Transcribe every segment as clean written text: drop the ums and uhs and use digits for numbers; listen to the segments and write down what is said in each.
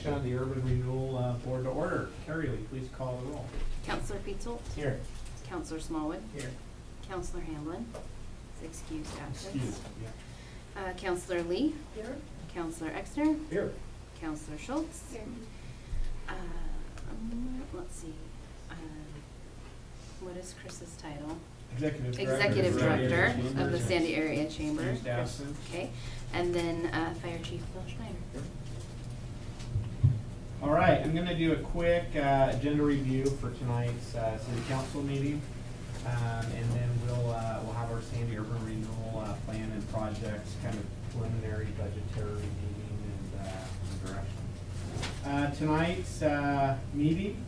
session of the Urban Renewal Board to order. Carrie, will you please call the roll? Counselor Pietzold. Here. Counselor Smallwood. Here. Counselor Hamlin is excused absence. Excuse. Yeah. Counselor Lee. Here. Counselor Exner. Here. Counselor Schultz. Here. Let's see. What is Chris's title? Executive Director Chamber. of the Sandy Area Chamber. Excused absence. Okay. And then Fire Chief Bill Schneider. All right, I'm going to do a quick agenda review for tonight's City Council meeting, and then we'll have our Sandy Urban Renewal Plan and Projects kind of preliminary budgetary meeting and direction. Tonight's meeting,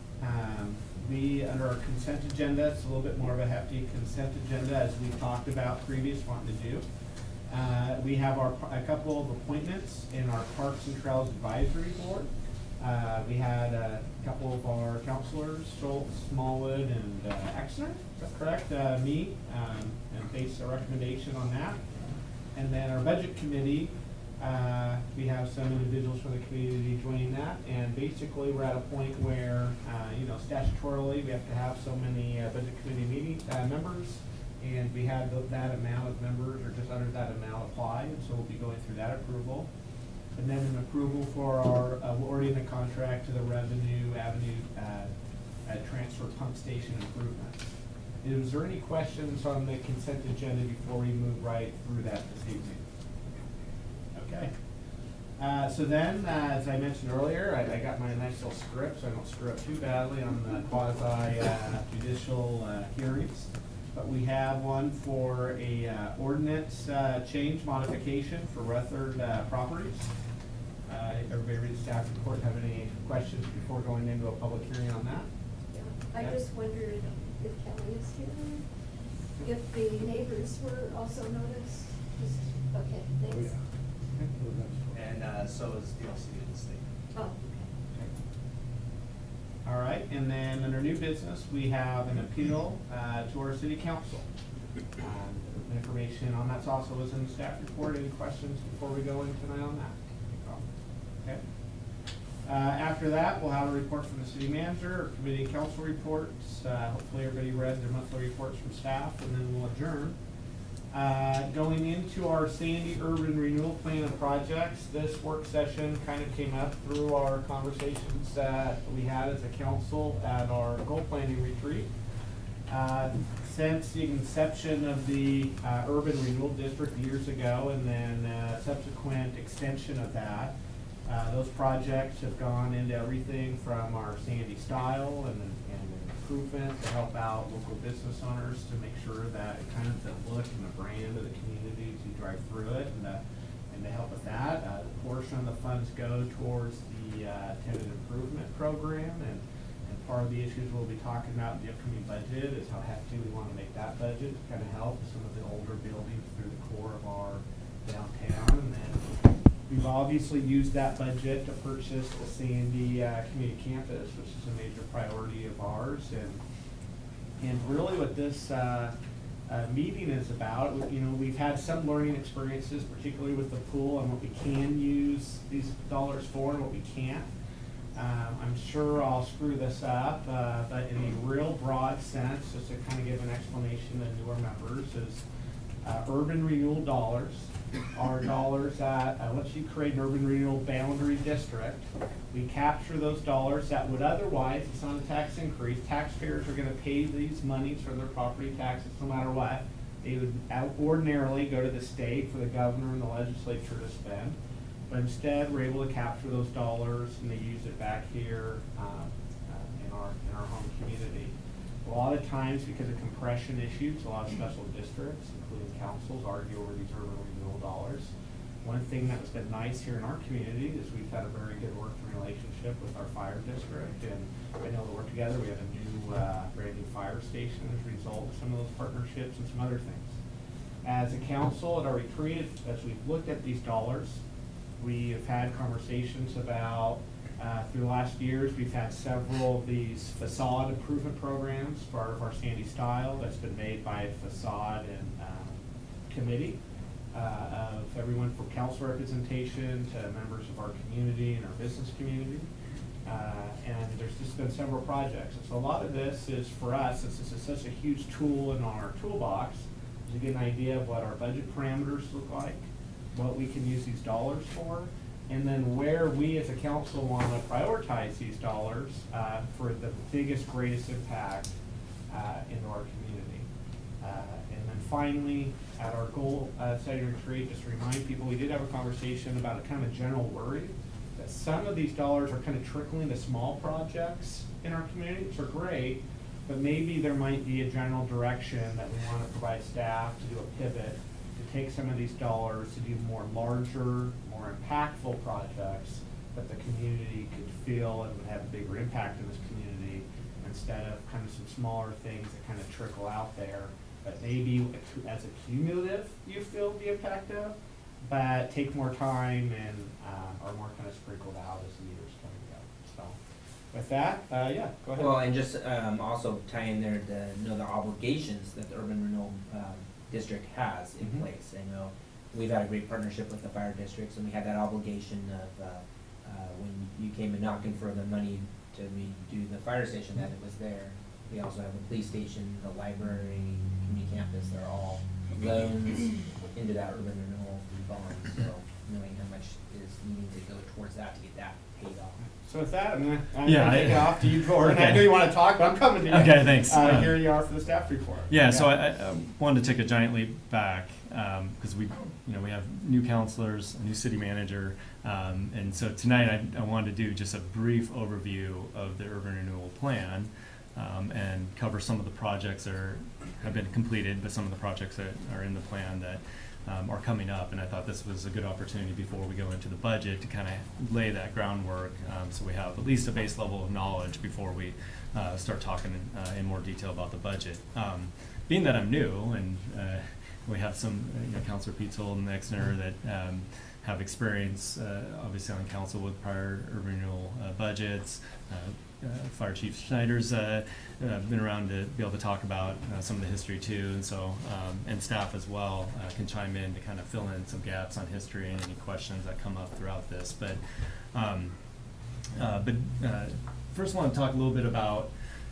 we under our consent agenda, it's a little bit more of a hefty consent agenda as we talked about previous wanting to do. We have a couple of appointments in our Parks and Trails Advisory Board. We had a couple of our councilors, Schultz, Smallwood, and Exner, is that correct? Me, and face a recommendation on that. And then our Budget Committee, we have some individuals from the community joining that. And basically, we're at a point where, statutorily, we have to have so many Budget Committee members. And we had that amount of members, or just under that amount apply, and so we'll be going through that approval. And then an approval for our awarding a contract to the Revenue Avenue transfer pump station improvements. Is there any questions on the consent agenda before we move right through that this evening? Okay. So then, as I mentioned earlier, I got my nice little script, so I don't screw up too badly on the quasi-judicial hearings. But we have one for a ordinance change modification for Ruthardt properties. Everybody read the staff report. Have any questions before going into a public hearing on that? Yeah. I just wondered if Kelly is here, if the neighbors were also noticed. Okay, thanks. And so is DLC in the state. Oh, okay. All right, and then under new business, we have an appeal to our city council. Information on that's also was in the staff report. Any questions before we go in tonight on that? Okay. After that, we'll have a report from the city manager, committee and council reports. Hopefully everybody read their monthly reports from staff, and then we'll adjourn. Going into our Sandy Urban Renewal Plan and Projects, this work session kind of came up through our conversations that we had as a council at our goal planning retreat. Since the inception of the Urban Renewal District years ago, and then subsequent extension of that, those projects have gone into everything from our Sandy style and improvement to help out local business owners to make sure that it kind of the look and the brand of the community as you drive through it, and to help with that, a portion of the funds go towards the tenant improvement program, and part of the issues we'll be talking about in the upcoming budget is how hefty we want to make that budget to kind of help some of the older buildings through the core of our downtown. And then we've obviously used that budget to purchase the Sandy Community Campus, which is a major priority of ours. And really what this meeting is about, we've had some learning experiences, particularly with the pool, and what we can use these dollars for and what we can't. I'm sure I'll screw this up, but in a real broad sense, just to kind of give an explanation to newer members, is urban renewal dollars are dollars that once you create an urban renewal boundary district, we capture those dollars that would otherwise, it's not a tax increase, taxpayers are going to pay these monies for their property taxes no matter what. They would ordinarily go to the state for the governor and the legislature to spend. But instead, we're able to capture those dollars and they use it back here in our home community. A lot of times, because of compression issues, a lot of special districts, including councils, argue over these urban renewal dollars. One thing that's been nice here in our community is we've had a very good working relationship with our fire district, and I know that we're together. We have a new, brand new fire station as a result of some of those partnerships and some other things. As a council at our retreat, as we've looked at these dollars, we have had conversations about, through the last years, we've had several of these facade improvement programs, part of our Sandy style, that's been made by a facade and committee. of everyone from council representation to members of our community and our business community. And there's just been several projects. And so a lot of this is for us, since this is such a huge tool in our toolbox, to get an idea of what our budget parameters look like, what we can use these dollars for, and then where we as a council want to prioritize these dollars for the biggest, greatest impact into our community. And then finally, at our goal setting retreat, just to remind people, we did have a conversation about a kind of general worry that some of these dollars are kind of trickling to small projects in our community, which are great, but maybe there might be a general direction that we want to provide staff to do a pivot, to take some of these dollars to do more larger, more impactful projects that the community could feel and would have a bigger impact in this community, instead of kind of some smaller things that kind of trickle out there, but maybe as a cumulative you feel the impact of, but take more time and are more kind of sprinkled out as the years coming up. So with that, yeah, go ahead. Well, and just also tie in there the obligations that the urban renewal district has in place. I know we've had a great partnership with the fire districts, and we had that obligation of when you came in knocking for the money to redo the fire station, that it was there. We also have the police station, the library, community campus. They're all loans into that urban renewal bond. So knowing how much is needing to go towards that to get that paid off. So with that, I'm gonna Yeah, take it off to you, Gordon. Okay. I know you want to talk, but I'm coming to you. Okay, thanks. Here you are for the staff report. Yeah, so I wanted to take a giant leap back because we have new counselors, a new city manager, and so tonight I wanted to do just a brief overview of the urban renewal plan and cover some of the projects that have been completed, but some of the projects that are in the plan that are coming up. And I thought this was a good opportunity before we go into the budget to kind of lay that groundwork, so we have at least a base level of knowledge before we start talking in more detail about the budget. Being that I'm new, and we have some Councilor Pietzel and Exner that have experience obviously on council with prior urban renewal budgets. Fire Chief Schneider's been around to be able to talk about some of the history too, and so and staff as well can chime in to kind of fill in some gaps on history and any questions that come up throughout this. But first I want to talk a little bit about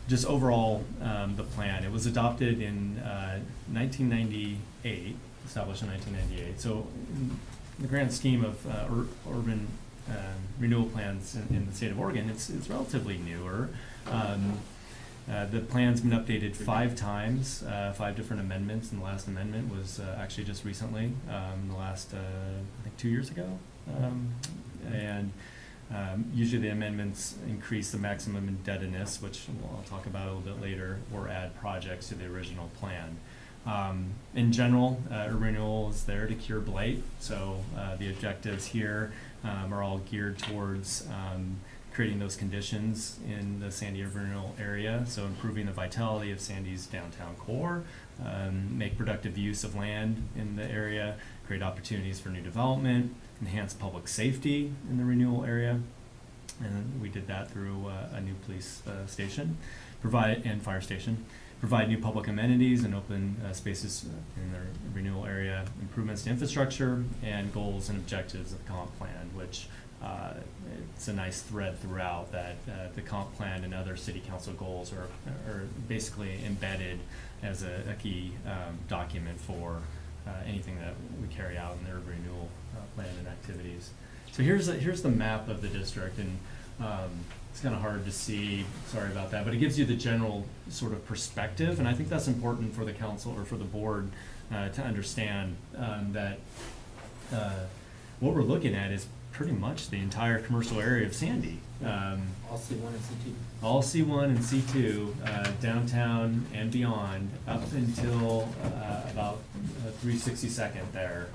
just overall the plan. It was adopted in 1998, established in 1998. So in the grand scheme of urban renewal plans in the state of Oregon, it's relatively newer. The plan's been updated 5 times, 5 different amendments, and the last amendment was actually just recently, in the last, I think 2 years ago. Usually the amendments increase the maximum indebtedness, which I'll talk about a little bit later, or add projects to the original plan. In general, urban renewal is there to cure blight, so the objectives here are all geared towards creating those conditions in the Sandy urban renewal area, so improving the vitality of Sandy's downtown core, make productive use of land in the area, create opportunities for new development, enhance public safety in the renewal area, and we did that through a new police station, and fire station. Provide new public amenities and open spaces in the renewal area, improvements to infrastructure, and goals and objectives of the comp plan, which it's a nice thread throughout that the comp plan and other city council goals are basically embedded as a key document for anything that we carry out in the urban renewal plan and activities. So here's the map of the district, and it's kind of hard to see, sorry about that, but it gives you the general sort of perspective, and I think that's important for the council or for the board to understand that what we're looking at is pretty much the entire commercial area of Sandy. All C1 and C2. All C1 and C2, downtown and beyond, up until about 362nd there.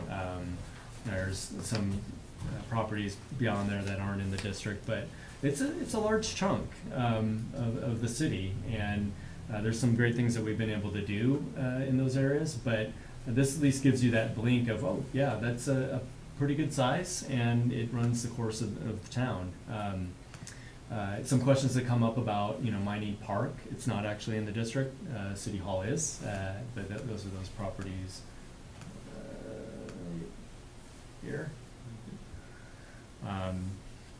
There's some properties beyond there that aren't in the district, but it's a large chunk of the city, and there's some great things that we've been able to do in those areas, but this at least gives you that blink of, oh yeah, that's a pretty good size, and it runs the course of the town. Some questions that come up about, Miney Park. It's not actually in the district. City Hall is, but those are those properties here.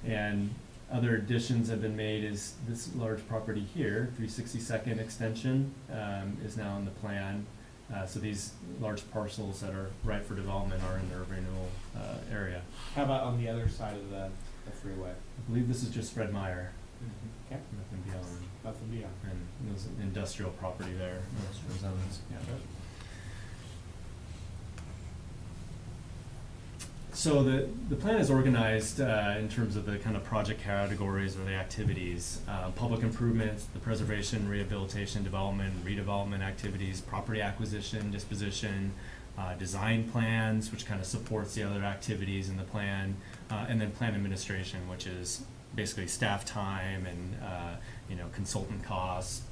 And other additions have been made is this large property here, 362nd extension, is now in the plan. So these large parcels that are ripe for development are in the urban renewal area. How about on the other side of the freeway? I believe this is just Fred Meyer, Okay, nothing beyond, nothing beyond. and there's industrial property there, industrial zones, yeah. So the plan is organized in terms of the kind of project categories or the activities. Public improvements, the preservation, rehabilitation, development, redevelopment activities, property acquisition, disposition, design plans, which kind of supports the other activities in the plan, and then plan administration, which is basically staff time and consultant costs,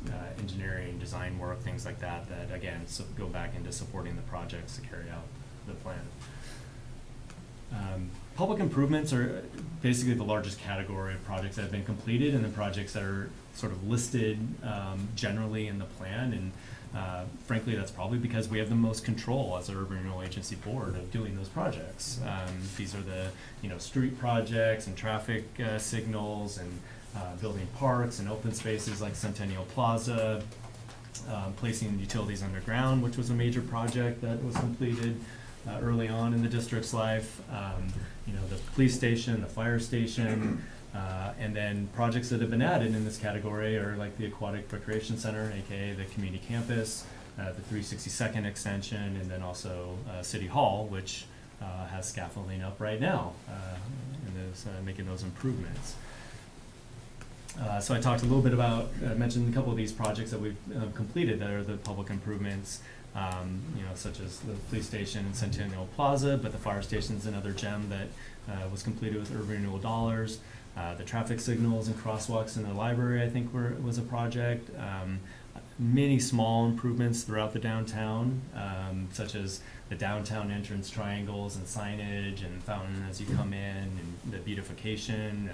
engineering, design work, things like that, that again go back into supporting the projects to carry out the plan. Public improvements are basically the largest category of projects that have been completed and the projects that are sort of listed generally in the plan, and frankly that's probably because we have the most control as an urban renewal agency board of doing those projects. These are the street projects and traffic signals and building parks and open spaces like Centennial Plaza, placing utilities underground, which was a major project that was completed early on in the district's life, the police station, the fire station, and then projects that have been added in this category are like the Aquatic Recreation Center, aka the community campus, the 362nd extension, and then also City Hall, which has scaffolding up right now, and is making those improvements. So I talked a little bit about, mentioned a couple of these projects that we've completed that are the public improvements, such as the police station and Centennial Plaza, but the fire station's another gem that was completed with urban renewal dollars. The traffic signals and crosswalks in the library, I think, was a project. Many small improvements throughout the downtown, such as the downtown entrance triangles and signage and fountain as you come in, and the beautification,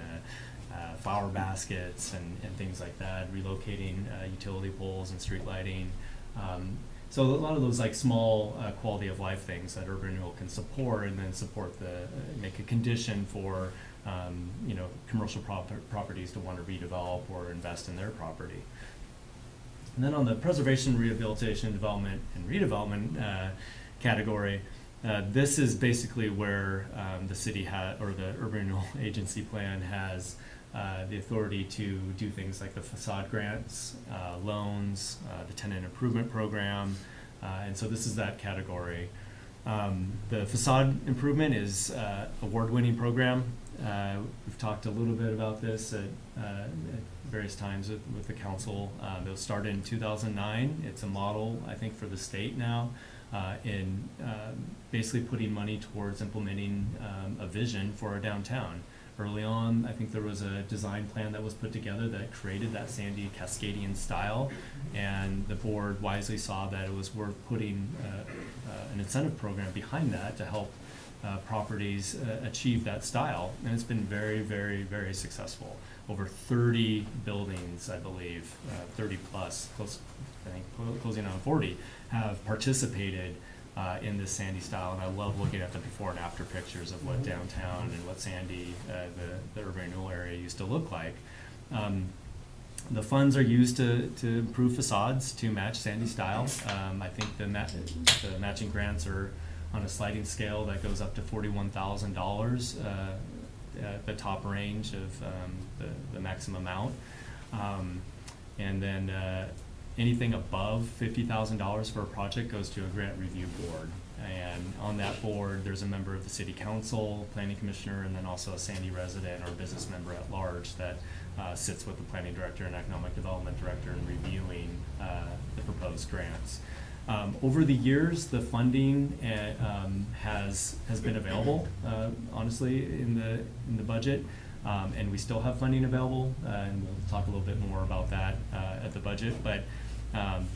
flower baskets and things like that, relocating utility poles and street lighting. So a lot of those like small quality of life things that urban renewal can support, and then support make a condition for commercial properties to want to redevelop or invest in their property. And then on the preservation, rehabilitation, development, and redevelopment category, this is basically where the city or the urban renewal agency plan has the authority to do things like the facade grants, loans, the tenant improvement program, and so this is that category. The facade improvement is award-winning program. We've talked a little bit about this at various times with the council. It was started in 2009. It's a model, I think, for the state now in basically putting money towards implementing a vision for our downtown. Early on, I think there was a design plan that was put together that created that sandy Cascadian style, and the board wisely saw that it was worth putting an incentive program behind that to help properties achieve that style, and it's been very, very, very successful. Over 30 buildings, I believe, 30 plus, closing on 40, have participated in this sandy style, and I love looking at the before and after pictures of what downtown and what sandy, the urban renewal area used to look like. The funds are used to improve facades to match sandy style. I think the matching grants are on a sliding scale that goes up to $41,000 at the top range of the maximum amount. And then anything above $50,000 for a project goes to a grant review board. And on that board, there's a member of the city council, planning commissioner, and then also a Sandy resident or business member at large that sits with the planning director and economic development director in reviewing the proposed grants. Over the years, the funding has been available, honestly, in the budget. And we still have funding available, and we'll talk a little bit more about that at the budget. But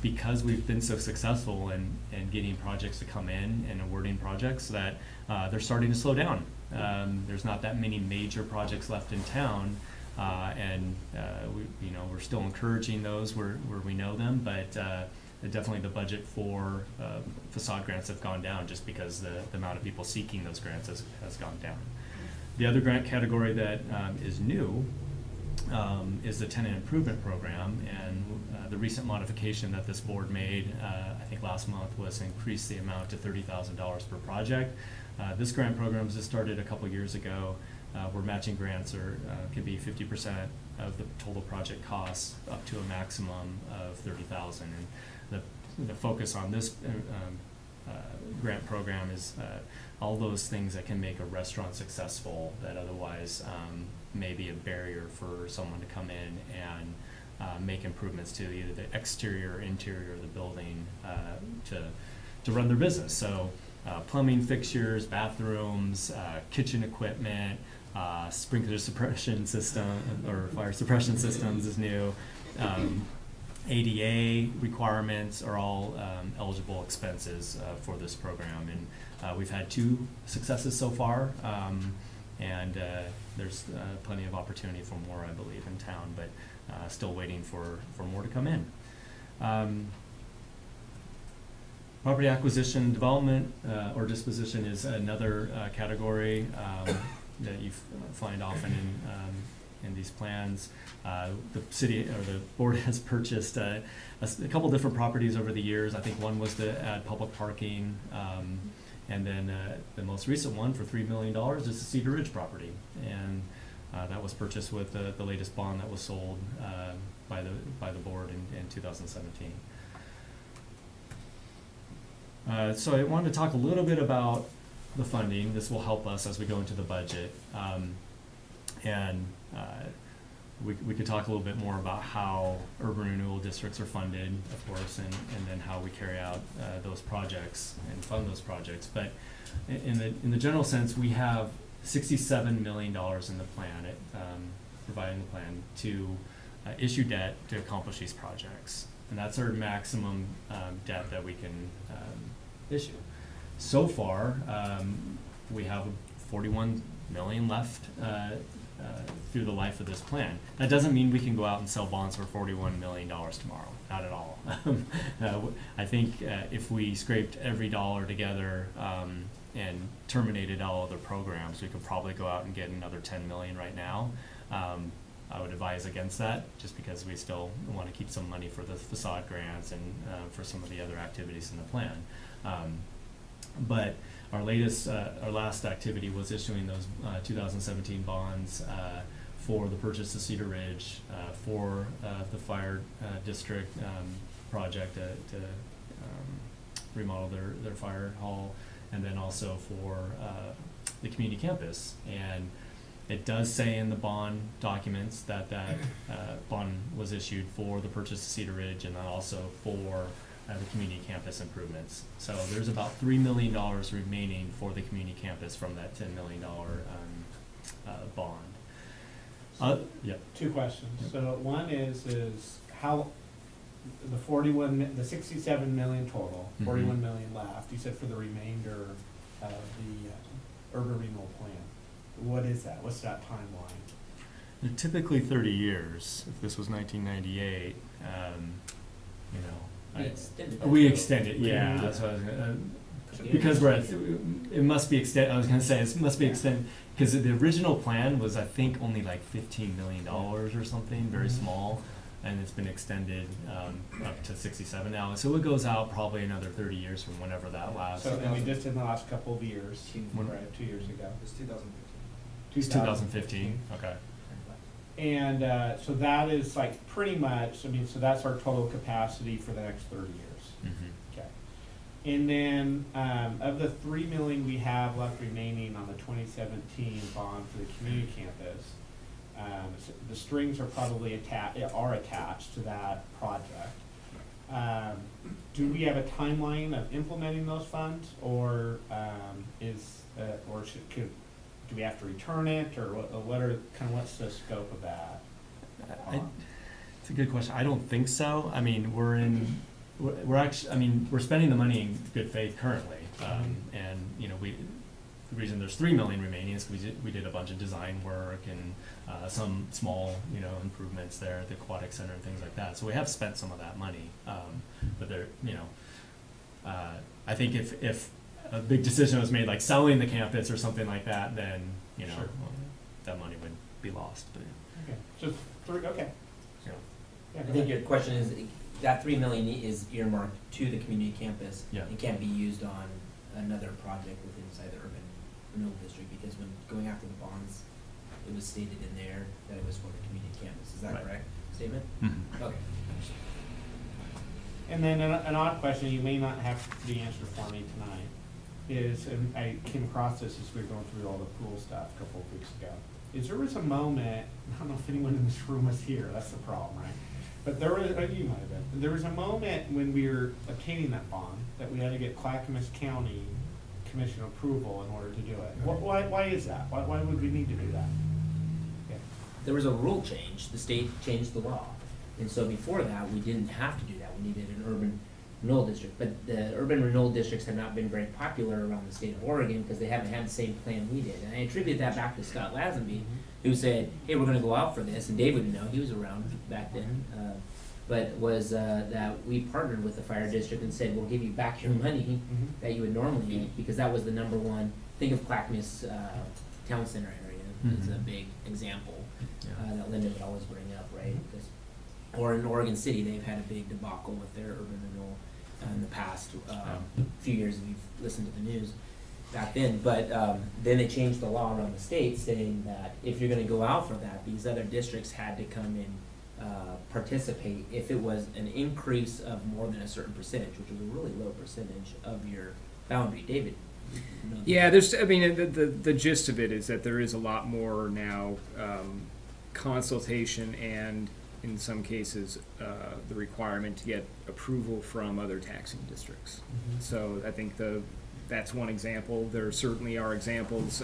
because we've been so successful in getting projects to come in and awarding projects, that they're starting to slow down. There's not that many major projects left in town, and we're still encouraging those where we know them, but definitely the budget for facade grants have gone down just because the amount of people seeking those grants has gone down. The other grant category that is new is the tenant improvement program, and the recent modification that this board made, I think last month, was increase the amount to $30,000 per project. This grant program just started a couple years ago, where matching grants can be 50% of the total project costs up to a maximum of $30,000. And the focus on this grant program is all those things that can make a restaurant successful that otherwise may be a barrier for someone to come in and make improvements to either the exterior or interior of the building to run their business. So plumbing fixtures, bathrooms, kitchen equipment, sprinkler suppression system or fire suppression systems is new. ADA requirements are all eligible expenses for this program, and we've had 2 successes so far, and there's plenty of opportunity for more, I believe, in town, but still waiting for more to come in. Property acquisition, development, or disposition is another category that you find often in these plans. The city or the board has purchased a couple different properties over the years. I think one was to add public parking, and then the most recent one for $3 million is the Cedar Ridge property, and that was purchased with the latest bond that was sold by the board in 2017. So I wanted to talk a little bit about the funding. This will help us as we go into the budget. We could talk a little bit more about how urban renewal districts are funded, of course, and then how we carry out those projects and fund those projects. But in the general sense, we have $67 million in the plan, providing the plan to issue debt to accomplish these projects. And that's our maximum debt that we can issue. So far, we have 41 million left through the life of this plan. That doesn't mean we can go out and sell bonds for $41 million tomorrow. Not at all. I think if we scraped every dollar together and terminated all other programs, we could probably go out and get another 10 million right now. I would advise against that, just because we still want to keep some money for the facade grants and for some of the other activities in the plan. But our last activity was issuing those 2017 bonds for the purchase of Cedar Ridge, for the fire district project to remodel their fire hall, and then also for the community campus. And it does say in the bond documents that bond was issued for the purchase of Cedar Ridge, and then also for the community campus improvements. So there's about $3 million remaining for the community campus from that $10 million bond. Yeah. 2 questions. Yep. So one is how the 67 million total, 41 million left. You said for the remainder of the urban renewal plan. What is that? What's that timeline? They're typically 30 years. If this was 1998, we extended. Yeah, that's what I was gonna, because we're at. It must be extended. I was gonna say it must be extended because the original plan was, I think, only like $15 million or something, very small, and it's been extended up to 67 now. So it goes out probably another 30 years from whenever that lasts. So I mean, just in the last couple of years, When- right? 2 years ago. It's 2015. It's 2015. Okay. And so that is like pretty much, I mean, so that's our total capacity for the next 30 years. Mm-hmm. Okay. And then of the 3 million we have left remaining on the 2017 bond for the community campus, the strings are probably attached to that project. Do we have a timeline of implementing those funds, or do we have to return it, or what's the scope of that? It's a good question. I don't think so. I mean, we're spending the money in good faith currently, and the reason there's 3 million remaining is we did a bunch of design work and some small, improvements there at the aquatic center and things like that. So we have spent some of that money, but there, I think if a big decision was made, like selling the campus or something like that, then Sure. well, that money would be lost. But Okay, so three, okay. yeah. Yeah, I go think ahead. your question is, that 3 million is earmarked to the community campus. Yeah. It can't be used on another project within inside the urban renewal district, because when going after the bonds, it was stated in there that it was for the community campus. Is that Right. correct statement? Mhm. Okay. And then an odd question, you may not have the answer for me tonight, is, and I came across this as we were going through all the pool stuff a couple of weeks ago, is there was a moment, I don't know if anyone in this room was here, that's the problem, right? But there was, you might have been, there was a moment when we were obtaining that bond, that we had to get Clackamas County Commission approval in order to do it. Why is that? Why would we need to do that? Okay. There was a rule change. The state changed the law. And so before that, we didn't have to do that. We needed an urban renewal district. But the urban renewal districts have not been very popular around the state of Oregon because they haven't had the same plan we did. And I attribute that back to Scott Lazenby, who said, hey, we're gonna go out for this. And David would know, he was around back then. But was that we partnered with the fire district and said, we'll give you back your money that you would normally get, because that was the number one. Think of Clackamas Town Center area. It's a big example that Linda would always bring up, right? Or in Oregon City, they've had a big debacle with their urban renewal in the past few years. We've listened to the news back then, but then they changed the law around the state saying that if you're going to go out for that, these other districts had to come in, participate if it was an increase of more than a certain percentage, which was a really low percentage of your boundary. David? Yeah, the gist of it is that there is a lot more now consultation and, in some cases, the requirement to get approval from other taxing districts. So I think that's one example. There certainly are examples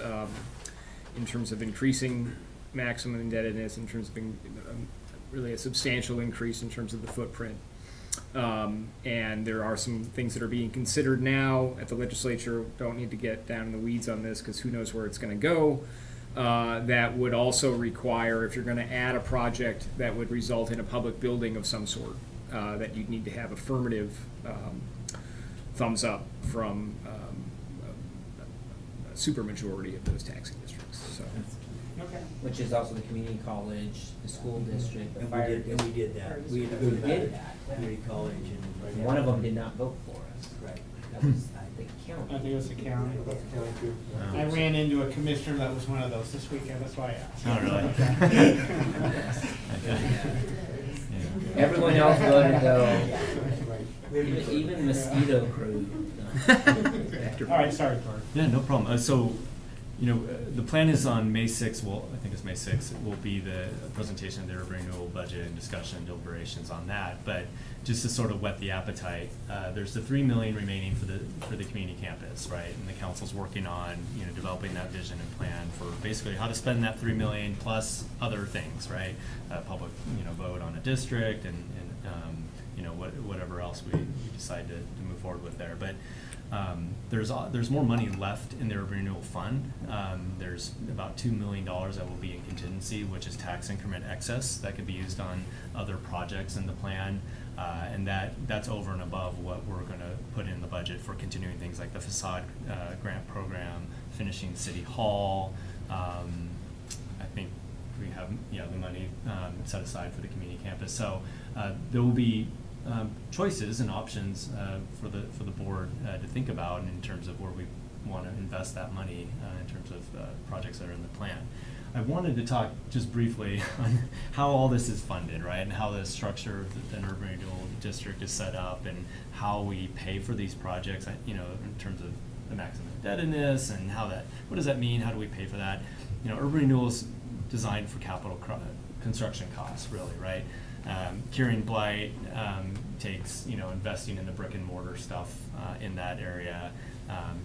in terms of increasing maximum indebtedness, in terms of really a substantial increase in terms of the footprint. And there are some things that are being considered now at the legislature. Don't need to get down in the weeds on this because who knows where it's going to go. That would also require, if you're going to add a project that would result in a public building of some sort, that you'd need to have affirmative thumbs up from a supermajority of those taxing districts. So. Okay. Which is also the community college, the school district, the And fire we district. did that. We did that. Community college and. And one of them did not vote for us. Right. That was, I think, I county. think it was the county. Oh. I ran into a commissioner that was one of those this weekend, that's why I asked. Oh, really? Yeah. Everyone else voted though, even mosquito crew. All right, sorry, Tori. Yeah, no problem. So, the plan is on May 6th, I think it's May 6th, it will be the presentation of the urban renewal budget and discussion and deliberations on that. But just to sort of whet the appetite, there's the 3 million remaining for the community campus, right? And the council's working on, developing that vision and plan for basically how to spend that 3 million plus other things, right? Public, vote on a district and whatever else we decide to move forward with there. But there's more money left in the urban renewal fund. There's about $2 million that will be in contingency, which is tax increment excess that could be used on other projects in the plan, and that's over and above what we're going to put in the budget for continuing things like the facade grant program, finishing City Hall. I think we have the money set aside for the community campus. So there will be choices and options for the board to think about in terms of where we want to invest that money in terms of projects that are in the plan. I wanted to talk just briefly on how all this is funded, right, and how the structure of the urban renewal district is set up, and how we pay for these projects. In terms of the maximum indebtedness and what does that mean? How do we pay for that? Urban renewal is designed for capital construction costs, really, right? Curing blight takes investing in the brick and mortar stuff in that area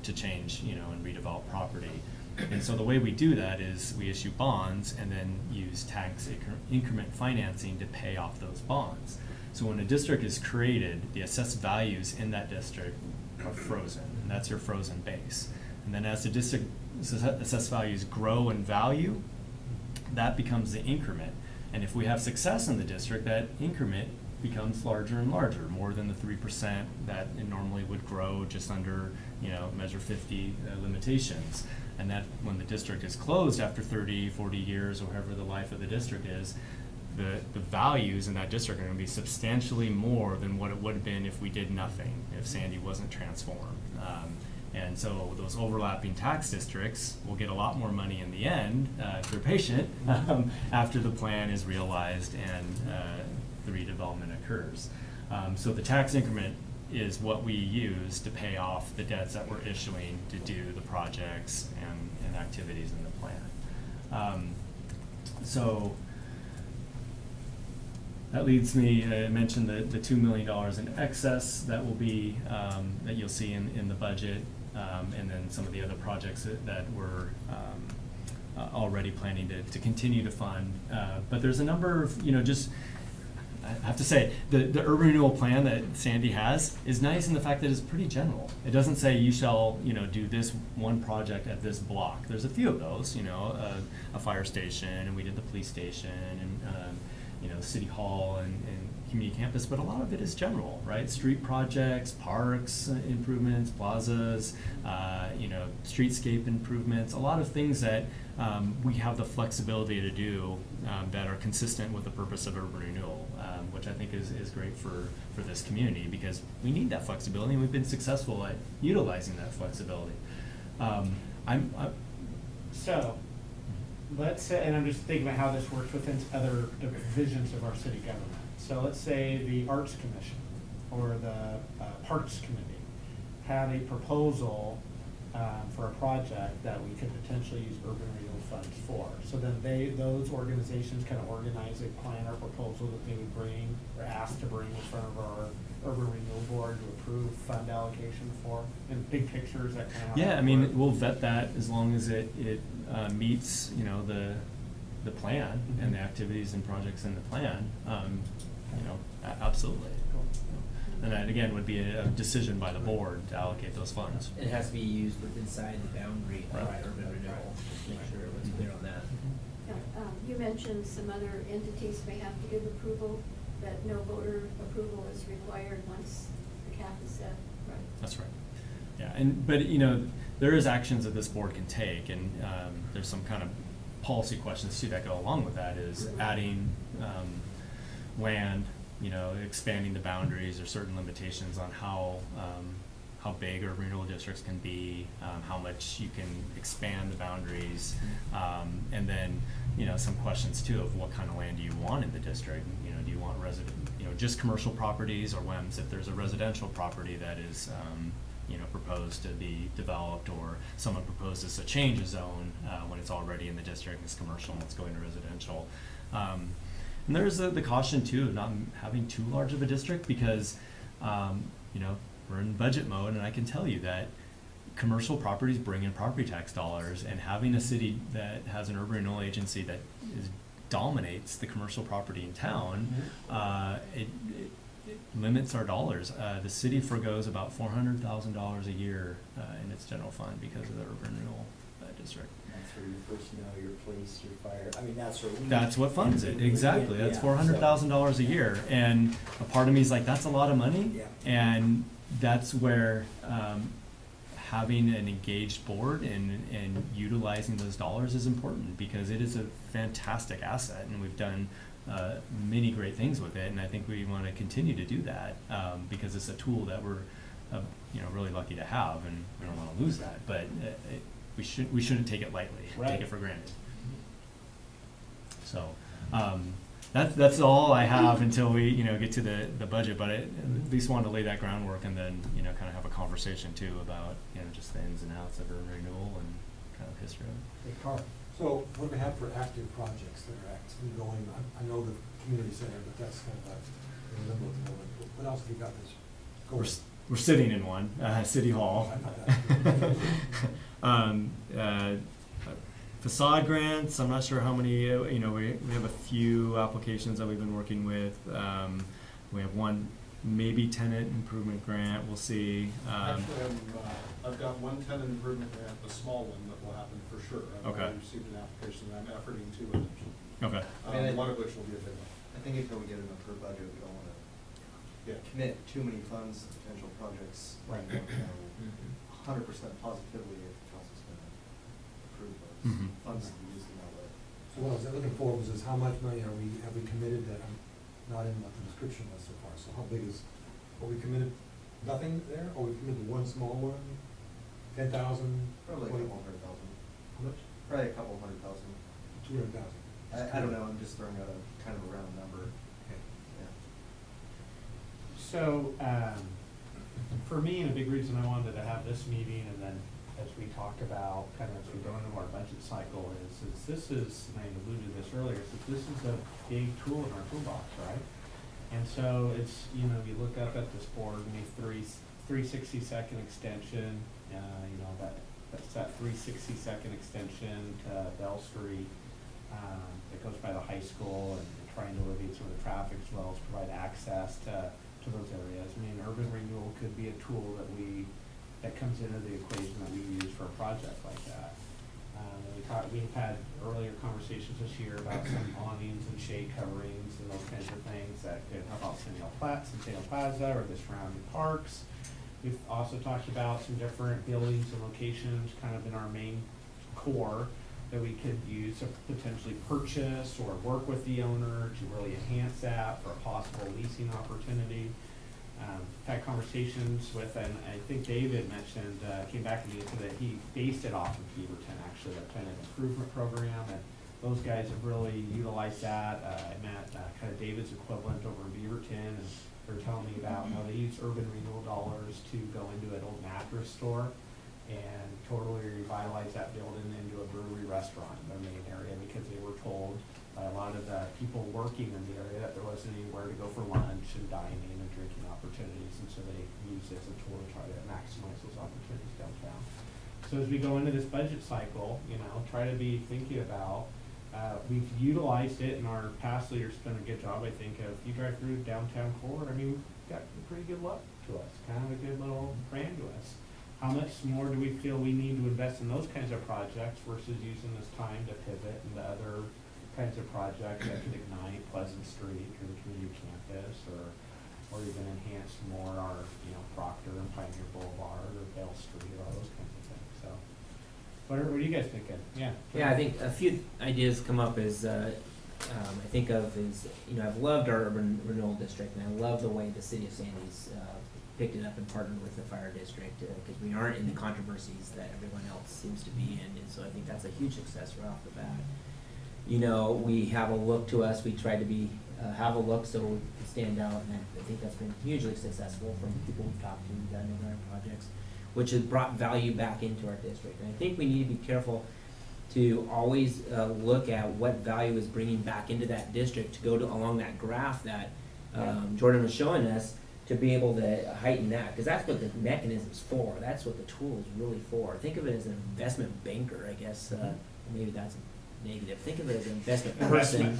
to change and redevelop property. And so the way we do that is we issue bonds and then use tax increment financing to pay off those bonds. So when a district is created, the assessed values in that district are frozen, and that's your frozen base. And then as the district assessed values grow in value, that becomes the increment. And if we have success in the district, that increment becomes larger and larger, more than the 3% that it normally would grow just under, Measure 50 limitations. And that when the district is closed after 30, 40 years, or however the life of the district is, the values in that district are going to be substantially more than what it would have been if we did nothing, if Sandy wasn't transformed. And so those overlapping tax districts will get a lot more money in the end, if they're patient, after the plan is realized and the redevelopment occurs. So the tax increment is what we use to pay off the debts that we're issuing to do the projects and activities in the plan. So that leads me, I mentioned the $2 million in excess that will be, that you'll see in the budget, and then some of the other projects that we're already planning to continue to fund. But there's a number of, I have to say, the urban renewal plan that Sandy has is nice in the fact that it's pretty general. It doesn't say you shall, do this one project at this block. There's a few of those, a fire station, and we did the police station, and City Hall and community campus, but a lot of it is general, right? Street projects, parks improvements, plazas, streetscape improvements, a lot of things that we have the flexibility to do that are consistent with the purpose of urban renewal, which I think is great for this community, because we need that flexibility, and we've been successful at utilizing that flexibility. So, let's say, and I'm just thinking about how this works within other divisions of our city government. So let's say the Arts Commission or the Parks Committee had a proposal for a project that we could potentially use urban renewal funds for. So then those organizations kind of organize a plan or proposal that they would bring or ask to bring in front of our urban renewal board to approve fund allocation for. In big pictures, that kind of. Yeah, I mean, we'll vet that as long as it meets, the plan and the activities and projects in the plan. Absolutely. Cool. And that again would be a decision by the board to allocate those funds. It has to be used inside the boundary of Right. urban renewal. Just make sure everyone's clear on that. You mentioned some other entities may have to give approval, that no voter approval is required once the cap is set, right? That's right. Yeah, but there is actions that this board can take, and there's some kind of policy questions too that go along with that. Is adding land, expanding the boundaries, or certain limitations on how big urban renewal districts can be, how much you can expand the boundaries, and then some questions too of what kind of land do you want in the district. Do you want just commercial properties, or WEMs if there's a residential property that is proposed to be developed, or someone proposes to change a zone when it's already in the district, it's commercial and it's going to residential. And there's the caution too of not having too large of a district, because we're in budget mode, and I can tell you that commercial properties bring in property tax dollars, and having a city that has an urban renewal agency that dominates the commercial property in town, it limits our dollars. The city forgoes about $400,000 a year in its general fund because of the urban renewal district. That's where you first know your police, your fire. I mean, that's where we. That's what funds it, exactly. That's Yeah, $400,000 a year, and a part of me is like, that's a lot of money. Yeah. And that's where having an engaged board and utilizing those dollars is important, because it is a fantastic asset, and we've done many great things with it, and I think we want to continue to do that because it's a tool that we're really lucky to have, and we don't want to lose that. But we shouldn't take it lightly, Right. take it for granted. So that's all I have until we get to the budget. But I at least wanted to lay that groundwork, and then kind of have a conversation too about just the ins and outs of urban renewal and kind of history of it. Hey, Carl, so what do we have for active projects that are actively going on? I know the community center, but that's kind of in the limbo at the moment. What else have you got that's going? We're sitting in one, City Hall. Facade grants, I'm not sure how many, we have a few applications that we've been working with. We have one maybe tenant improvement grant, we'll see. Actually, I've got one tenant improvement grant, a small one that will happen for sure. I've Okay. already received an application, and I'm efforting two others. Okay. One of which will be a big one. I think until we get an approved budget, we don't wanna Yeah. commit too many funds to potential projects. Right. We don't know 100% positively if the council's gonna approve those Mhm. funds to be used in that way. So what I was looking for was how much money have we committed that I'm not in what the description was so far? So how big is, are we committed, nothing there, or we committed one small one, 10,000? Probably a 20? couple hundred thousand. How much? Probably a couple hundred thousand. 200,000. I don't know, I'm just throwing out a kind of a round number. Okay. Yeah. So, for me, and a big reason I wanted to have this meeting, and then as we talk about, kind of as we go into our budget cycle, is this is, and I alluded to this earlier, is that this is a big tool in our toolbox, right? And so it's, you know, you look up at this board, and the 360-second extension, that's that 360-second extension to Bell Street, that goes by the high school, and trying to alleviate some of the traffic as well as provide access to those areas. I mean, urban renewal could be a tool that comes into the equation that we use for a project like that. We've had earlier conversations this year about some awnings and shade coverings and those kinds of things that could help out Centennial Plaza or the surrounding parks. We've also talked about some different buildings and locations kind of in our main core that we could use to potentially purchase or work with the owner to really enhance that for a possible leasing opportunity. Had conversations with, and I think David mentioned, came back to me and said that he based it off of Beaverton, actually, that kind of improvement program, and those guys have really utilized that. I met kind of David's equivalent over in Beaverton, and they were telling me about how they use urban renewal dollars to go into an old mattress store and totally revitalize that building into a brewery restaurant in their main area, because they were told by a lot of the people working in the area that there wasn't anywhere to go for lunch and dining and drinking opportunities, and so they use it as a tool to try to maximize those opportunities downtown. So as we go into this budget cycle, try to be thinking about, we've utilized it, and our past leaders done a good job, I think, of, you drive through downtown core, I mean, we've got a pretty good look to us, kind of a good little brand to us. How much more do we feel we need to invest in those kinds of projects versus using this time to pivot into other kinds of projects that could ignite Pleasant Street or the community campus, or even enhance more our, Proctor and Pioneer Boulevard or Bell Street or all those kinds of things. So, what are you guys thinking? Yeah. Yeah, I think a few ideas come up as I think of is, I've loved our urban renewal district, and I love the way the city of Sandy's picked it up and partnered with the fire district, because we aren't in the controversies that everyone else seems to be in, and so I think that's a huge success right off the bat. We have a look to us. We try to be have a look so we can stand out, and I think that's been hugely successful from people we've talked to, done in our projects, which has brought value back into our district. And I think we need to be careful to always look at what value is bringing back into that district, to go along that graph that Jordan was showing us, to be able to heighten that, because that's what the mechanism's for. That's what the tool is really for. Think of it as an investment banker, I guess. Maybe that's negative. Think of it as an investment person.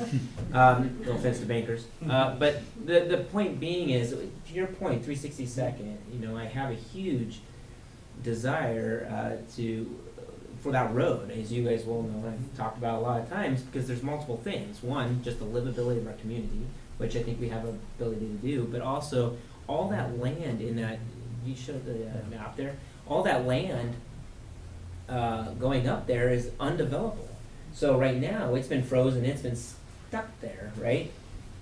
No offense to bankers. But the point being is, to your point, 360-second, I have a huge desire for that road, as you guys well know, I've talked about a lot of times, because there's multiple things. One, just the livability of our community, which I think we have an ability to do, but also all that land in that, you showed the map there, all that land going up there is undevelopable. So right now, it's been frozen, it's been stuck there, right?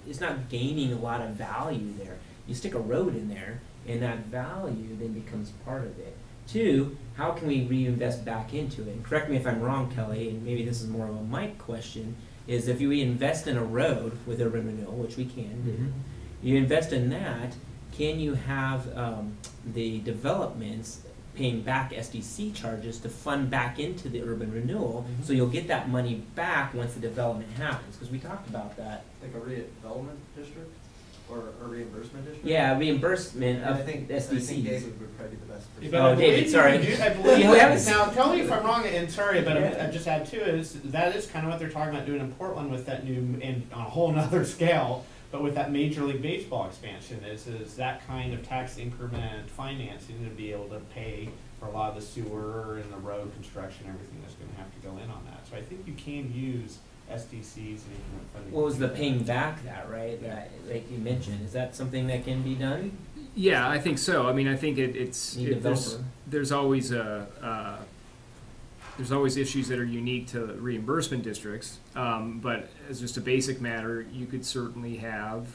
It's not gaining a lot of value there. You stick a road in there, and that value then becomes part of it. Two, how can we reinvest back into it? And correct me if I'm wrong, Kelly, and maybe this is more of a Mike question, is if we invest in a road with urban renewal, which we can do, you invest in that, can you have the developments paying back SDC charges to fund back into the urban renewal, so you'll get that money back once the development happens, because we talked about that. Like a redevelopment district or a reimbursement district? Yeah, reimbursement of I think SDCs. David would probably be the best person. Oh, David, sorry. I believe You haven't now, tell me if I'm wrong, and sorry, but Yeah. I just add to it, that is kind of what they're talking about doing in Portland with that new, and on a whole nother scale, But with that Major League Baseball expansion, is that kind of tax increment financing to be able to pay for a lot of the sewer and the road construction, everything that's gonna have to go in on that. So I think you can use SDCs and increment funding. What was to the do paying that. back that, right? That, like you mentioned, is that something that can be done? Yeah, I think so. I mean, I think there's developer. there's always there's always issues that are unique to reimbursement districts, but as just a basic matter, you could certainly have,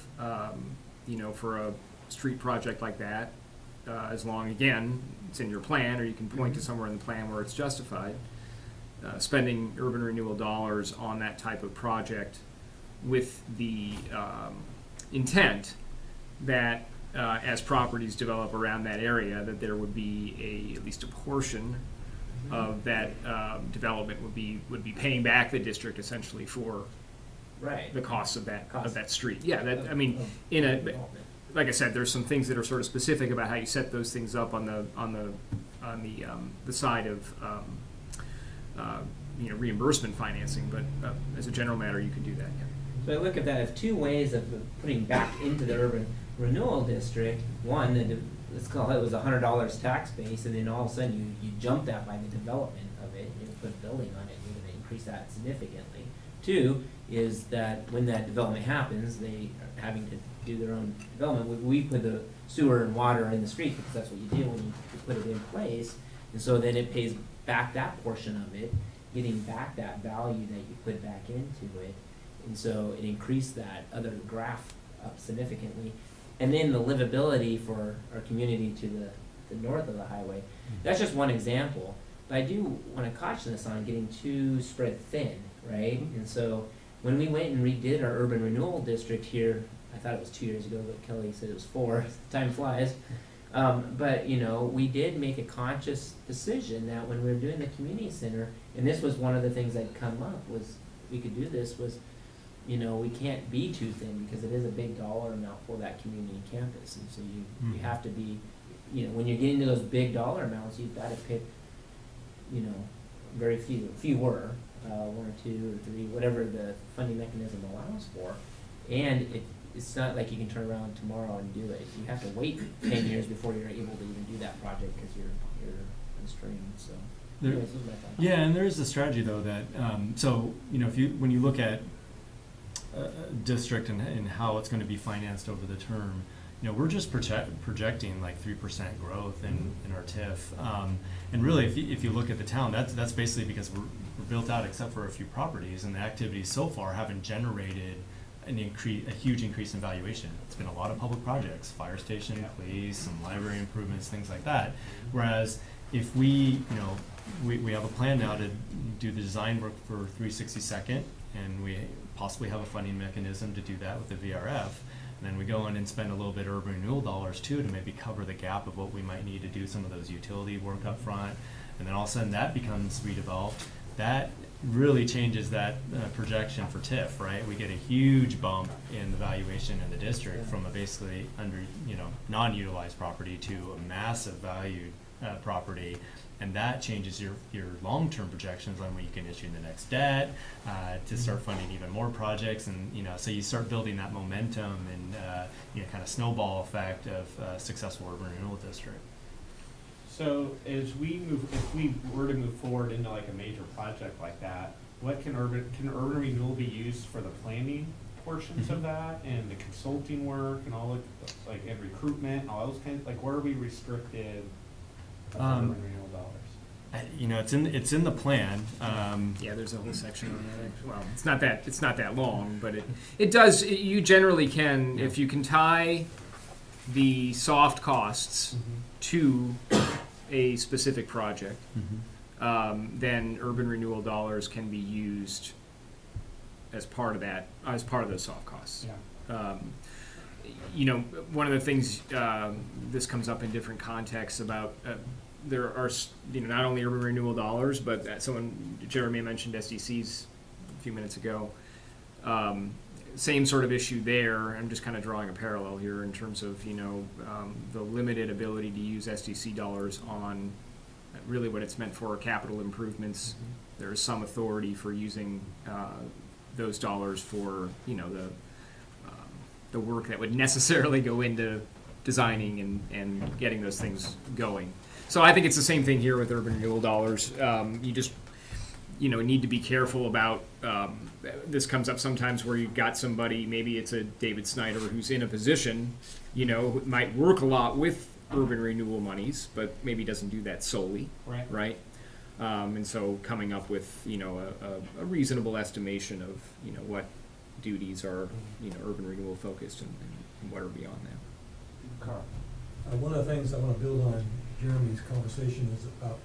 for a street project like that, as long, again, it's in your plan, or you can point to somewhere in the plan where it's justified, spending urban renewal dollars on that type of project with the intent that as properties develop around that area, that there would be at least a portion of that development would be paying back the district essentially for Right. the costs of that Cost. of that street. Yeah, Of- I mean, of in a development. like I said, there's some things that are sort of specific about how you set those things up on the side of reimbursement financing. But as a general matter, you can do that. Yeah. So I look at that as two ways of putting back into the urban renewal district. One, let's call it was $100 tax base, and then all of a sudden you jump that by the development of it, you put a building on it, you're going to increase that significantly. Two is that when that development happens, they are having to do their own development. We put the sewer and water in the street because that's what you do when you put it in place, and so then it pays back that portion of it, getting back that value that you put back into it, and so it increased that other graph up significantly. And then the livability for our community to the north of the highway. That's just one example. But I do want to caution us on getting too spread thin, right? And so when we went and redid our urban renewal district here, I thought it was 2 years ago, but Kelly said it was 4. Time flies. But we did make a conscious decision that when we were doing the community center, and this was one of the things that come up was we could do this was, we can't be too thin because it is a big dollar amount for that community campus, and so you have to be, when you're getting to those big dollar amounts, you've got to pick, very fewer, 1 or 2 or 3, whatever the funding mechanism allows for, and it's not like you can turn around tomorrow and do it. You have to wait 10 years before you're able to even do that project because you're constrained. So, anyways, those are my thoughts. Yeah, and there is a strategy though that when you look at a district and how it's going to be financed over the term, we're just projecting like 3% growth in our TIF, and really if you look at the town, that's basically because we're built out except for a few properties, and the activities so far haven't generated a huge increase in valuation. It's been a lot of public projects, fire station, police, some library improvements, things like that. Whereas if we have a plan now to do the design work for 362nd, and we possibly have a funding mechanism to do that with the VRF, and then we go in and spend a little bit of urban renewal dollars too to maybe cover the gap of what we might need to do some of those utility work up front, and then all of a sudden that becomes redeveloped. That really changes that projection for TIF, right? We get a huge bump in the valuation in the district from a basically non-utilized property to a massive valued property, and that changes your long-term projections on when you can issue the next debt to start funding even more projects, and so you start building that momentum and kind of snowball effect of a successful urban renewal district. So if we were to move forward into like a major project like that, what can urban renewal be used for the planning portions of that and the consulting work and all and recruitment and all those kinds, like where are we restricted of urban renewal dollars? It's in the plan. Yeah, there's a whole section on that. Well, it's not that long, but it does. You generally can, if you can tie the soft costs to a specific project, then urban renewal dollars can be used as part of that, as part of those soft costs. Yeah. One of the things, this comes up in different contexts about, there are, not only urban renewal dollars, but Jeremy mentioned SDCs a few minutes ago. Same sort of issue there. I'm just kind of drawing a parallel here in terms of, the limited ability to use SDC dollars on really what it's meant for, capital improvements. There is some authority for using those dollars for, the the work that would necessarily go into designing and getting those things going. So I think it's the same thing here with urban renewal dollars. You just, need to be careful about, this comes up sometimes where you've got somebody, maybe it's a David Snyder who's in a position, who might work a lot with urban renewal monies, but maybe doesn't do that solely, right? And so coming up with, a reasonable estimation of, what duties are, urban renewal focused and what are beyond that. Carl. One of the things I want to build on Jeremy's conversation is about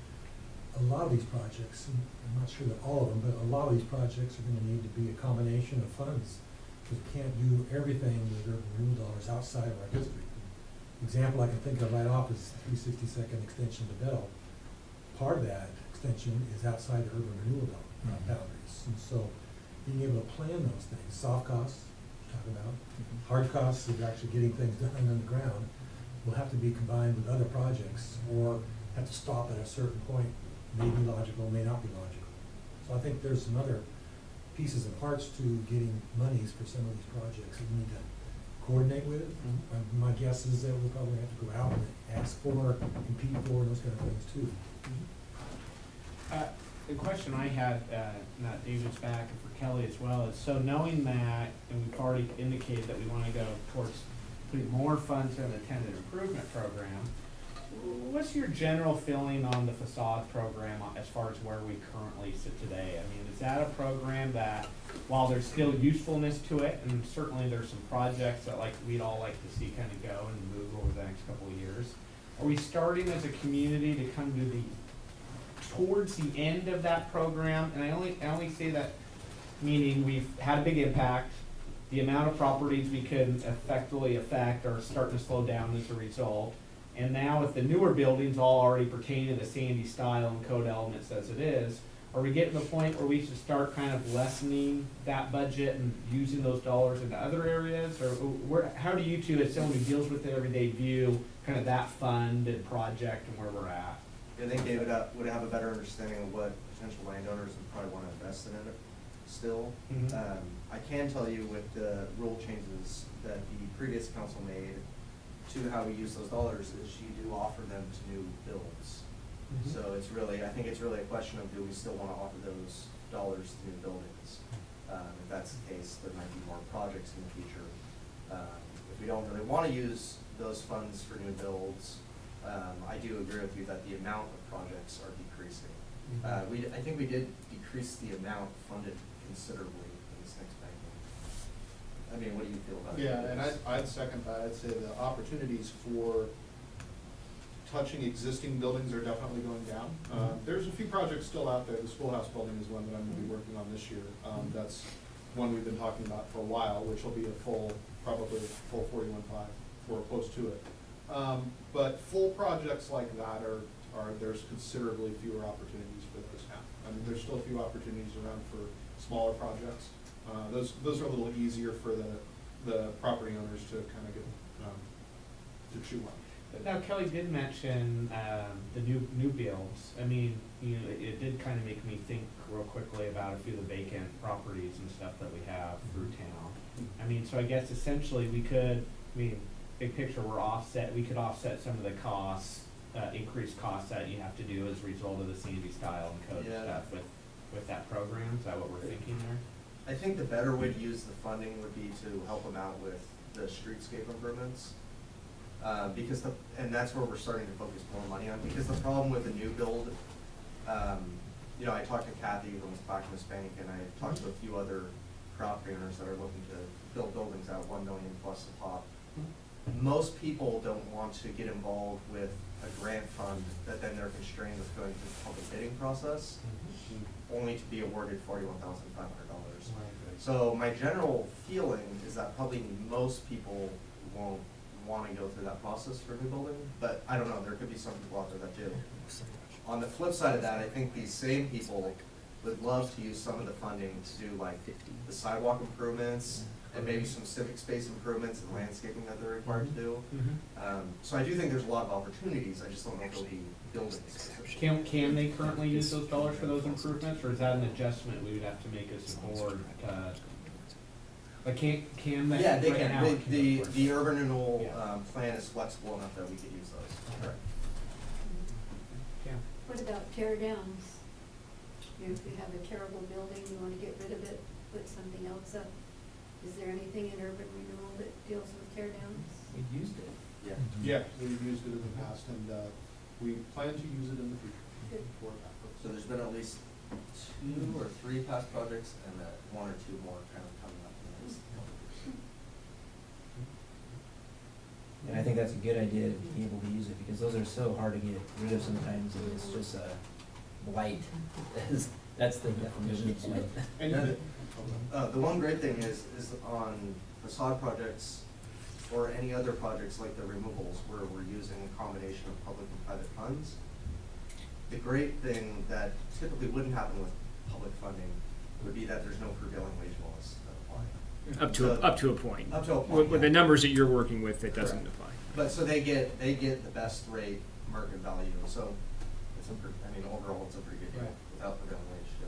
a lot of these projects, and I'm not sure that all of them, but a lot of these projects are going to need to be a combination of funds, because we can't do everything with urban renewal dollars outside of our district. Example I can think of right off is 362nd extension to Bell. Part of that extension is outside the urban renewal boundaries, and so being able to plan those things, soft costs, talk about, hard costs of actually getting things done on the ground, will have to be combined with other projects, or have to stop at a certain point. May be logical, may not be logical. So I think there's some other pieces and parts to getting monies for some of these projects that we need to coordinate with. My guess is that we'll probably have to go out and ask for, compete for, those kind of things too. The question I had, not David's back, and for Kelly as well, is so knowing that, and we've already indicated that we want to go towards putting more funds in the tenant improvement program, what's your general feeling on the facade program as far as where we currently sit today? I mean, is that a program that, while there's still usefulness to it, and certainly there's some projects that we'd all like to see kind of go and move over the next couple of years, are we starting as a community to come to towards the end of that program? And I only say that meaning we've had a big impact. The amount of properties we can effectively affect are starting to slow down as a result. And now with the newer buildings all already pertaining to the Sandy style and code elements as it is, are we getting to the point where we should start kind of lessening that budget and using those dollars into other areas? Or how do you two, as someone who deals with it every day, view kind of that fund and project and where we're at? I think David would have a better understanding of what potential landowners would probably want to invest in it still. I can tell you with the rule changes that the previous council made to how we use those dollars is you do offer them to new builds. So it's really, I think it's really a question of, do we still want to offer those dollars to new buildings? If that's the case, there might be more projects in the future. If we don't really want to use those funds for new builds, I do agree with you that the amount of projects are decreasing. I think we did decrease the amount funded considerably in this next banking. I mean, what do you feel about it? Yeah, and I'd second that. I'd say the opportunities for touching existing buildings are definitely going down. There's a few projects still out there. The schoolhouse building is one that I'm going to be working on this year. That's one we've been talking about for a while, which will be probably a full 41.5 or close to it. But full projects like that there's considerably fewer opportunities for those now. I mean, there's still a few opportunities around for smaller projects. Those are a little easier for the property owners to kind of get to chew on. Now, Kelly did mention the new builds. I mean, it did kind of make me think real quickly about a few of the vacant properties and stuff that we have through town. I mean, so I guess essentially we could, big picture, we could offset some of the costs, increased costs that you have to do as a result of the Sandy style and code stuff with that program. Is that what we're thinking there? I think the better way to use the funding would be to help them out with the streetscape improvements. And that's where we're starting to focus more money on, because the problem with a new build, I talked to Kathy from Clackamas Bank, and I talked to a few other property owners that are looking to build buildings out 1 million plus a pop. Most people don't want to get involved with a grant fund that then they're constrained with going through the public bidding process, only to be awarded $41,500. So my general feeling is that probably most people won't want to go through that process for a new building, but I don't know, there could be some people out there that do. On the flip side of that, I think these same people would love to use some of the funding to do the sidewalk improvements and maybe some civic space improvements and landscaping that they're required to do. So I do think there's a lot of opportunities. I just don't know if they'll be buildings. Can they currently use those dollars for those improvements, or is that an adjustment we would have to make as a board? But can they? Yeah, they right can, now, it can the, go for it. the urban renewal, Yeah. plan is flexible enough that we could use those. Correct. Yeah. What about tear downs? If you have a terrible building, you wanna get rid of it, put something else up. Is there anything in urban renewal that deals with tear downs? We've used it. Yeah. Yeah, we've used it in the past, and we plan to use it in the future Good. for that purpose. So there's been at least 2 or 3 past projects, and 1 or 2 more kind of coming up in the next couple of years. And I think that's a good idea to be able to use it, because those are so hard to get rid of sometimes, and it's just a blight. That's the definition of blight. And The one great thing is on facade projects or any other projects like the removals where we're using a combination of public and private funds. The great thing that typically wouldn't happen with public funding would be that there's no prevailing wage laws that apply. Up to a point. Up to a point, With the yeah. numbers that you're working with, it doesn't Correct. apply. But so they get the best rate market value, so it's overall it's a pretty good deal Right. without prevailing wage too.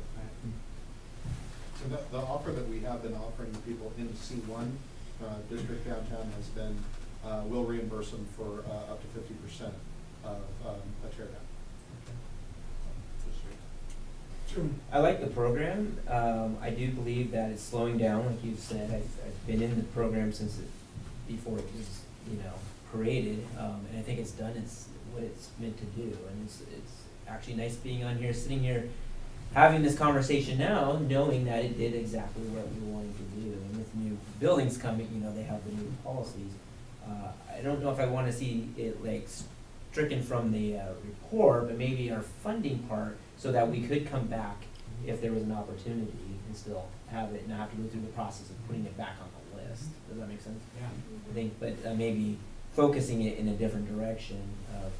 So the offer that we have been offering people in C1 district downtown has been, we'll reimburse them for up to 50% of a tear down. I like the program. I do believe that it's slowing down, like you've said. I've been in the program since before it was, created, and I think it's done what it's meant to do. And it's actually nice being on here, sitting here, having this conversation now, knowing that it did exactly what we wanted to do. And with new buildings coming, they have the new policies. I don't know if I want to see it like stricken from the report, but maybe our funding part, so that we could come back if there was an opportunity and still have it, and not have to go through the process of putting it back on the list. Does that make sense? Yeah. I think, but maybe focusing it in a different direction of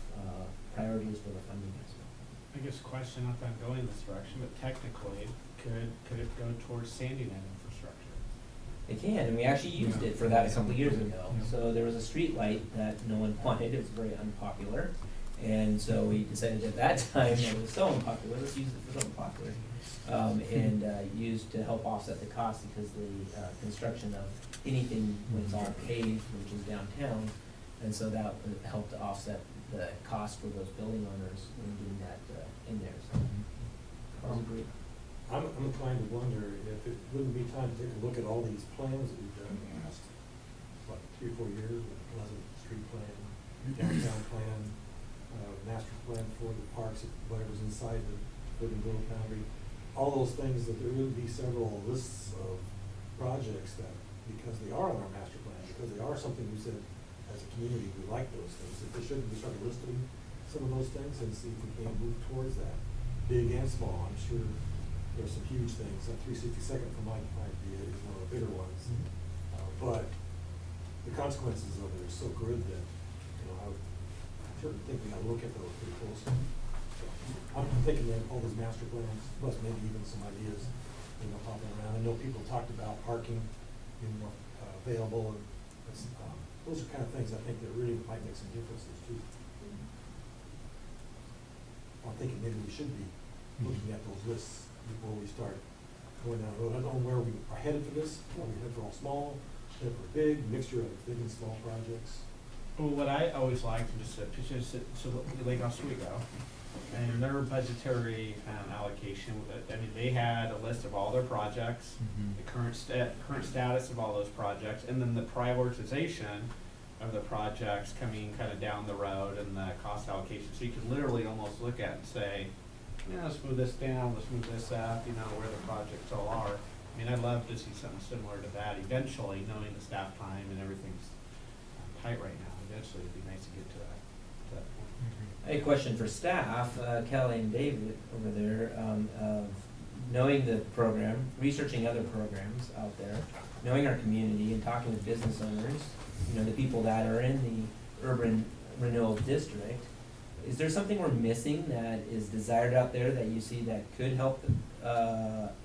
priorities for the funding as well. I guess question, not that I'm going this direction, but technically, could it go towards sandy net infrastructure? It can, and we actually used it for that a couple of years ago. Yeah. So there was a street light that no one wanted, it was very unpopular. And so we decided at that time that it was so unpopular, let's use it for something popular. And used to help offset the cost, because the construction of anything when it's all paved, which is downtown, and so that helped to offset the cost for those building owners in getting that in there, so. That was a great. I'm inclined to wonder if it wouldn't be time to take a look at all these plans that we've done in the last, 3 or 4 years, with Pleasant Street Plan, downtown plan, master plan for the parks, whatever's inside the urban growth boundary, all those things, that there would be several lists of projects that, because they are on our master plan, because they are something we said as a community, we like those things, if we shouldn't, we start listing some of those things and see if we can move towards that, big and small. I'm sure there's some huge things. 362nd, from my idea, is one of the bigger ones. But the consequences of it are so good that, I sure think we gotta look at those pretty closely. So, I'm thinking that all those master plans, plus maybe even some ideas, popping around. I know people talked about parking being more available, and those are kind of things I think that really might make some differences too. I'm thinking maybe we should be looking at those lists before we start going down the road. I don't know where we are headed for this. Are we headed for all small, headed for big, mixture of big and small projects? Well, what I always liked was so Lake Oswego, and their budgetary allocation, they had a list of all their projects, the current status of all those projects, and then the prioritization of the projects coming kind of down the road, and the cost allocation. So you could literally almost look at and say, let's move this down, let's move this up, where the projects all are. I'd love to see something similar to that eventually, knowing the staff time and everything's tight right now. Eventually, it'd be nice to get to that point. I had a question for staff, Kelly and David over there, of knowing the program, researching other programs out there, knowing our community and talking with business owners, the people that are in the urban renewal district. Is there something we're missing that is desired out there that you see that could help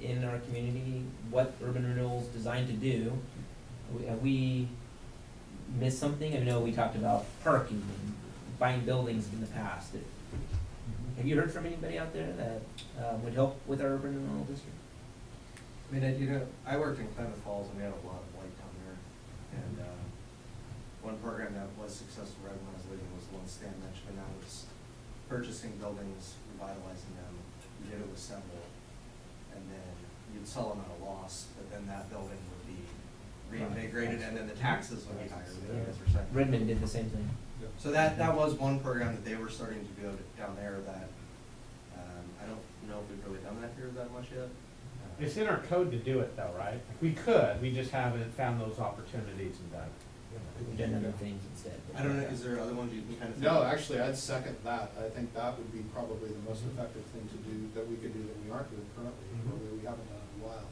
in our community? What urban renewal is designed to do? Have we missed something? I know we talked about parking and buying buildings in the past. Have you heard from anybody out there that would help with our urban renewal district? I mean, I worked in Klamath Falls and we had a lot of blight down there. And, one program that was successful right when I was leaving was the one Stan mentioned, and that was purchasing buildings, revitalizing them, you did it with assemble, and then you'd sell them at a loss, but then that building would be reinvigorated, and then the taxes would be higher than you guys were saying. Redmond did the same thing. So that was one program that they were starting to go down there that, I don't know if we've really done that here that much yet. It's in our code to do it though, right? We could, we just haven't found those opportunities and done it. We've done other things instead. I don't know, is there other ones you can kind of think No, of? actually, I'd second that. I think that would be probably the most effective thing to do, that we could do that we aren't doing currently, or that we haven't done in a while.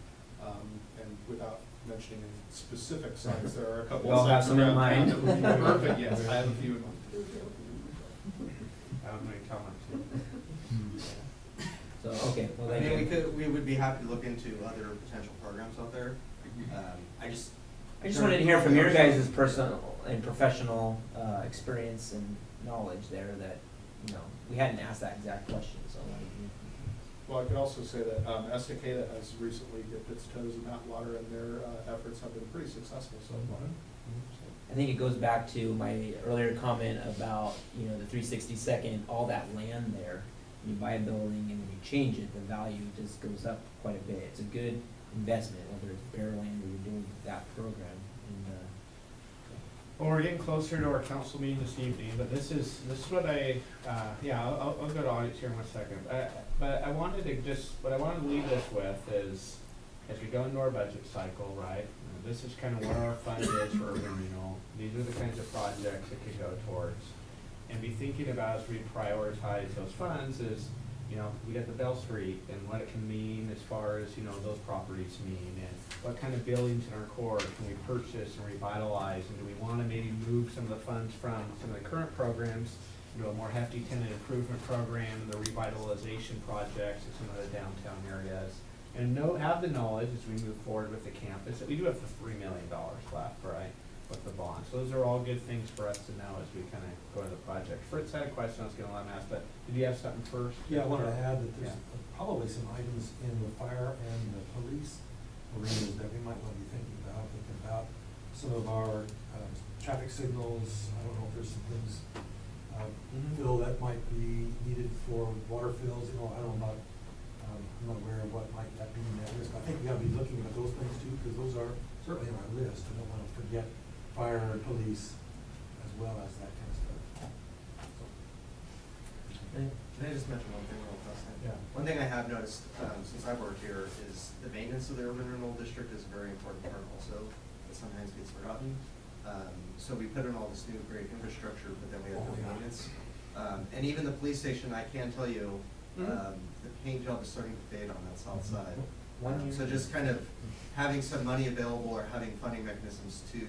And without mentioning any specific sites, there are a couple We all of have sites some in around town mind. that would be perfect, yes, I have a few in mind. I don't know, tell them So, okay, well, I thank mean, you. we would be happy to look into other potential programs out there. I just wanted to hear from your guys' personal and professional, experience and knowledge there that, you know, we hadn't asked that exact question, so I wanted to. Well, I could also say that Estacada has recently dipped its toes in that water, and their efforts have been pretty successful so far. I think it goes back to my earlier comment about, you know, the 362nd, all that land there. When you buy a building and when you change it, the value just goes up quite a bit. It's a good investment, whether it's bare land or you're doing that program. And, Well, we're getting closer to our council meeting this evening, but this is what I'll go to audience here in 1 second. But I wanted to what I wanted to leave this with is, as we go into our budget cycle, right? This is kind of what our fund is for urban renewal. These are the kinds of projects it could go towards. And be thinking about as we prioritize those funds is, you know, we got the Bell Street and what it can mean as far as, you know, those properties mean, and what kind of buildings in our core can we purchase and revitalize, and do we want to maybe move some of the funds from some of the current programs into a more hefty tenant improvement program, the revitalization projects in some of the downtown areas, and have the knowledge as we move forward with the campus that we do have the $3 million left, right, with the bond. So those are all good things for us to know as we kind of go into the project. Fritz had a question I was going to let him ask, but did you have something first? Yeah, I wanted to add that there's Yeah. probably some items in the fire and the police arenas that we might want to be thinking about some of our traffic signals. I don't know if there's some things, Phil, that might be needed for water fills, you know, I don't know about, I'm not aware of what might that be in that list, but I think we gotta be looking at those things too, because those are certainly on our list. I don't want to forget fire and police as well as that kind of stuff. Can I just mention one thing real fast? Yeah. One thing I have noticed, since I've worked here, is the maintenance of the urban renewal district is a very important part also, that sometimes gets forgotten. So we put in all this new great infrastructure, but then we have no maintenance. And even the police station, I can tell you, the paint job is starting to fade on that south side. So just kind of having some money available or having funding mechanisms to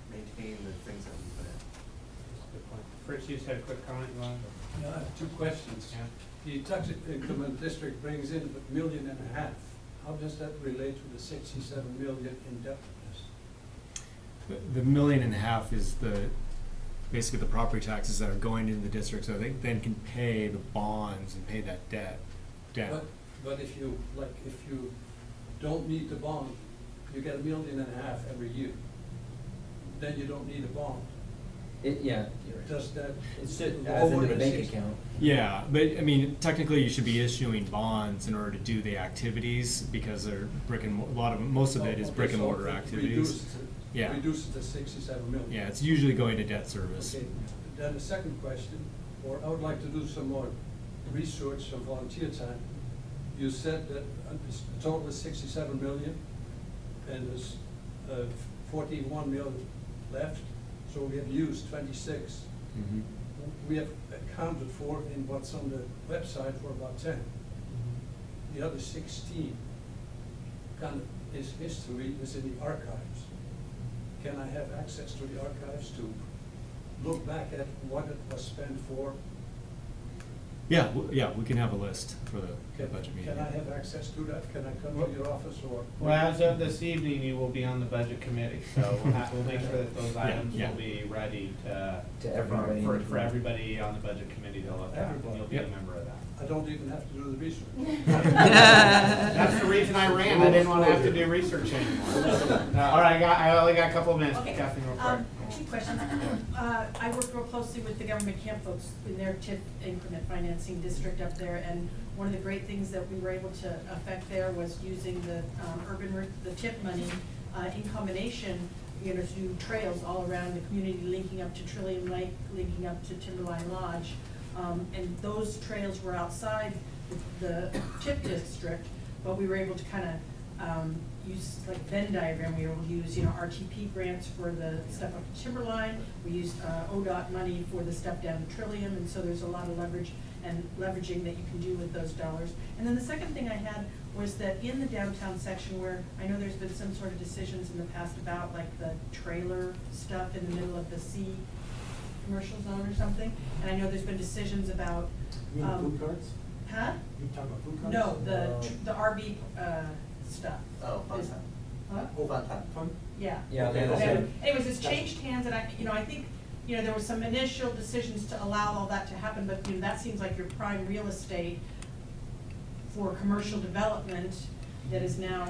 maintain the things that we put in. Good point. Fritz, you just had a quick comment you wanted to? Yeah, I have two questions. Yeah. The tax increment district brings in $1.5 million. How does that relate to the 67 million indebtedness? The $1.5 million is basically the property taxes that are going into the district, so they then can pay the bonds and pay that debt down. But if you don't need the bond, you get $1.5 million every year. Then you don't need a bond. Yeah, you're right. Does that? It's just as into the bank account. Yeah, but I mean, technically you should be issuing bonds in order to do the activities because they're most of it is brick and mortar activities. Yeah. Reduces the 67 million. Yeah, it's usually going to debt service. Okay, then the second question, or I would like to do some more research on volunteer time. You said that the total is 67 million, and there's 41 million left, so we have used 26. Mm-hmm. We have accounted for in what's on the website for about 10. The other 16 kind of is history, is in the archives. Can I have access to the archives to look back at what it was spent for? Yeah, we can have a list for the budget meeting. Can I have access to that? Can I come to your office or? Well, as of this evening, you will be on the budget committee, so we'll make sure that those items will be ready To everybody. for everybody on the budget committee to look at, and you'll be a Yep. member of that. I don't even have to do the research. That's the reason I ran. I didn't want to have to do research anymore. All right, I only got a couple of minutes. Okay. Kathleen, real quick. Two questions. I work real closely with the government camp folks in their TIF increment financing district up there, and one of the great things that we were able to affect there was using the the TIF money in combination, to do trails all around the community, linking up to Trillium Lake, linking up to Timberline Lodge, and those trails were outside the TIF district, but we were able to kind of use like Venn diagram. We were able to use RTP grants for the stuff up to Timberline. We used ODOT money for the stuff down to Trillium, and so there's a lot of leverage and leveraging that you can do with those dollars. And then the second thing I had was that in the downtown section, where I know there's been some sort of decisions in the past about like the trailer stuff in the middle of the C commercial zone or something, and I know there's been decisions about You mean food carts? huh? You talking about food carts? No, the RV stuff. Oh, fun Is- time. Huh? Fun time. Fun? Yeah. Yeah, Okay, they- whatever. Anyways, it's changed hands, and I think, there was some initial decisions to allow all that to happen, but, that seems like your prime real estate for commercial development that is now,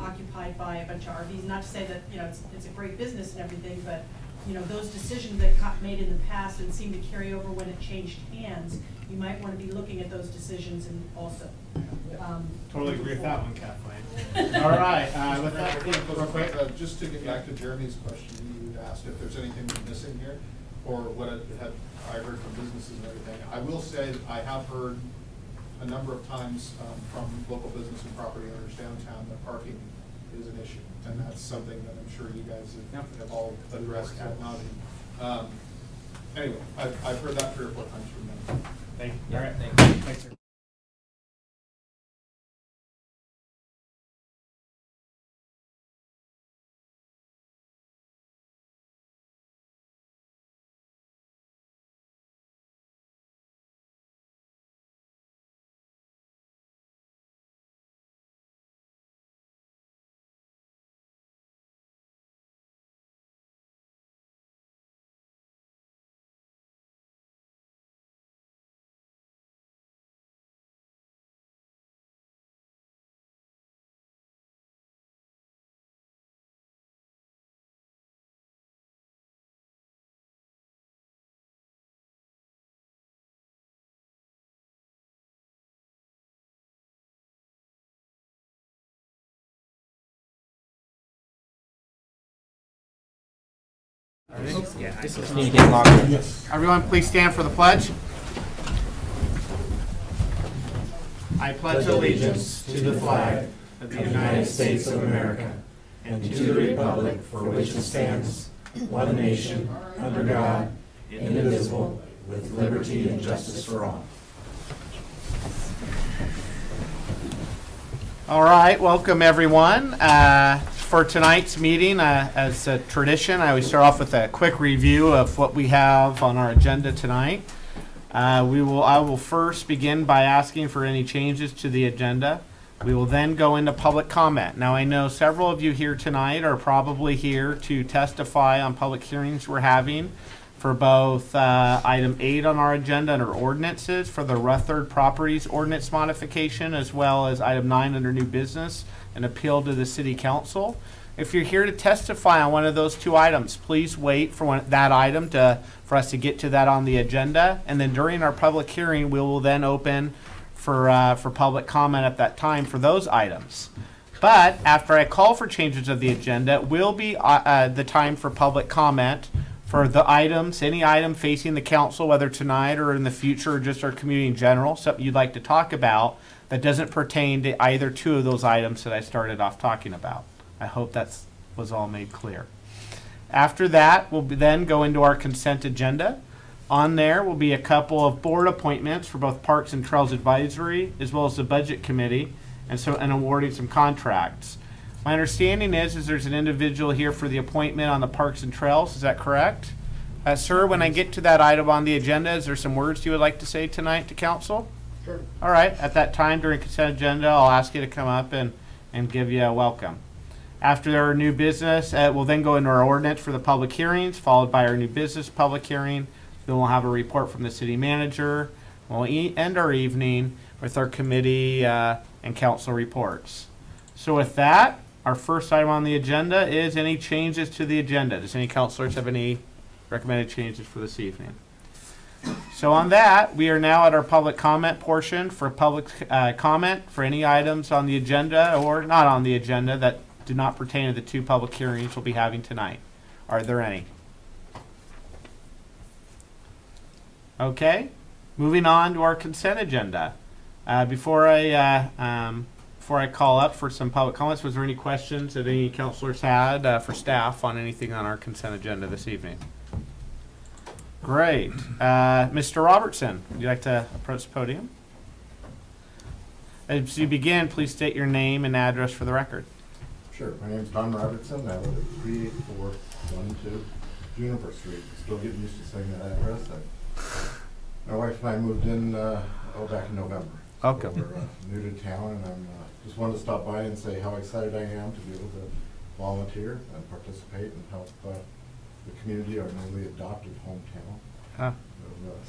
occupied by a bunch of RVs. Not to say that, it's a great business and everything, but, those decisions that got made in the past and seemed to carry over when it changed hands, you might want to be looking at those decisions and also. Totally agree with that one, Kathleen. All right, with that, real quick. Just to get back to Jeremy's question, you asked if there's anything missing here, or what I heard from businesses and everything. I will say that I have heard a number of times from local business and property owners downtown that parking is an issue, and that's something that I'm sure you guys have all addressed ad nauseum. Anyway, I've heard that 3 or 4 times from them. Thank you. Yeah, All right, thank you. thanks, sir. Just need to get logged in. Everyone, please stand for the pledge. I pledge allegiance to the flag of the United States of America and to the republic for which it stands, one nation, under God, indivisible, with liberty and justice for all. All right, welcome everyone. For tonight's meeting, as a tradition, I always start off with a quick review of what we have on our agenda tonight. I will first begin by asking for any changes to the agenda. We will then go into public comment. Now, I know several of you here tonight are probably here to testify on public hearings we're having for both item 8 on our agenda under ordinances for the Ruthardt Properties Ordinance Modification, as well as item 9 under new business, an appeal to the City Council. If you're here to testify on one of those 2 items, please wait for that item for us to get to that on the agenda, and then during our public hearing, we will then open for public comment at that time for those items. But after I call for changes of the agenda, it will be the time for public comment for the items, any item facing the council, whether tonight or in the future, or just our community in general, something you'd like to talk about that doesn't pertain to either 2 of those items that I started off talking about. I hope that was all made clear. After that, we'll then go into our consent agenda. On there will be a couple of board appointments for both Parks and Trails Advisory, as well as the Budget Committee, and awarding some contracts. My understanding is there's an individual here for the appointment on the Parks and Trails. Is that correct? Sir, when I get to that item on the agenda, is there some words you would like to say tonight to council? Sure. All right. At that time during consent agenda, I'll ask you to come up and give you a welcome. After our new business, we'll then go into our ordinance for the public hearings, followed by our new business public hearing. Then we'll have a report from the city manager. We'll end our evening with our committee and council reports. So with that, our first item on the agenda is any changes to the agenda. Does any councilors have any recommended changes for this evening? So on that, we are now at our public comment portion for public comment for any items on the agenda or not on the agenda that do not pertain to the two public hearings we'll be having tonight. Are there any? Okay, moving on to our consent agenda. Before I call up for some public comments, was there any questions that any councilors had for staff on anything on our consent agenda this evening? Great. Mr. Robertson, would you like to approach the podium? As you begin, please state your name and address for the record. Sure. My name is Don Robertson. I live at 38412 Juniper Street. Still getting used to saying that address. My wife and I moved in back in November. Okay. So we're new to town, and I'm just wanted to stop by and say how excited I am to be able to volunteer and participate and help the community, our newly adopted hometown of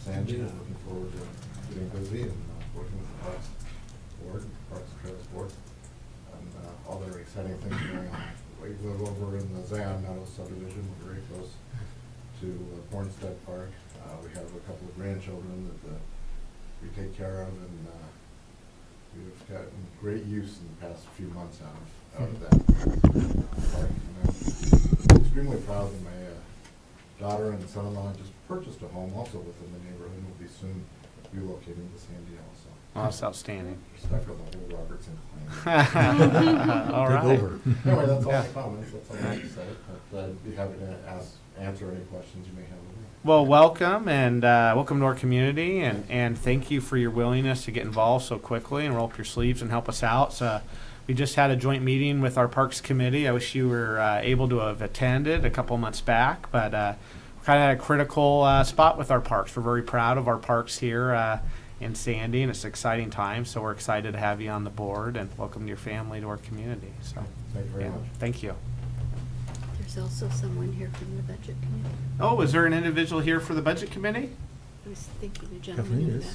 Sandy. Is looking forward to getting busy and working with the Parks Board, Parks and Trails Board, and all their exciting things going on. We live over in the Zion Meadows subdivision. We're very close to Bornstead Park. We have a couple of grandchildren that we take care of, and we've gotten great use in the past few months out of that park. And I'm extremely proud that my daughter and son-in-law just purchased a home also within the neighborhood and will be soon relocating to Sandy also. Oh, that's outstanding. Respect for the whole Robertson clan. All right. Anyway, that's all my comments. That's all I have to say. But I'd be happy to answer any questions you may have. Well, welcome, and welcome to our community, and thank you for your willingness to get involved so quickly and roll up your sleeves and help us out. So we just had a joint meeting with our Parks Committee. I wish you were able to have attended a couple months back, but we're kind of at a critical spot with our parks. We're very proud of our parks here in Sandy, and it's an exciting time, so we're excited to have you on the board, and welcome your family to our community. So, thank you very much. Thank you. There's also someone here from the budget committee. Oh, is there an individual here for the budget committee? I was thinking the gentleman in the back.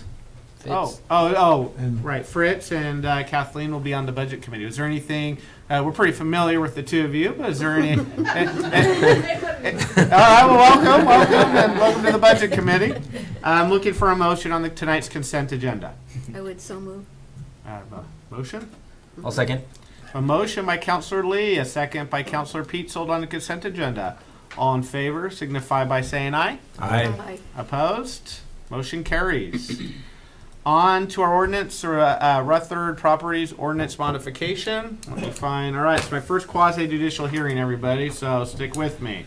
Right. Fritz and Kathleen will be on the budget committee. Is there anything, we're pretty familiar with the two of you, but is there any? All right, well, welcome to the budget committee. I'm looking for a motion on tonight's consent agenda. I would so move. Motion? I'll second. A motion by Councilor Lee, a second by Councilor Peetzold on the consent agenda. All in favor signify by saying aye. Aye. Opposed? Motion carries. On to our ordinance, Ruthardt Properties Ordinance Modification. Let me find, all right, it's my first quasi-judicial hearing, everybody, so stick with me.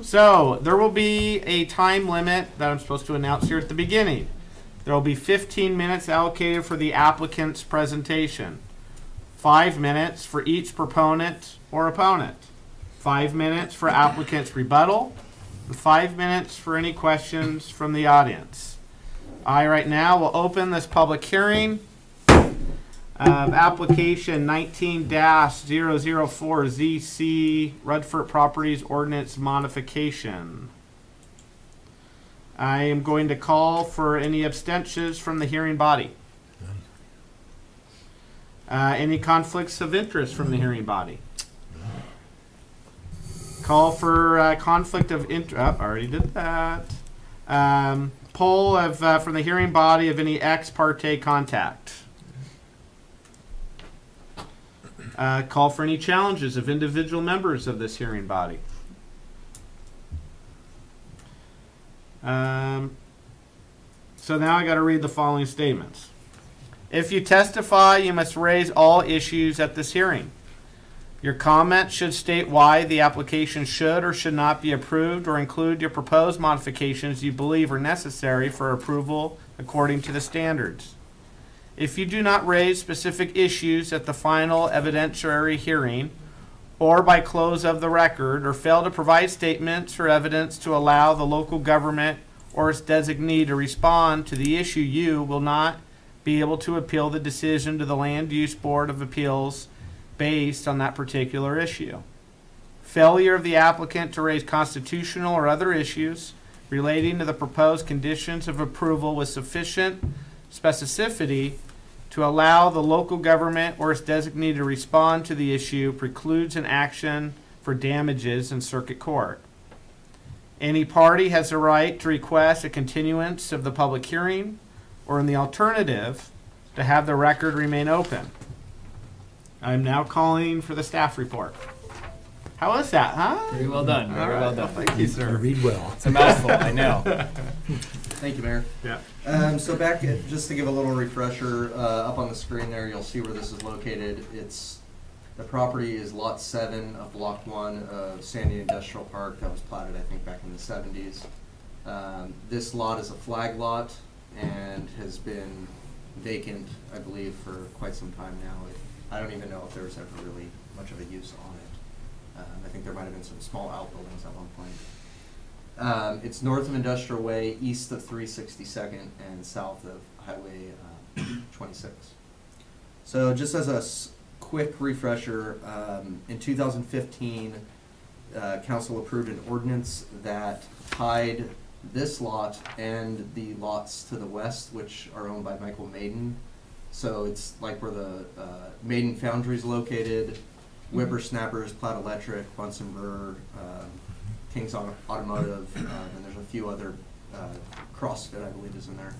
So, there will be a time limit that I'm supposed to announce here at the beginning. There will be 15 minutes allocated for the applicant's presentation. 5 minutes for each proponent or opponent. 5 minutes for applicant's rebuttal. And 5 minutes for any questions from the audience. I right now will open this public hearing of application 19-004ZC Ruthardt Properties Ordinance Modification. I am going to call for any abstentions from the hearing body. Any conflicts of interest from the hearing body? Call for conflict of interest. Already did that. Poll of from the hearing body of any ex parte contact. Call for any challenges of individual members of this hearing body. So now I got to read the following statements. If you testify, you must raise all issues at this hearing. Your comment should state why the application should or should not be approved, or include your proposed modifications you believe are necessary for approval according to the standards. If you do not raise specific issues at the final evidentiary hearing or by close of the record, or fail to provide statements or evidence to allow the local government or its designee to respond to the issue, you will not be able to appeal the decision to the Land Use Board of Appeals based on that particular issue. Failure of the applicant to raise constitutional or other issues relating to the proposed conditions of approval with sufficient specificity to allow the local government or its designee to respond to the issue precludes an action for damages in circuit court. Any party has the right to request a continuance of the public hearing, or in the alternative, to have the record remain open. I'm now calling for the staff report. How was that, huh? Very well done, very well done. Thank you, sir. Read well. It's a mouthful, I know. Thank you, Mayor. Yeah. So back at, just to give a little refresher, up on the screen there, you'll see where this is located. The property is Lot 7 of Block 1 of Sandy Industrial Park. That was platted, I think, back in the 70s. This lot is a flag lot and has been vacant, I believe, for quite some time now. I don't even know if there was ever really much of a use on it. I think there might have been some small outbuildings at one point. It's north of Industrial Way, east of 362nd, and south of Highway 26. So just as a quick refresher, in 2015, council approved an ordinance that tied this lot and the lots to the west, which are owned by Michael Maiden. So it's like where the Maiden Foundry is located, Whippersnappers, Plaid Electric, Bunsen Brewer, King's Automotive, and there's a few other, CrossFit, I believe, is in there.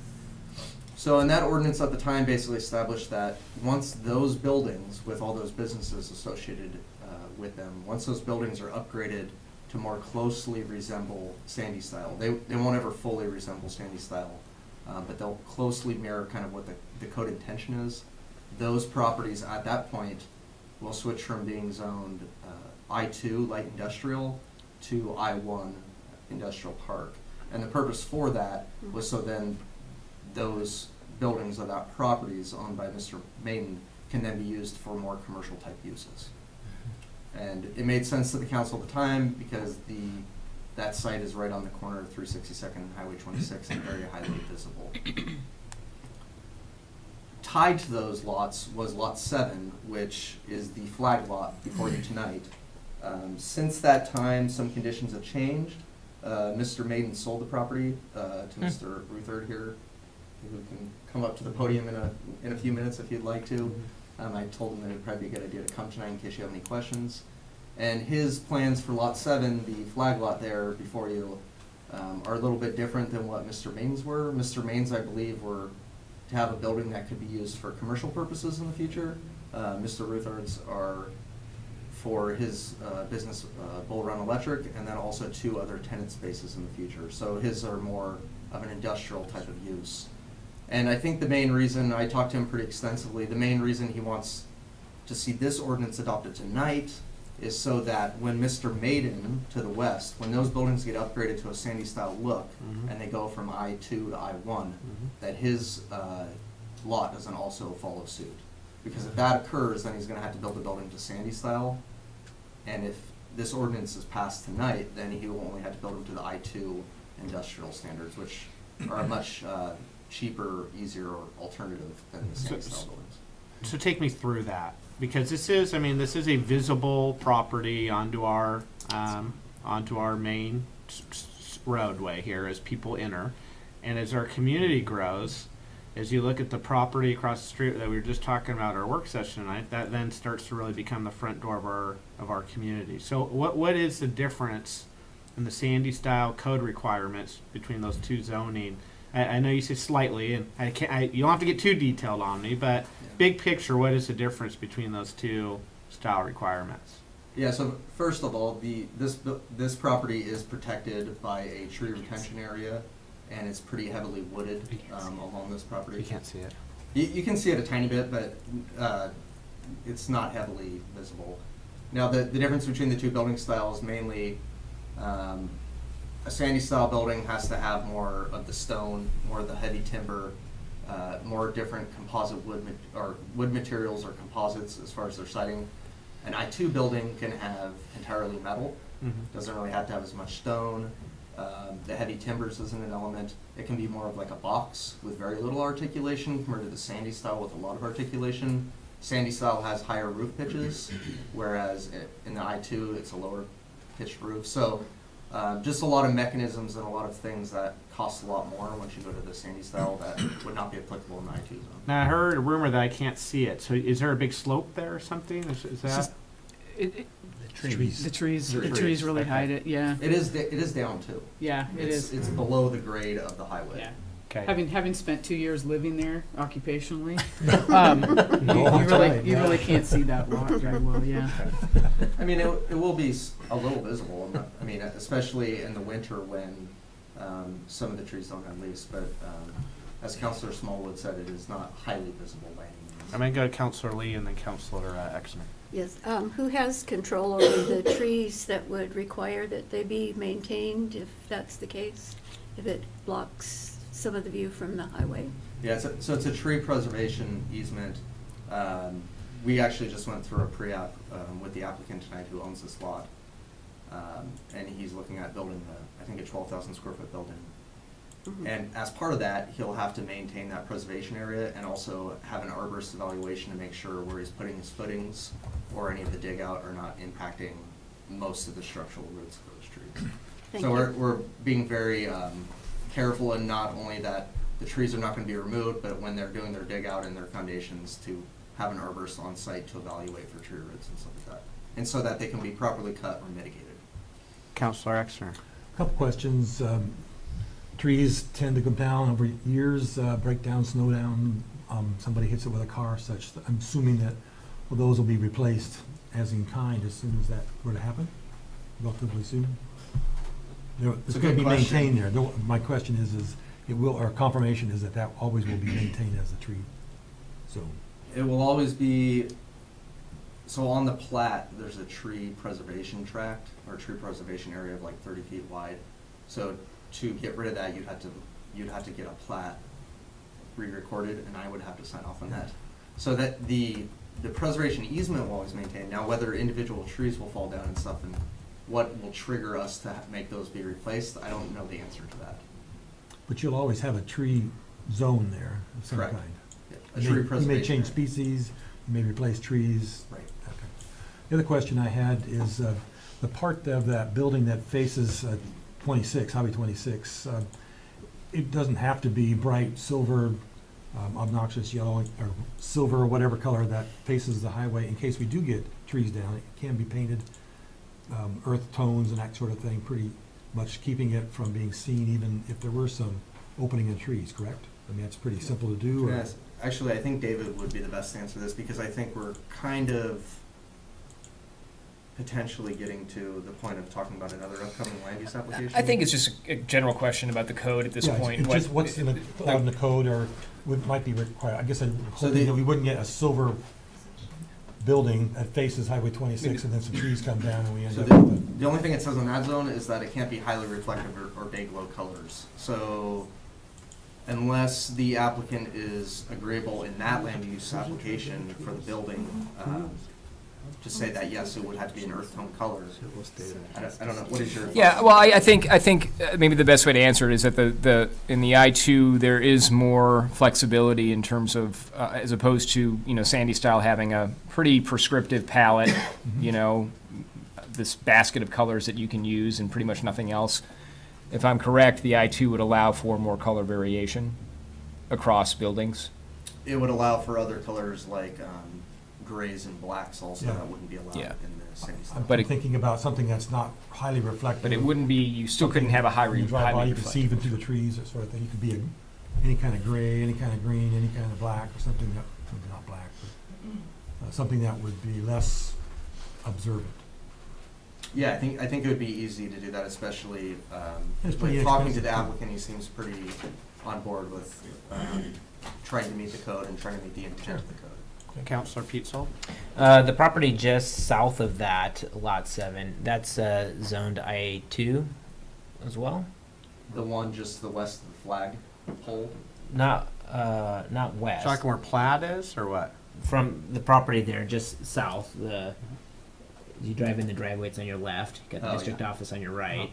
So, and that ordinance at the time basically established that once those buildings, with all those businesses associated with them, once those buildings are upgraded to more closely resemble Sandy style, they won't ever fully resemble Sandy style, but they'll closely mirror kind of what the code intention is. Those properties at that point will switch from being zoned I-2 light industrial to I-1 industrial park. And the purpose for that was so then those buildings of that properties owned by Mr. Maiden can then be used for more commercial type uses. And it made sense to the council at the time because that site is right on the corner of 362nd and Highway 26 and very highly visible. Tied to those lots was Lot 7, which is the flag lot before you tonight. Since that time, some conditions have changed. Mr. Maiden sold the property to Mr. Ruthardt here, who can come up to the podium in a few minutes if you'd like to. I told him that it would probably be a good idea to come tonight in case you have any questions. And his plans for Lot 7, the flag lot there before you, are a little bit different than what Mr. Maine's were. Mr. Maine's, I believe, were to have a building that could be used for commercial purposes in the future. Mr. Ruthart's are for his business, Bull Run Electric, and then also 2 other tenant spaces in the future. So his are more of an industrial type of use. And I think the main reason, I talked to him pretty extensively, the main reason he wants to see this ordinance adopted tonight is so that when Mr. Maiden to the west, when those buildings get upgraded to a Sandy style look and they go from I-2 to I-1, that his lot doesn't also follow suit. Because if that occurs, then he's going to have to build a building to Sandy style. And if this ordinance is passed tonight, then he will only have to build them to the I-2 industrial standards, which are a much cheaper, easier alternative than the Sandy style buildings. So take me through that, because this is a visible property onto our main roadway here as people enter, and as our community grows, as you look at the property across the street that we were just talking about our work session tonight, that then starts to really become the front door of our community. So what is the difference in the Sandy style code requirements between those 2 zoning? I know you said slightly, and you don't have to get too detailed on me, but big picture, what is the difference between those 2 style requirements? Yeah, so first of all, this property is protected by a tree retention area, and it's pretty heavily wooded along this property. You can't see it. You can see it a tiny bit, but it's not heavily visible. Now, the difference between the 2 building styles mainly, a Sandy style building has to have more of the stone, more of the heavy timber, more different composite wood materials or composites as far as their siding. An I-2 building can have entirely metal. Doesn't really have to have as much stone. The heavy timbers isn't an element. It can be more of like a box with very little articulation compared to the Sandy style with a lot of articulation. Sandy style has higher roof pitches, whereas in the I-2 it's a lower pitched roof. So Just a lot of mechanisms and a lot of things that cost a lot more once you go to the sandy style that would not be applicable in the I2 zone. Now, I heard a rumor that I can't see it, so is there a big slope there or something? Is that? The trees. The trees really Okay. hide it, yeah. It is down too. Yeah, it is. It's below the grade of the highway. Yeah. Okay. Having spent 2 years living there occupationally, Oh, that's right, you yeah. really can't see that rock very well, yeah. I mean, it will be a little visible. I mean, especially in the winter when some of the trees don't have leaves. But as Councilor Smallwood said, it is not highly visible by any means. I'm going to go to Councilor Lee and then Councilor Exner. Yes, who has control over the trees that would require that they be maintained if that's the case? If it blocks some of the view from the highway? Yeah, so it's a tree preservation easement. We actually just went through a pre-app with the applicant tonight who owns this lot. And he's looking at building, I think, a 12,000 square foot building. Mhm. And as part of that, he'll have to maintain that preservation area and also have an arborist evaluation to make sure where he's putting his footings or any of the dig out are not impacting most of the structural roots of those trees. Thank So you. we're being very careful, and not only that the trees are not going to be removed, but when they're doing their dig out and their foundations, to have an arborist on site to evaluate for tree roots and stuff like that, and so that they can be properly cut or mitigated. Councilor Exner. Couple questions. Trees tend to come down over years, break down, snow down. Somebody hits it with a car, such. I'm assuming that those will be replaced as in kind as soon as that were to happen, relatively soon. It's a going to good be question. maintained there. My question is it will, our confirmation is that always will be maintained as a tree. So, It will always be, so on the plat, there's a tree preservation tract, or tree preservation area of like 30 feet wide. So to get rid of that, you'd have to get a plat re-recorded, and I would have to sign off on that. So that the preservation easement will always maintain. Now, whether individual trees will fall down and stuff, and what will trigger us to make those be replaced, I don't know the answer to that. but you'll always have a tree zone there of some Correct. kind. Yeah, a You tree may preservation change area. species, you may replace trees. Right. Okay. The other question I had is the part of that building that faces 26, Highway 26, it doesn't have to be bright silver, obnoxious yellow, or silver, or whatever color that faces the highway. In case we do get trees down, it can be painted earth tones and that sort of thing, pretty much keeping it from being seen even if there were some opening in trees, correct? I mean, that's pretty simple to do. Or- Yes, actually, I think David would be the best to answer this, because I think we're kind of potentially getting to the point of talking about another upcoming land use application. I think it's just a general question about the code at this Yeah, point. it's just what's in the code or might be required. I guess I'm hoping that we wouldn't get a silver building that faces Highway 26 and then some trees come down and we end So up the, with a. the only thing it says on that zone is that it can't be highly reflective or day glow colors. So unless the applicant is agreeable in that land use application for the building, to say that, yes, it would have to be an earth tone color. I don't know, what is your? Yeah, well, I think maybe the best way to answer it is that in the I2 there is more flexibility in terms of as opposed to Sandy style having a pretty prescriptive palette, this basket of colors that you can use and pretty much nothing else. If I'm correct, the I2 would allow for more color variation across buildings. It would allow for other colors like grays and blacks also, Yeah. that wouldn't be allowed Yeah. in the same style. But thinking about something that's not highly reflective. But it wouldn't be. You still couldn't have a When you drive by, highly you can see even through the trees, that sort of thing. You could be any kind of gray, any kind of green, any kind of black, or something that, maybe not black, but something that would be less observant. Yeah, I think it would be easy to do that, especially It's pretty with talking to inexpensive, the too. applicant, he seems pretty on board with trying to meet the code and trying to meet the intent of the code. Councilor Peetzel. The property just south of that, lot 7, that's zoned IA2 as well. The one just to the west of the flag pole. Not west. Talking where Plaid is, or what? From the property there, just south. You drive in the driveway, it's on your left. Got the Oh, district yeah. office on your right.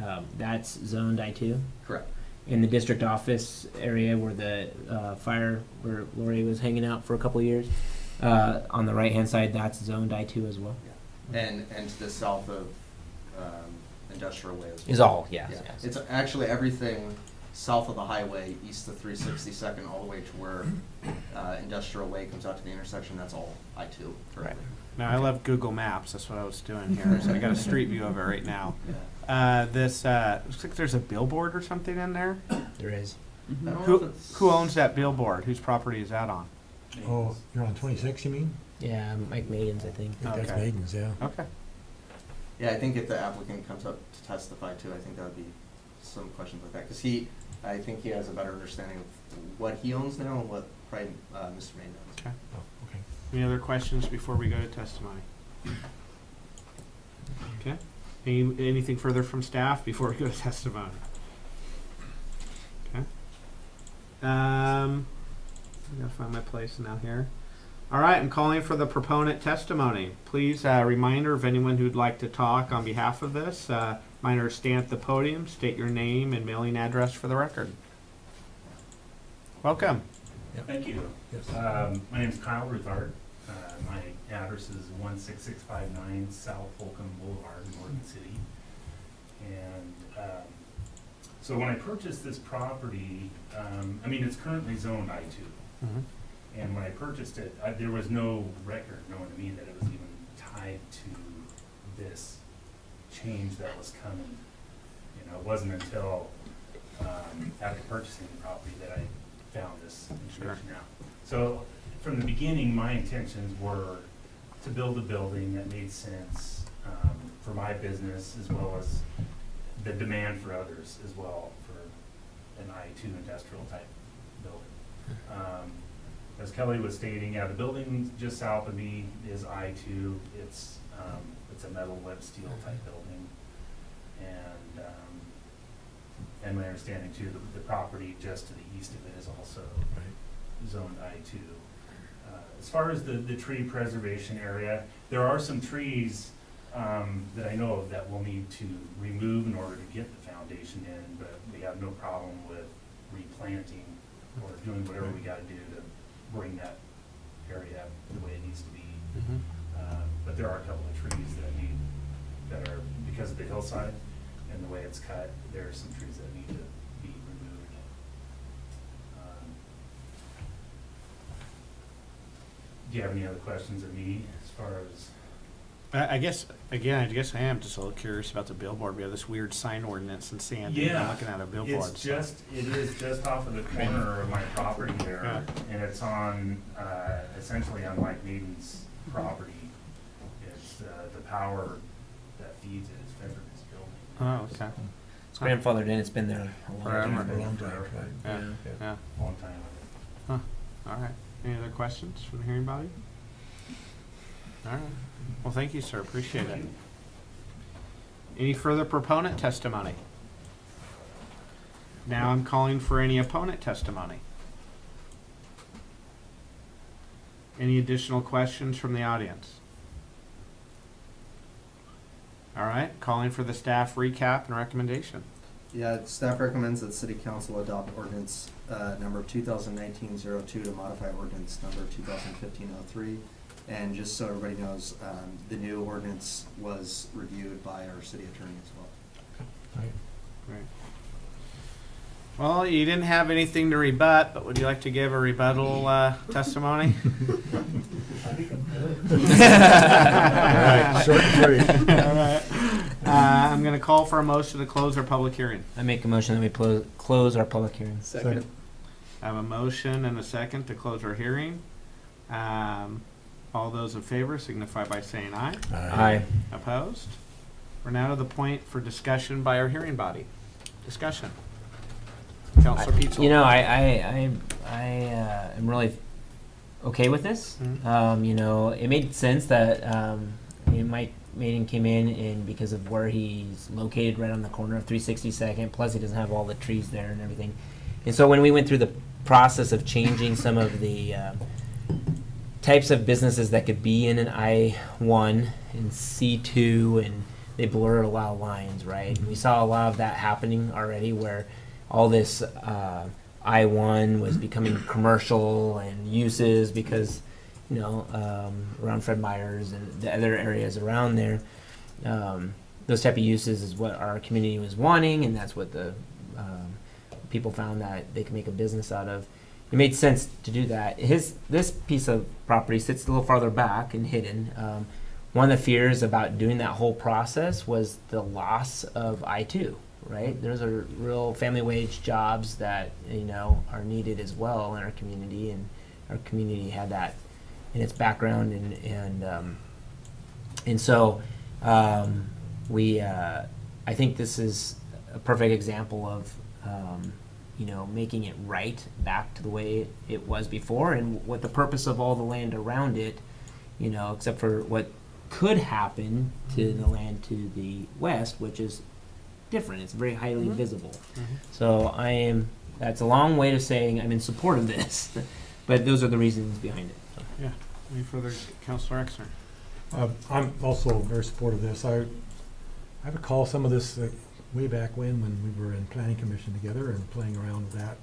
Oh, yeah. That's zoned I2. Correct. In the district office area where the where Lori was hanging out for a couple of years, on the right hand side, that's zoned I2 as well. And to the south of Industrial Way as well. Is all, yes, Yeah. yes. It's actually everything south of the highway, east of 362nd, all the way to where Industrial Way comes out to the intersection. That's all I-2 currently. No, I love Google Maps. That's what I was doing here. So I got a street view of it right now. This looks like there's a billboard or something in there. There is. I don't know if Who it's- who owns that billboard? Whose property is that on? Oh, you're on 26, you mean? Yeah, Mike Maidens, I think. I think that's Okay. Maiden's, yeah. Okay. Yeah, I think if the applicant comes up to testify too, I think that would be some questions like that, because I think he has a better understanding of what he owns now and what probably Mr. Main knows. Okay. Oh, okay. Any other questions before we go to testimony? Okay. Anything further from staff before we go to testimony? Okay. I gotta find my place now here. All right, I'm calling for the proponent testimony. Please, reminder of anyone who'd like to talk on behalf of this. Reminder, stand at the podium, state your name and mailing address for the record. Welcome. Thank you. Yes. My name is Kyle Ruthardt. My address is 16659 South Holcomb Boulevard in Morgan City. And so when I purchased this property, I mean, it's currently zoned I-2. Mm-hmm. And when I purchased it, there was no record known to me that it was even tied to this change that was coming. You know, it wasn't until after purchasing the property that I found this information out. So from the beginning, my intentions were to build a building that made sense for my business, as well as the demand for others as well, for an I-2 industrial type building. As Kelly was stating, yeah, the building just south of me is I-2. It's a metal web steel type building, and my understanding too, the property just to the east of it is also zoned I-2. As far as the tree preservation area, there are some trees that I know of that we'll need to remove in order to get the foundation in, but we have no problem with replanting or doing whatever we got to do to bring that area the way it needs to be. Mm-hmm. But there are a couple of trees that are, because of the hillside and the way it's cut, there are some trees that need to be removed. Do you have any other questions of me as far as? I guess I am just a little curious about the billboard. We have this weird sign ordinance in Sandy. Yeah, I'm looking at a billboard. it is just off of the corner of my property there, Yeah. and it's on, essentially on Mike Maiden's property. It's, the power that feeds it is fed from his building. Oh, okay. It's grandfathered in, it's been there a long Forever. time. A long time, Forever. right. Yeah. Long time. Huh. All right. Any other questions from the hearing body? All right. Well, thank you, sir. Appreciate it. Any further proponent testimony? Now I'm calling for any opponent testimony. Any additional questions from the audience? All right. Calling for the staff recap and recommendation. Yeah, staff recommends that City Council adopt ordinance number 2019-02 to modify ordinance number 2015-03. And just so everybody knows, the new ordinance was reviewed by our city attorney as well. Right. Well, you didn't have anything to rebut, but would you like to give a rebuttal testimony? All right, short and sweet. All right. I'm going to call for a motion to close our public hearing. I make a motion that we close our public hearing. Second. I have a motion and a second to close our hearing. All those in favor signify by saying aye. Aye. Opposed? We're now to the point for discussion by our hearing body. Discussion. Councilor Pietzel. You know, I am really okay with this. Mhm. You know, it made sense that Mike Maiden came in, and because of where he's located, right on the corner of 362nd. Plus, he doesn't have all the trees there and everything. And so when we went through the process of changing some of the types of businesses that could be in an I-1 and C2, and they blur a lot of lines, right? And we saw a lot of that happening already, where all this I-1 was becoming commercial and uses because, you know, around Fred Meyer's and the other areas around there. those type of uses is what our community was wanting, and that's what the people found that they could make a business out of. It made sense to do that. This piece of property sits a little farther back and hidden. One of the fears about doing that whole process was the loss of I-2, right? Those are real family wage jobs that, you know, are needed as well in our community, and our community had that in its background, and so I think this is a perfect example of you know, making it right back to the way it was before, and what the purpose of all the land around it, you know, except for what could happen to the land to the west, which is different. It's very highly visible. So that's a long way of saying I'm in support of this, but those are the reasons behind it. So. Yeah. Any further, Councilor Exner? I'm also very supportive of this. I recall some of this way back when we were in planning commission together and playing around with that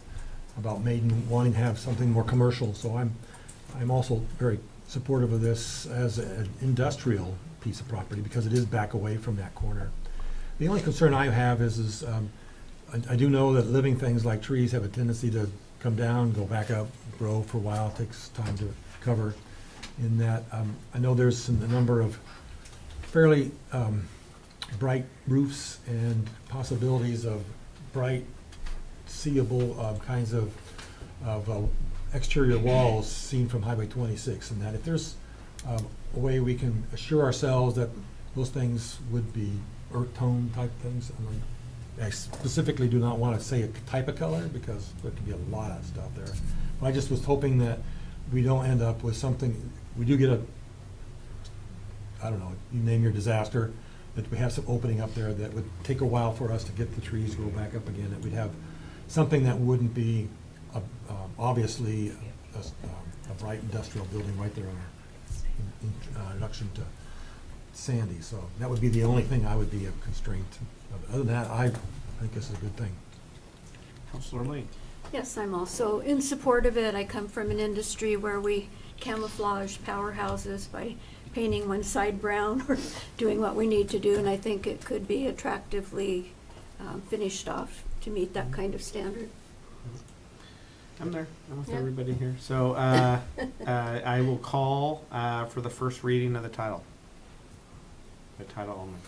about Maiden wanting to have something more commercial. So I'm also very supportive of this as an industrial piece of property because it is back away from that corner. The only concern I have is I do know that living things like trees have a tendency to come down, go back up, grow for a while. It takes time to recover. In that, I know there's a number of fairly bright roofs and possibilities of bright, seeable kinds of exterior walls seen from Highway 26, and that if there's a way we can assure ourselves that those things would be earth tone type things. I specifically do not want to say a type of color because there could be a lot of stuff there. But I just was hoping that we don't end up with something, we do get I don't know, you name your disaster, that we have some opening up there that would take a while for us to get the trees to go back up again, that we'd have something that wouldn't be obviously a bright industrial building right there on our introduction to Sandy. So that would be the only thing I would be a constraint. Other than that, I think this is a good thing. Councilor Lee? Yes, I'm also in support of it. I come from an industry where we camouflage powerhouses by painting one side brown or doing what we need to do, and I think it could be attractively finished off to meet that kind of standard. I'm there. I'm with everybody here. So I will call for the first reading of the title. The title only.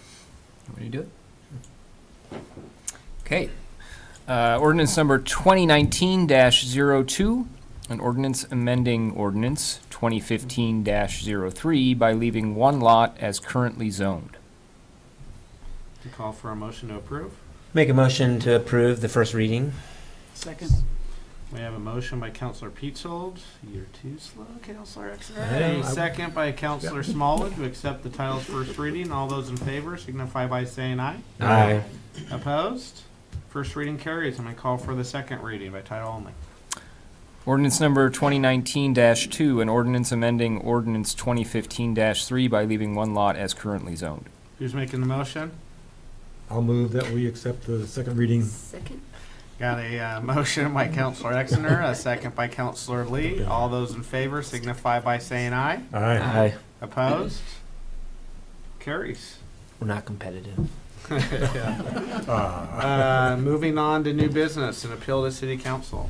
Want me to do it? Okay. Ordinance number 2019-02, an ordinance amending ordinance 2015-03 by leaving one lot as currently zoned. Call for a motion to approve. Make a motion to approve the first reading. Second. We have a motion by Councilor Peatsold. You're too slow, Councilor Exner. I- A second by Councilor Smallwood to accept the title's first reading. All those in favor signify by saying aye. Aye. Opposed? First reading carries. I'm going to call for the second reading by title only. Ordinance number 2019-2, an ordinance amending ordinance 2015-3 by leaving one lot as currently zoned. Who's making the motion? I'll move that we accept the second reading. Second. Got a motion by Councilor Exner, a second by Councilor Lee. All those in favor signify by saying aye. Aye. Opposed? Carries. We're not competitive. Moving on to new business and appeal to City Council.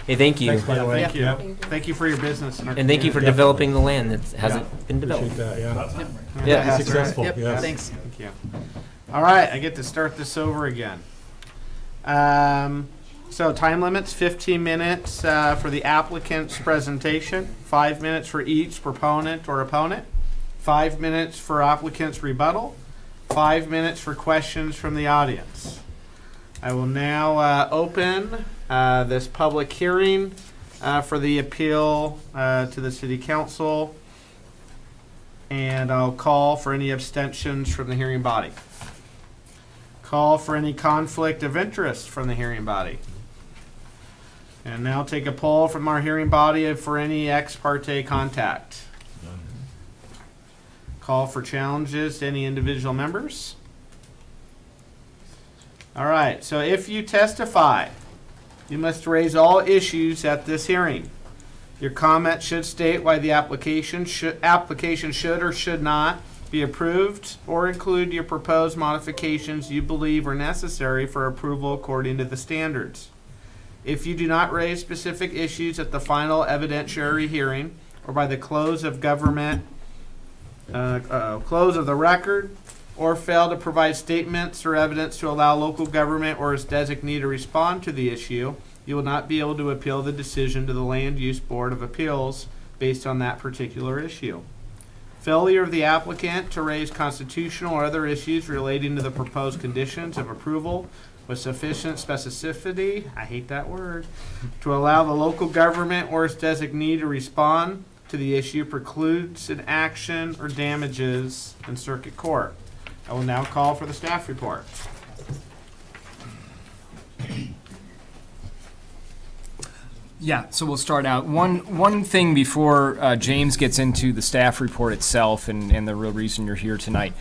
Hey, thank you. Thanks, by the way. Thank you. Yep. Thank you for your business. in our And thank you for community. developing the land that hasn't been developed. Appreciate that, yeah. Yeah, that's Successful, right. yes. Thanks. Thank you. All right, I get to start this over again. So time limits, 15 minutes for the applicant's presentation, 5 minutes for each proponent or opponent, 5 minutes for applicant's rebuttal, 5 minutes for questions from the audience. I will now open this public hearing for the appeal to the City Council, and I'll call for any abstentions from the hearing body. Call for any conflict of interest from the hearing body. And now take a poll from our hearing body for any ex parte contact. Call for challenges to any individual members. All right, so if you testify, you must raise all issues at this hearing. Your comment should state why the application should or should not be approved or include your proposed modifications you believe are necessary for approval according to the standards. If you do not raise specific issues at the final evidentiary hearing or by the close of close of the record, or fail to provide statements or evidence to allow local government or its designee to respond to the issue, you will not be able to appeal the decision to the Land Use Board of Appeals based on that particular issue. Failure of the applicant to raise constitutional or other issues relating to the proposed conditions of approval with sufficient specificity, I hate that word, to allow the local government or its designee to respond to the issue precludes an action or damages in circuit court. I will now call for the staff report. Yeah, so we'll start out. One thing before James gets into the staff report itself and the real reason you're here tonight.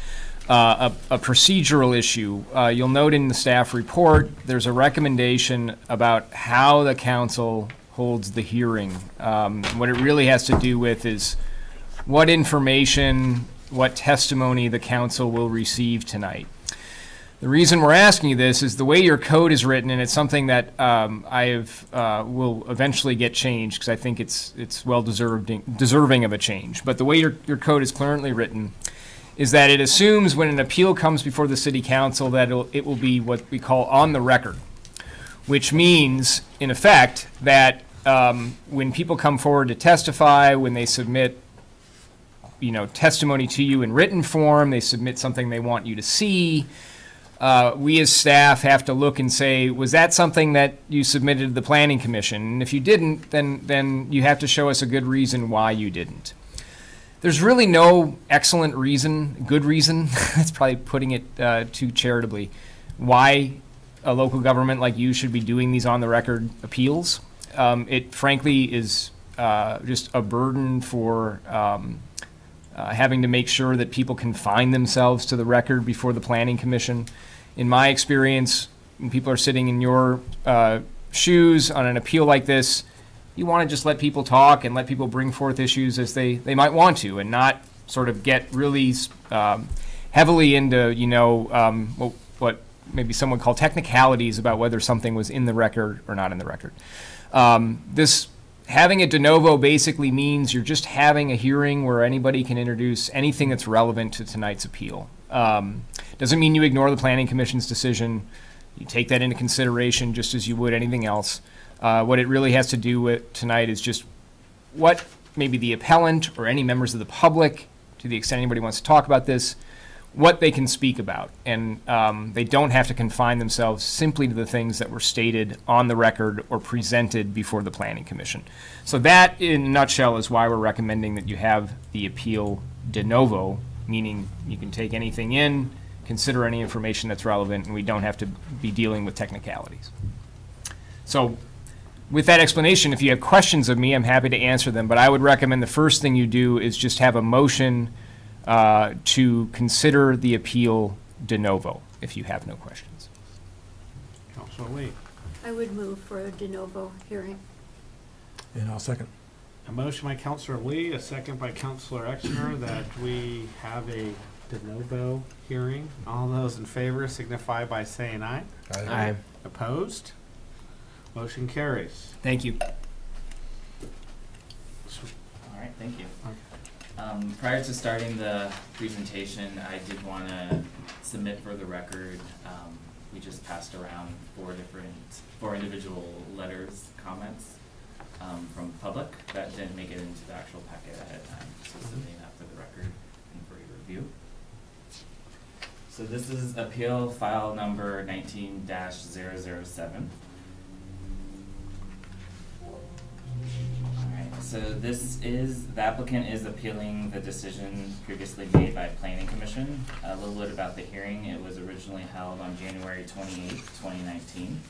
A procedural issue. You'll note in the staff report there's a recommendation about how the council holds the hearing. What it really has to do with is what information, what testimony the council will receive tonight. The reason we're asking you this is the way your code is written, and it's something that will eventually get changed because I think it's well deserving of a change. But the way your code is currently written is that it assumes when an appeal comes before the city council that it will be what we call on the record, which means, in effect, that when people come forward to testify, when they submit testimony to you in written form, they submit something they want you to see, we as staff have to look and say, was that something that you submitted to the Planning Commission? And if you didn't, then you have to show us a good reason why you didn't. There's really no excellent reason, good reason, that's probably putting it too charitably, why a local government like you should be doing these on-the-record appeals. It frankly is just a burden for having to make sure that people can find themselves to the record before the Planning Commission. In my experience, when people are sitting in your shoes on an appeal like this, you want to just let people talk and let people bring forth issues as they might want to, and not sort of get really heavily into, what maybe someone call technicalities about whether something was in the record or not in the record. Having a de novo basically means you're just having a hearing where anybody can introduce anything that's relevant to tonight's appeal. Doesn't mean you ignore the Planning Commission's decision. You take that into consideration just as you would anything else. What it really has to do with tonight is just what maybe the appellant or any members of the public, to the extent anybody wants to talk about this, what they can speak about. And they don't have to confine themselves simply to the things that were stated on the record or presented before the Planning Commission. So that, in a nutshell, is why we're recommending that you have the appeal de novo, meaning you can take anything in, consider any information that's relevant, and we don't have to be dealing with technicalities. So with that explanation, if you have questions of me, I'm happy to answer them, but I would recommend the first thing you do is just have a motion to consider the appeal de novo, if you have no questions. Councilor Lee. I would move for a de novo hearing. And I'll second. A motion by Councilor Lee, a second by Councilor Exner that we have a de novo hearing. All those in favor signify by saying aye. Aye. Opposed? Motion carries. Thank you. All right, thank you. Prior to starting the presentation, I did want to submit for the record, we just passed around four individual letters, comments from the public that didn't make it into the actual packet ahead of time. So submitting that for the record and for your review. So this is appeal file number 19-007. So the applicant is appealing the decision previously made by Planning Commission. A little bit about the hearing. It was originally held on January 28th, 2019.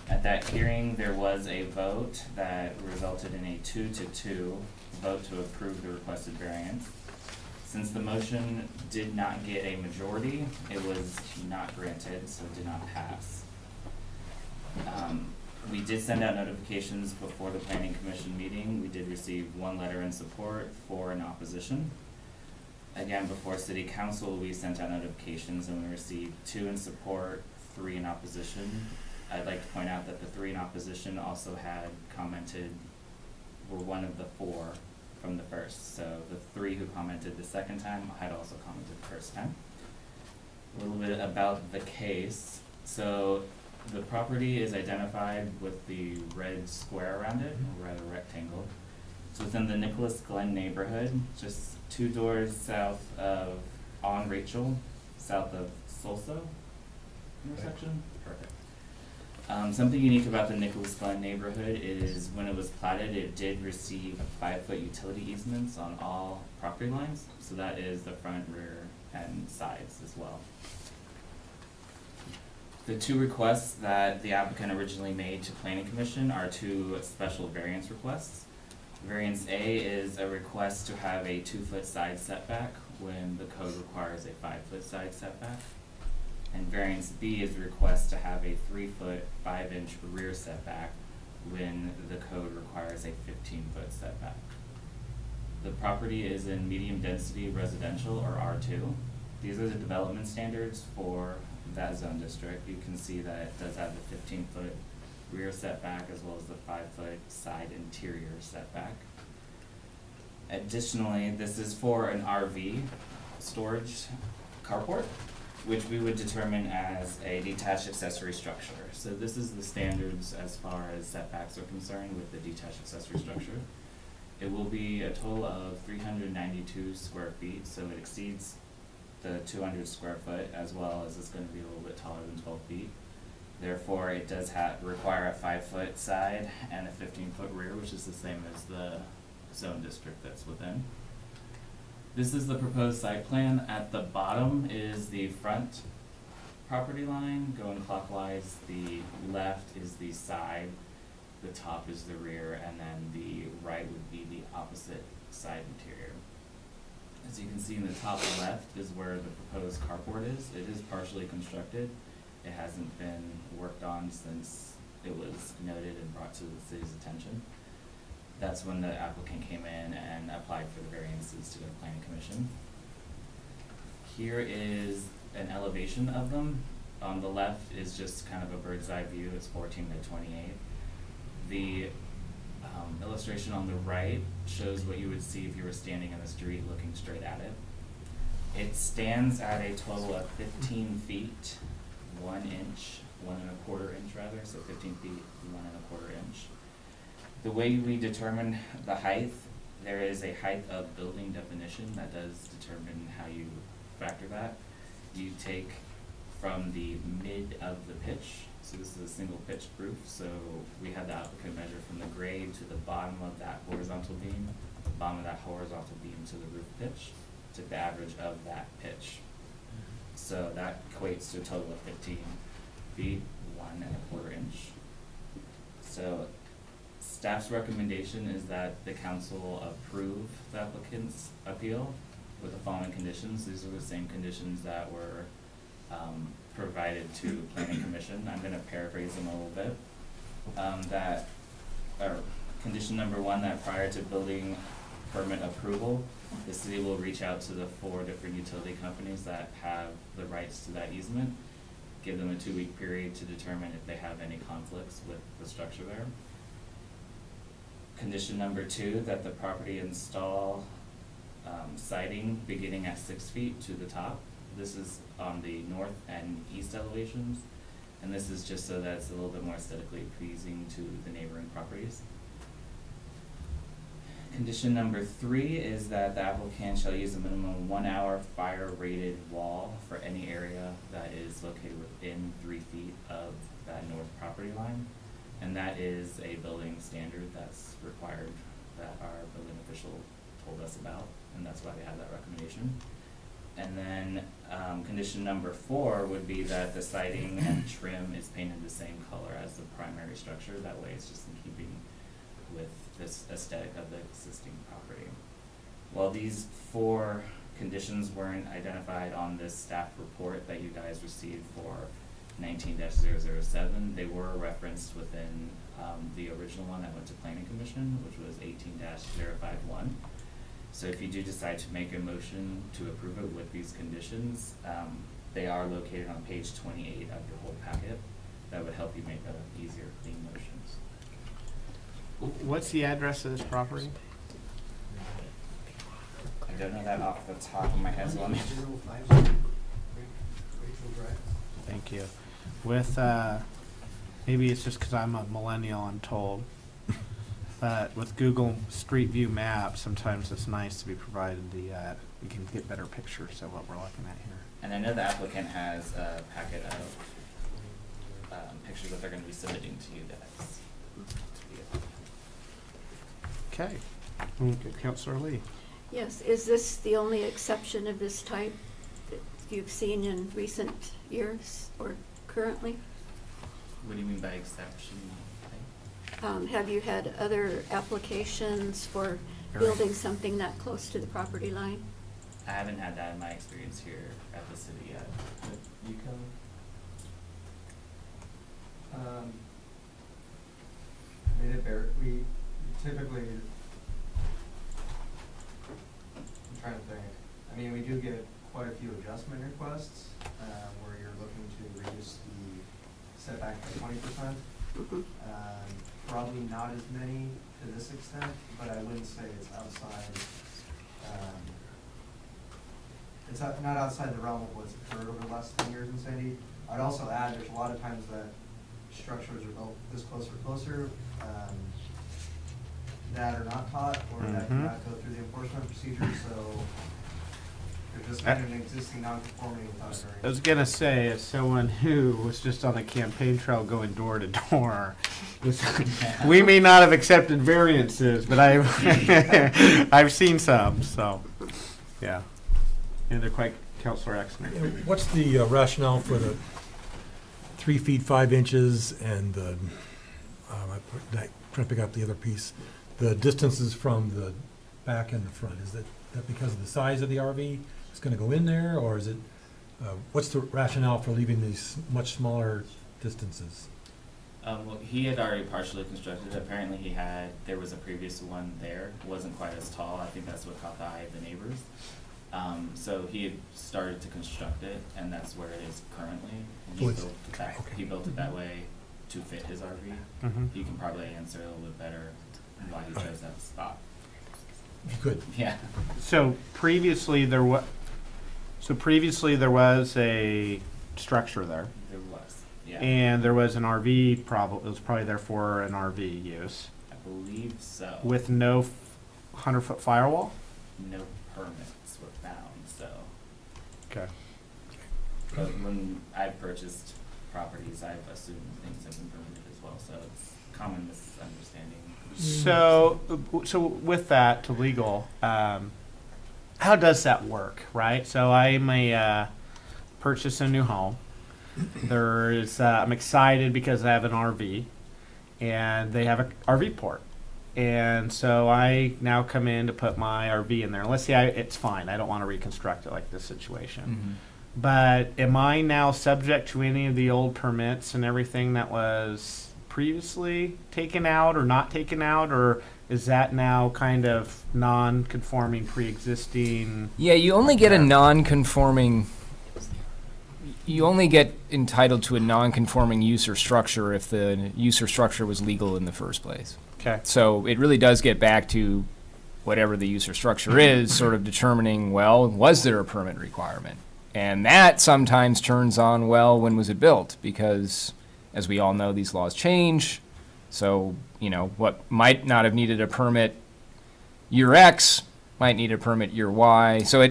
At that hearing, there was a vote that resulted in a 2-2 vote to approve the requested variance. Since the motion did not get a majority, it was not granted, so it did not pass. We did send out notifications before the Planning Commission meeting. We did receive one letter in support, 4 in opposition. Again, before city council, we sent out notifications and we received 2 in support, 3 in opposition. I'd like to point out that the 3 in opposition also had commented, were one of the 4 from the first. So the 3 who commented the second time had also commented the first time. A little bit about the case. So the property is identified with the red square around it, or rather rectangle. It's within the Nicholas Glen neighborhood, just 2 doors south of On Rachel, south of Solso intersection. Perfect. Something unique about the Nicholas Glen neighborhood is when it was platted, it did receive 5-foot utility easements on all property lines. So that is the front, rear, and sides as well. The 2 requests that the applicant originally made to Planning Commission are 2 special variance requests. Variance A is a request to have a 2-foot side setback when the code requires a 5-foot side setback. And variance B is a request to have a 3-foot, 5-inch rear setback when the code requires a 15-foot setback. The property is in medium density residential, or R2. These are the development standards for that zone district. You can see that it does have the 15-foot rear setback as well as the 5-foot side interior setback. Additionally, this is for an RV storage carport, which we would determine as a detached accessory structure. So this is the standards as far as setbacks are concerned with the detached accessory structure. It will be a total of 392 square feet, so it exceeds the 200 square foot, as well as it's going to be a little bit taller than 12 feet. Therefore, it does require a 5-foot side and a 15-foot rear, which is the same as the zone district that's within. This is the proposed site plan. At the bottom is the front property line going clockwise. The left is the side, the top is the rear, and then the right would be the opposite side interior. As you can see in the top left is where the proposed carport is. It is partially constructed. It hasn't been worked on since it was noted and brought to the city's attention. That's when the applicant came in and applied for the variances to the Planning Commission. Here is an elevation of them. On the left is just kind of a bird's eye view. It's 14 by 28. The illustration on the right shows what you would see if you were standing in the street looking straight at it. It stands at a total of 15 feet, 1 inch, 1¼ inch rather, so 15 feet, 1¼ inch. The way we determine the height, there is a height of building definition that does determine how you factor that. You take from the mid of the pitch, so this is a single pitch roof, so we had the applicant measure from the grade to the bottom of that horizontal beam, the bottom of that horizontal beam to the roof pitch, took the average of that pitch. So that equates to a total of 15 feet, 1¼ inch. So staff's recommendation is that the council approve the applicant's appeal with the following conditions. These are the same conditions that were provided to Planning Commission. I'm going to paraphrase them a little bit. Condition number 1, that prior to building permit approval, the city will reach out to the 4 different utility companies that have the rights to that easement, give them a 2-week period to determine if they have any conflicts with the structure there. Condition number 2, that the property install siding beginning at 6 feet to the top. This is on the north and east elevations, and this is just so that it's a little bit more aesthetically pleasing to the neighboring properties. Condition number 3 is that the applicant shall use a minimum 1-hour fire-rated wall for any area that is located within 3 feet of that north property line. And that is a building standard that's required, that our building official told us about, and that's why we have that recommendation. And then condition number 4 would be that the siding and trim is painted the same color as the primary structure. That way it's just in keeping with this aesthetic of the existing property. While these 4 conditions weren't identified on this staff report that you guys received for 19-007, they were referenced within the original one that went to Planning Commission, which was 18-051. So if you do decide to make a motion to approve it with these conditions, they are located on page 28 of your whole packet. That would help you make easier, clean motions. What's the address of this property? I don't know that off the top of my head, so let me. Thank you. With, maybe it's just because I'm a millennial, I'm told, but with Google Street View Maps, sometimes it's nice to be provided we can get better pictures of what we're looking at here. And I know the applicant has a packet of pictures that they're going to be submitting to you guys. Okay. Councilor Lee. Yes, is this the only exception of this type that you've seen in recent years or currently? What do you mean by exception? Have you had other applications for building something that close to the property line? I haven't had that in my experience here at the city yet. But you come? We typically, I'm trying to think. I mean, we do get quite a few adjustment requests where you're looking to reduce the setback by 20%. Probably not as many to this extent, but I wouldn't say it's outside. It's not outside the realm of what's occurred over the last 10 years in Sandy. I'd also add there's a lot of times that structures are built this close or closer that are not taught or that do not go through the enforcement procedure, so there's just kind of an existing non-conformity without a variance. I was going to say, as someone who was just on a campaign trail going door to door, we may not have accepted variances, but I've seen some, so, yeah. And they're quite, Councilor Exner. What's the rationale for the 3 feet 5 inches and the, I'm trying to pick up the other piece, the distances from the back and the front? Is that because of the size of the RV it's going to go in there, or is it, what's the rationale for leaving these much smaller distances? Well, he had already partially constructed. Apparently there was a previous one there. It wasn't quite as tall. I think that's what caught the eye of the neighbors. So he had started to construct it, and that's where it is currently. And he built it that way to fit his RV. You can probably answer a little bit better why he chose that spot. You could. Yeah. So previously there was a structure there. There was, yeah. And there was an RV it was probably there for an RV use. I believe so. With no 100-foot firewall? No permits were found, so. Okay. But when I've purchased properties, I've assumed things have been permitted as well, so it's common misunderstanding. So with that to legal, how does that work, right? So I may purchase a new home. I'm excited because I have an RV, and they have an RV port. And so I now come in to put my RV in there. Let's say it's fine. I don't want to reconstruct it like this situation. But am I now subject to any of the old permits and everything that was previously taken out or not taken out, or is that now kind of non-conforming, pre-existing? Yeah, you only get a non-conforming. You only get entitled to a non-conforming use or structure if the use or structure was legal in the first place. Okay. So it really does get back to whatever the use or structure is, sort of determining, well, was there a permit requirement? And that sometimes turns on, well, when was it built? Because, as we all know, these laws change. So, what might not have needed a permit year X might need a permit year Y. So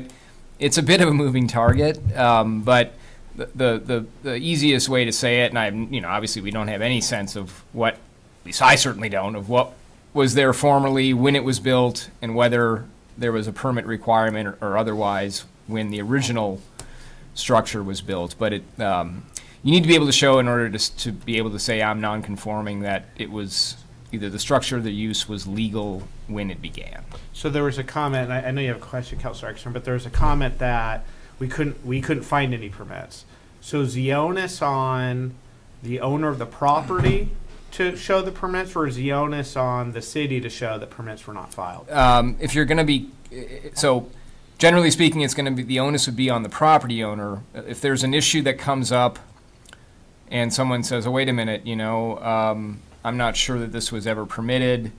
it's a bit of a moving target. But the easiest way to say it, and obviously we don't have any sense of what, at least I certainly don't, of what was there formerly, when it was built, and whether there was a permit requirement or otherwise when the original structure was built. But you need to be able to show, in order to be able to say I'm non-conforming, that it was either the structure or the use was legal when it began. So there was a comment, I know you have a question, Councilor Exner, but there was a comment that we couldn't find any permits. So is the onus on the owner of the property to show the permits, or is the onus on the city to show that permits were not filed? If you're going to be, so generally speaking, it's going to be, the onus would be on the property owner. If there's an issue that comes up and someone says, oh, wait a minute, you know, I'm not sure that this was ever permitted,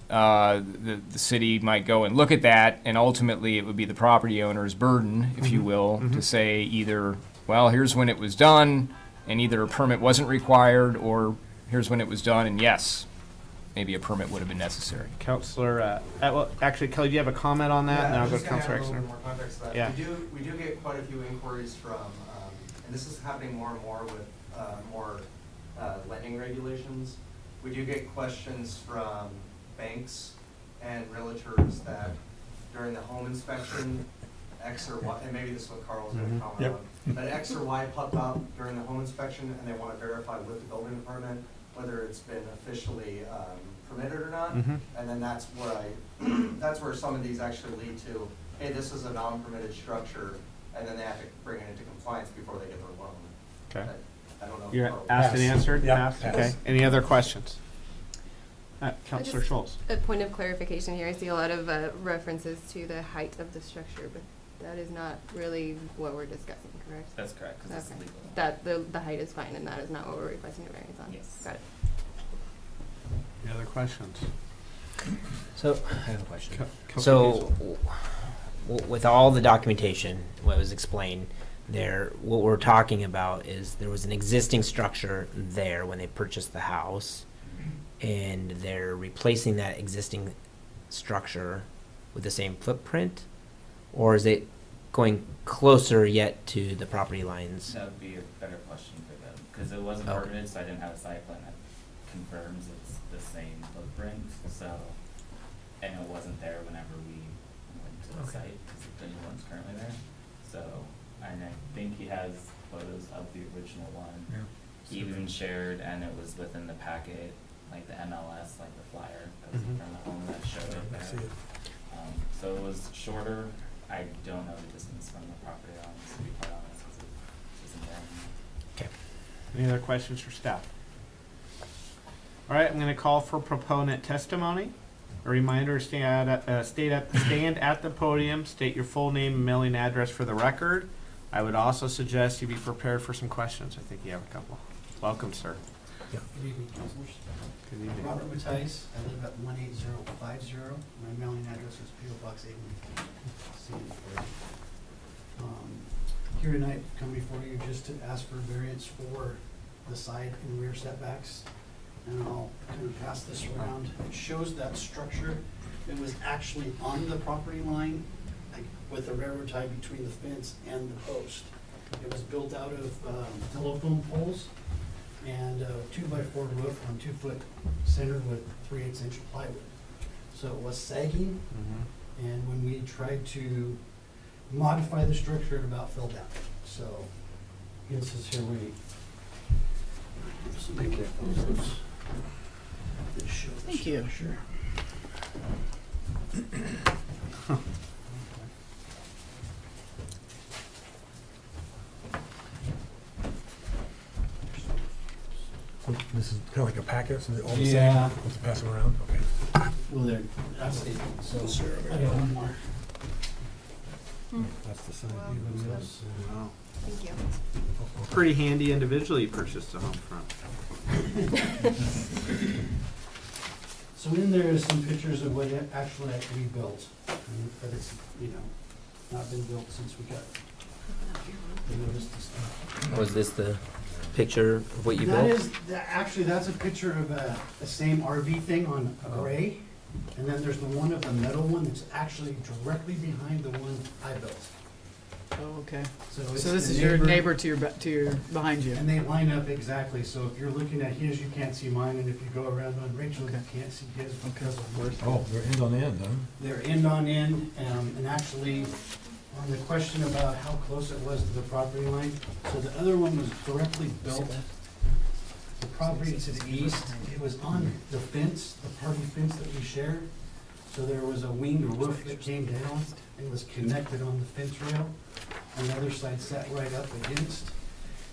the city might go and look at that, and ultimately it would be the property owner's burden, if you will, to say either, well, here's when it was done, and either a permit wasn't required, or here's when it was done, and yes, maybe a permit would have been necessary. Counselor, well, actually, Kelly, do you have a comment on that? And then I'll go to Counselor Just to Exner. add a little bit more context to that. Yeah. We do get quite a few inquiries from, and this is happening more and more with more lending regulations. We do get questions from banks and realtors that during the home inspection, X or Y, and maybe this is what Carl was going to comment on, but X or Y pop up during the home inspection, and they want to verify with the building department whether it's been officially permitted or not, and then that's where some of these actually lead to, hey, this is a non-permitted structure, and then they have to bring it into compliance before they get their loan. Okay. I don't know. You're Carl- asked and answered? Yeah. Passed? Okay. Any other questions? Counselor Just Schultz. A point of clarification here. I see a lot of references to the height of the structure, but that is not really what we're discussing, correct? That's correct, because it's Okay. legal. That, the height is fine, and that is not what we're requesting a variance on? Yes. Got it. Any other questions? So, I have a question. Counselor So, with all the documentation, what was explained there, what we're talking about is there was an existing structure there when they purchased the house, and they're replacing that existing structure with the same footprint, or is it going closer yet to the property lines? That would be a better question for them, because it wasn't Okay. permitted, so I didn't have a site plan that confirms it's the same footprint, so, and it wasn't there whenever we went to the site, because the new one's currently there, so, and I think he has photos of the original one. Yeah. He even shared, and it was within the packet, like the MLS, like the flyer, that was in front of the home that showed it I see there. it. So it was shorter. I don't know the distance from the property line, to be quite honest, because it isn't there anymore. Okay. Any other questions for staff? All right, I'm going to call for proponent testimony. A reminder, stand at the podium, state your full name and mailing address for the record. I would also suggest you be prepared for some questions. I think you have a couple. Welcome, sir. Yeah. Good evening, councilors. Good evening. Robert Mattice, I live at 18050. My mailing address is P.O. Box 814. Here tonight, come before you just to ask for variance for the side and rear setbacks. And I'll kind of pass this around. It shows that structure. It was actually on the property line, like with a railroad tie between the fence and the post. It was built out of telephone poles and a 2x4 roof on 2 foot centered with 3/8 inch plywood. So it was sagging, and when we tried to modify the structure, it about fell down. So this is here we. Thank you. Thank you. Sure. This is kind of like a packet, so they're all the same? Yeah. Let's pass them around, okay. Well, there, that's it. So, Sure. I got one more. That's the side Wow. view. Yes. Wow. Thank you. Pretty handy individual you purchased a home from. So in there is some pictures of what it actually we built, but it's, not been built since we got the notice to start. Was this the picture of what you That built? is, actually, that's a picture of the same RV thing on a gray, and then there's the one of the metal one that's actually directly behind the one I built. Oh, okay. So So it's this the is your neighbor to your, behind you. And they line up exactly, so if you're looking at his, you can't see mine, and if you go around on Rachel, you can't see his because of where. Oh, they're end on end, huh? They're end on end, and actually, on the question about how close it was to the property line, so the other one was directly built. The property to the east, it was on the fence, the party fence that we share. So there was a winged roof that came down and was connected on the fence rail. And the other side sat right up against.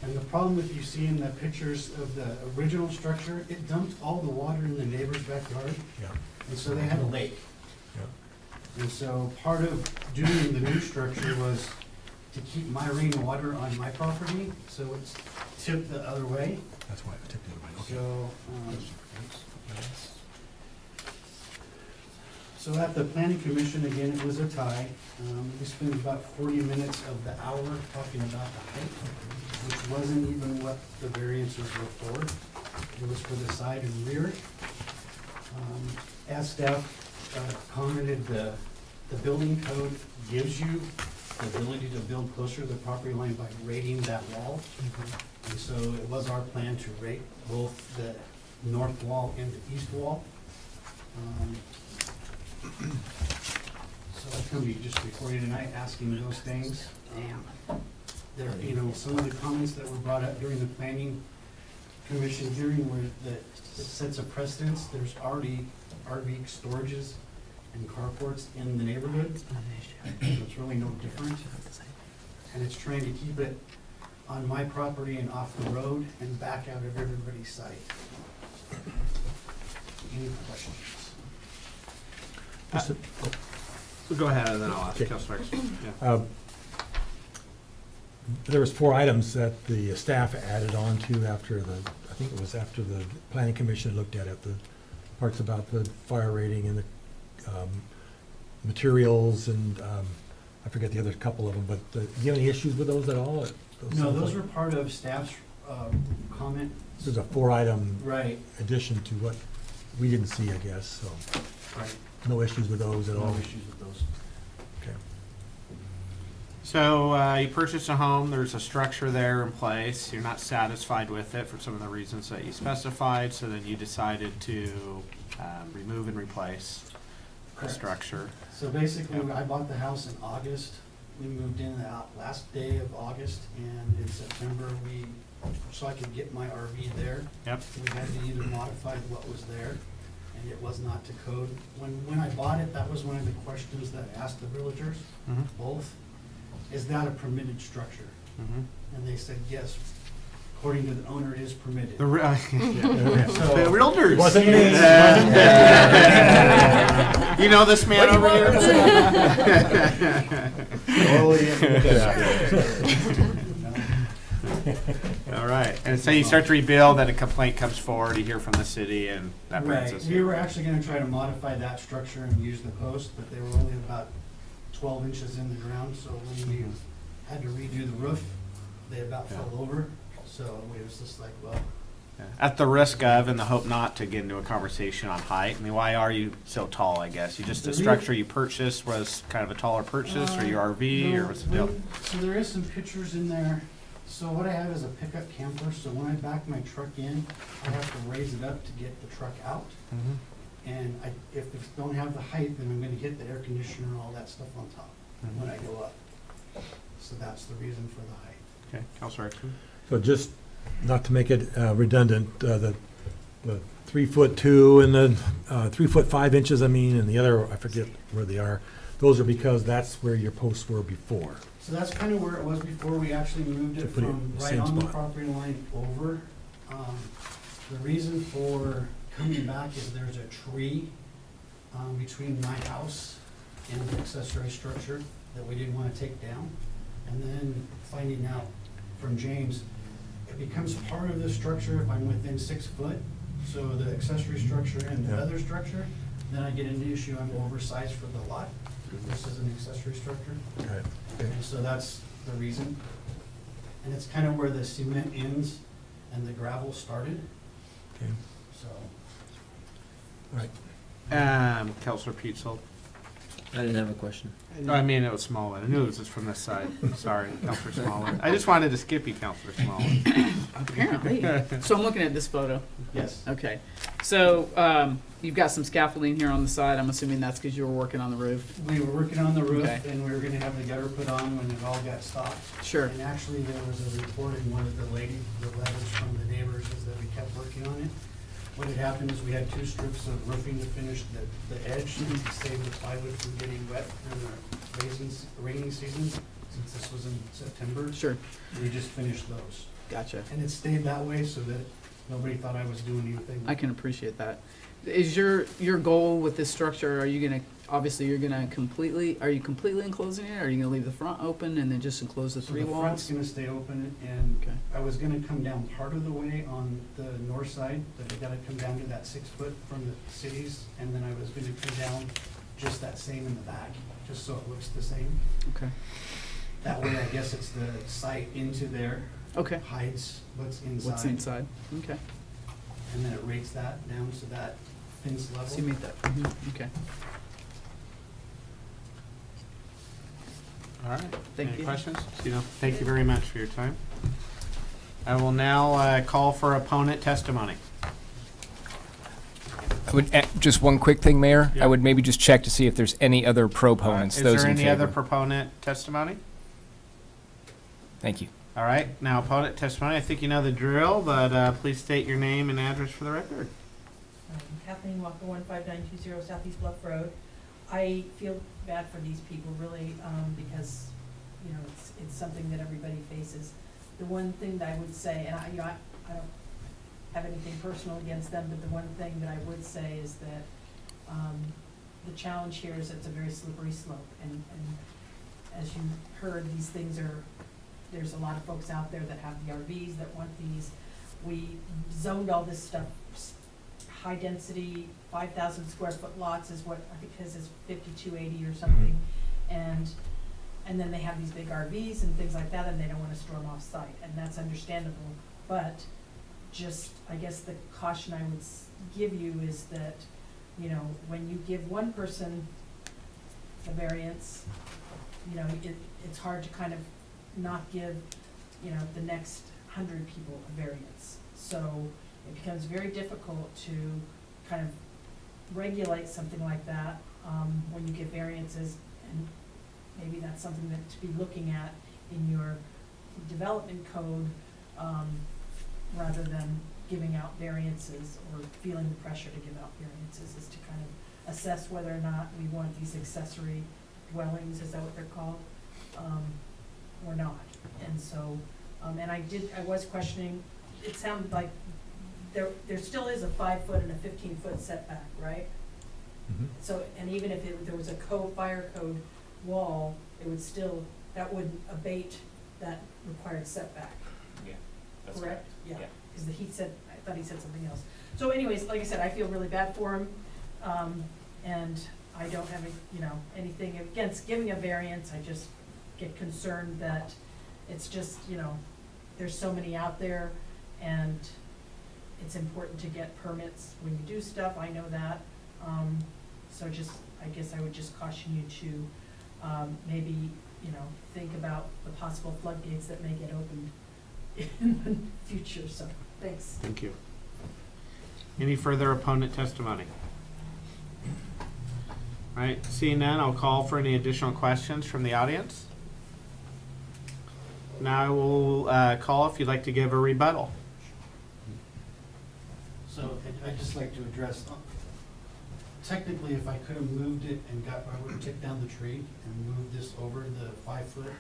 And the problem with you seeing the pictures of the original structure, it dumped all the water in the neighbor's backyard. Yeah. And so they had a lake. Yeah. And so part of doing the new structure was to keep my rainwater on my property, so it's tipped the other way. That's why I took the other way, okay. So at the planning commission, again, it was a tie. We spent about 40 minutes of the hour talking about the height, which wasn't even what the variances were for. It was for the side and rear. As staff commented, the building code gives you the ability to build closer to the property line by rating that wall. And so it was our plan to rate both the north wall and the east wall. So I come to you just before you tonight asking those things. There, you know, some of the comments that were brought up during the planning commission hearing were that it sets a precedence. There's already RV storages and carports in the neighborhood. So it's really no different. And it's trying to keep it on my property and off the road and back out of everybody's sight. Any questions? Go ahead, and then I'll ask Councilor Exton. Yeah. There was 4 items that the staff added on to after I think it was after the planning commission looked at it, the parts about the fire rating and the materials and I forget the other couple of them, but do you have any issues with those at all? No, those were part of staff's comment. There's a 4-item Right. addition to what we didn't see, I guess, so. Right. No issues with those at all? No issues with those. Okay. So you purchased a home, there's a structure there in place, you're not satisfied with it for some of the reasons that you specified, so then you decided to remove and replace the Correct. structure. So basically, I bought the house in August. We moved in the last day of August, and in September, so I could get my RV there. Yep. We had to either modify what was there, and it was not to code. When I bought it, that was one of the questions that I asked the villagers, both. Is that a permitted structure? And they said, yes. According to the owner, it is permitted. The So- realtors. Wasn't me. You know this man over here? All right, and so you start to rebuild, then a complaint comes forward, you hear from the city, and that brings us We here. were actually gonna try to modify that structure and use the post, but they were only about 12 inches in the ground, so when we had to redo the roof, they about fell over. So we was just like, well, At the risk of, and the hope not to get into a conversation on height, I mean, why are you so tall, I guess? You just, the structure you purchased was kind of a taller purchase, or your RV, or what's the deal? So there is some pictures in there. So what I have is a pickup camper, so when I back my truck in, I have to raise it up to get the truck out. And if it don't have the height, then I'm gonna hit the air conditioner and all that stuff on top when I go up. So that's the reason for the height. Okay, Councilor Exton? So just, not to make it redundant, the 3'2" and the 3'5" I mean, and the other, I forget where they are, those are because that's where your posts were before. So that's kind of where it was before. We actually moved To it put it from in the right same on the spot. property line over. The reason for coming back is there's a tree between my house and the accessory structure that we didn't want to take down. And then finding out from James, it becomes part of the structure if I'm within 6 foot. So the accessory structure and the Yeah. other structure, then I get into the issue, I'm oversized for the lot. This is an accessory structure. Okay. And so that's the reason. And it's kind of where the cement ends and the gravel started, Okay. so. All right. Councilor Peitzel? I didn't have a question. Oh, I mean, it was Smallwood. I knew it was just from this side. Sorry, Councilor Smallwood. I just wanted to skip you, Councilor Smallwood. Apparently. So I'm looking at this photo. Yes. Okay. So you've got some scaffolding here on the side. I'm assuming that's because you were working on the roof. We were working on the roof Okay. and we were gonna have the gutter put on when it all got stopped. Sure. And actually, there was a report in one of the letters from the neighbors is that we kept working on it. What had happened is we had 2 strips of roofing to finish the edge to save the plywood from getting wet in the rainy season, since this was in September. Sure. We just finished those. Gotcha. And it stayed that way so that nobody thought I was doing anything. I can appreciate that. Is your goal with this structure, are you gonna, obviously you're gonna are you completely enclosing it? Or are you gonna leave the front open and then just enclose the So three the front's walls? gonna stay open, and Okay. I was gonna come down part of the way on the north side, but I gotta come down to that 6 foot from the cities, and then I was gonna come down just that same in the back, just so it looks the same. Okay. That way, I guess it's the sight into there. Okay. Hides what's inside. What's inside? Okay. And then it rates that down to that fence level. So you made that, okay. All right. Thank Any you. questions? Thank you very much for your time. I will now call for opponent testimony. I would, just one quick thing, Mayor. Yeah. I would maybe just check to see if there's any other proponents, Is those there in any other favor. proponent testimony? Thank you. All right, now opponent testimony. I think you know the drill, but please state your name and address for the record. Kathleen Walker, 15920 Southeast Bluff Road. I feel bad for these people, really, because, you know, it's something that everybody faces. The one thing that I would say, and I don't have anything personal against them, but the one thing that I would say is that the challenge here is it's a very slippery slope, and as you heard, these things there's a lot of folks out there that have the RVs that want these. We zoned all this stuff, high density, 5,000 square foot lots is what, I think his is 5280 or something. And then they have these big RVs and things like that, and they don't want to store them off site, and that's understandable. But just, I guess the caution I would give you is that, you know, when you give one person a variance, you know, it's hard to kind of not give, you know, the next 100 people a variance. So it becomes very difficult to kind of regulate something like that when you give variances, and maybe that's something that to be looking at in your development code rather than giving out variances or feeling the pressure to give out variances, is to kind of assess whether or not we want these accessory dwellings, is that what they're called, or not. And so, and I was questioning, it sounded like there still is a 5 foot and a 15 foot setback, right? Mm-hmm. So, and even if there was a fire code wall, it would still, that wouldn't abate that required setback. Yeah, that's Correct? Yeah. Because I thought he said something else. So anyways, like I said, I feel really bad for him, and I don't have anything against giving a variance. I just get concerned that it's just, you know, there's so many out there, and it's important to get permits when you do stuff. I know that. So I guess I would just caution you to maybe, you know, think about the possible floodgates that may get opened in the future. So thanks. Thank you. Any further opponent testimony? All right, seeing none, I'll call for any additional questions from the audience. Now I will call if you'd like to give a rebuttal. So I'd just like to address, technically, if I could have moved it and I would have taken down the tree and moved this over the 5 foot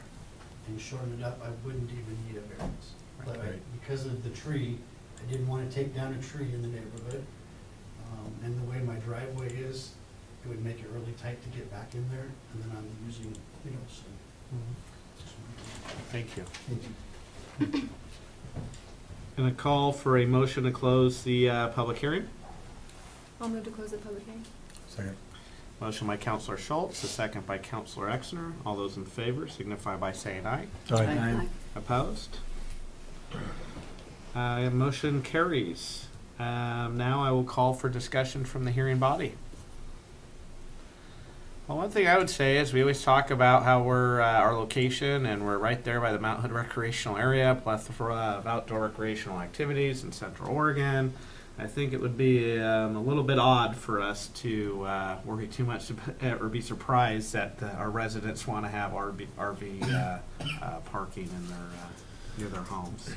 and shortened it up, I wouldn't even need a variance. But because of the tree, I didn't want to take down a tree in the neighborhood. And the way my driveway is, it would make it really tight to get back in there, and then I'm using, you know, so. Thank you. Gonna call for a motion to close the public hearing. I'll move to close the public hearing. Second. Motion by Councilor Schultz, a second by Councilor Exner. All those in favor signify by saying aye. Aye. Opposed? Motion carries. Now I will call for discussion from the hearing body. Well, one thing I would say is we always talk about how we're our location, and we're right there by the Mount Hood recreational area, plethora of outdoor recreational activities in Central Oregon. I think it would be a little bit odd for us to worry too much or be surprised that our residents want to have RV parking in near their homes.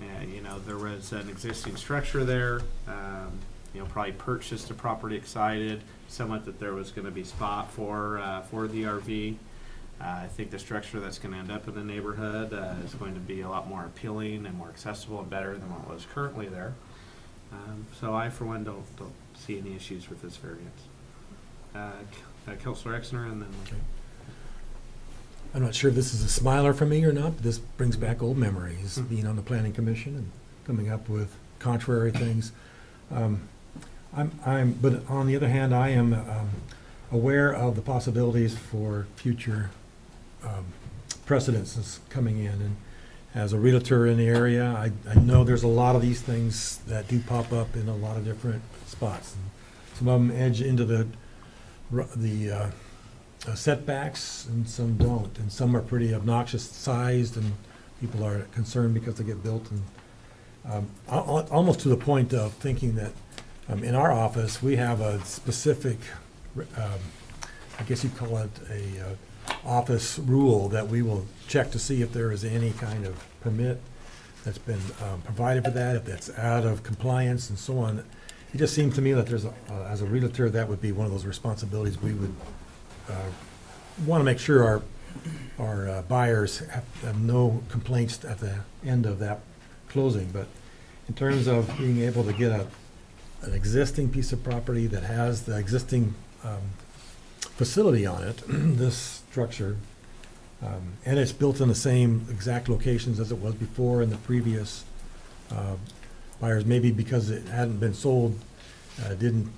Yeah, you know, there was an existing structure there. You know, probably purchased a property excited somewhat that there was going to be spot for the RV. I think the structure that's going to end up in the neighborhood is going to be a lot more appealing and more accessible and better than what was currently there. So I, for one, don't see any issues with this variance. Councilor Exner, and then. Okay. I'm not sure if this is a smiler for me or not, but this brings back old memories, being on the planning commission and coming up with contrary things. But on the other hand, I am aware of the possibilities for future precedences coming in. And as a realtor in the area, I know there's a lot of these things that do pop up in a lot of different spots. And some of them edge into the setbacks, and some don't, and some are pretty obnoxious sized, and people are concerned because they get built, and almost to the point of thinking that in our office we have a specific, I guess you'd call it a office rule that we will check to see if there is any kind of permit that's been provided for that, if that's out of compliance and so on. It just seems to me that there's as a realtor, that would be one of those responsibilities we would want to make sure our buyers have no complaints at the end of that closing. But in terms of being able to get an existing piece of property that has the existing facility on it, this structure, and it's built in the same exact locations as it was before in the previous buyers, maybe because it hadn't been sold, didn't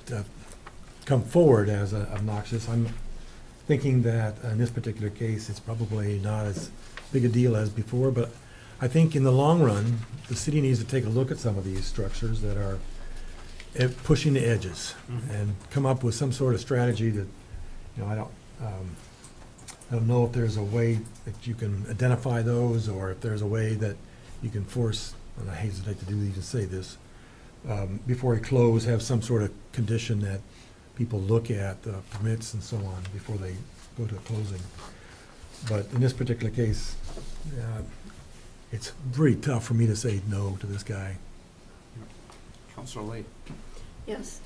come forward as obnoxious. I'm thinking that in this particular case, it's probably not as big a deal as before, but I think in the long run, the city needs to take a look at some of these structures that are pushing the edges and come up with some sort of strategy that, I don't know if there's a way that you can identify those, or if there's a way that you can force, and I hesitate to even say this, before you close, have some sort of condition that people look at the permits and so on before they go to closing. But in this particular case, it's pretty tough for me to say no to this guy. Councilor Lee. Yes,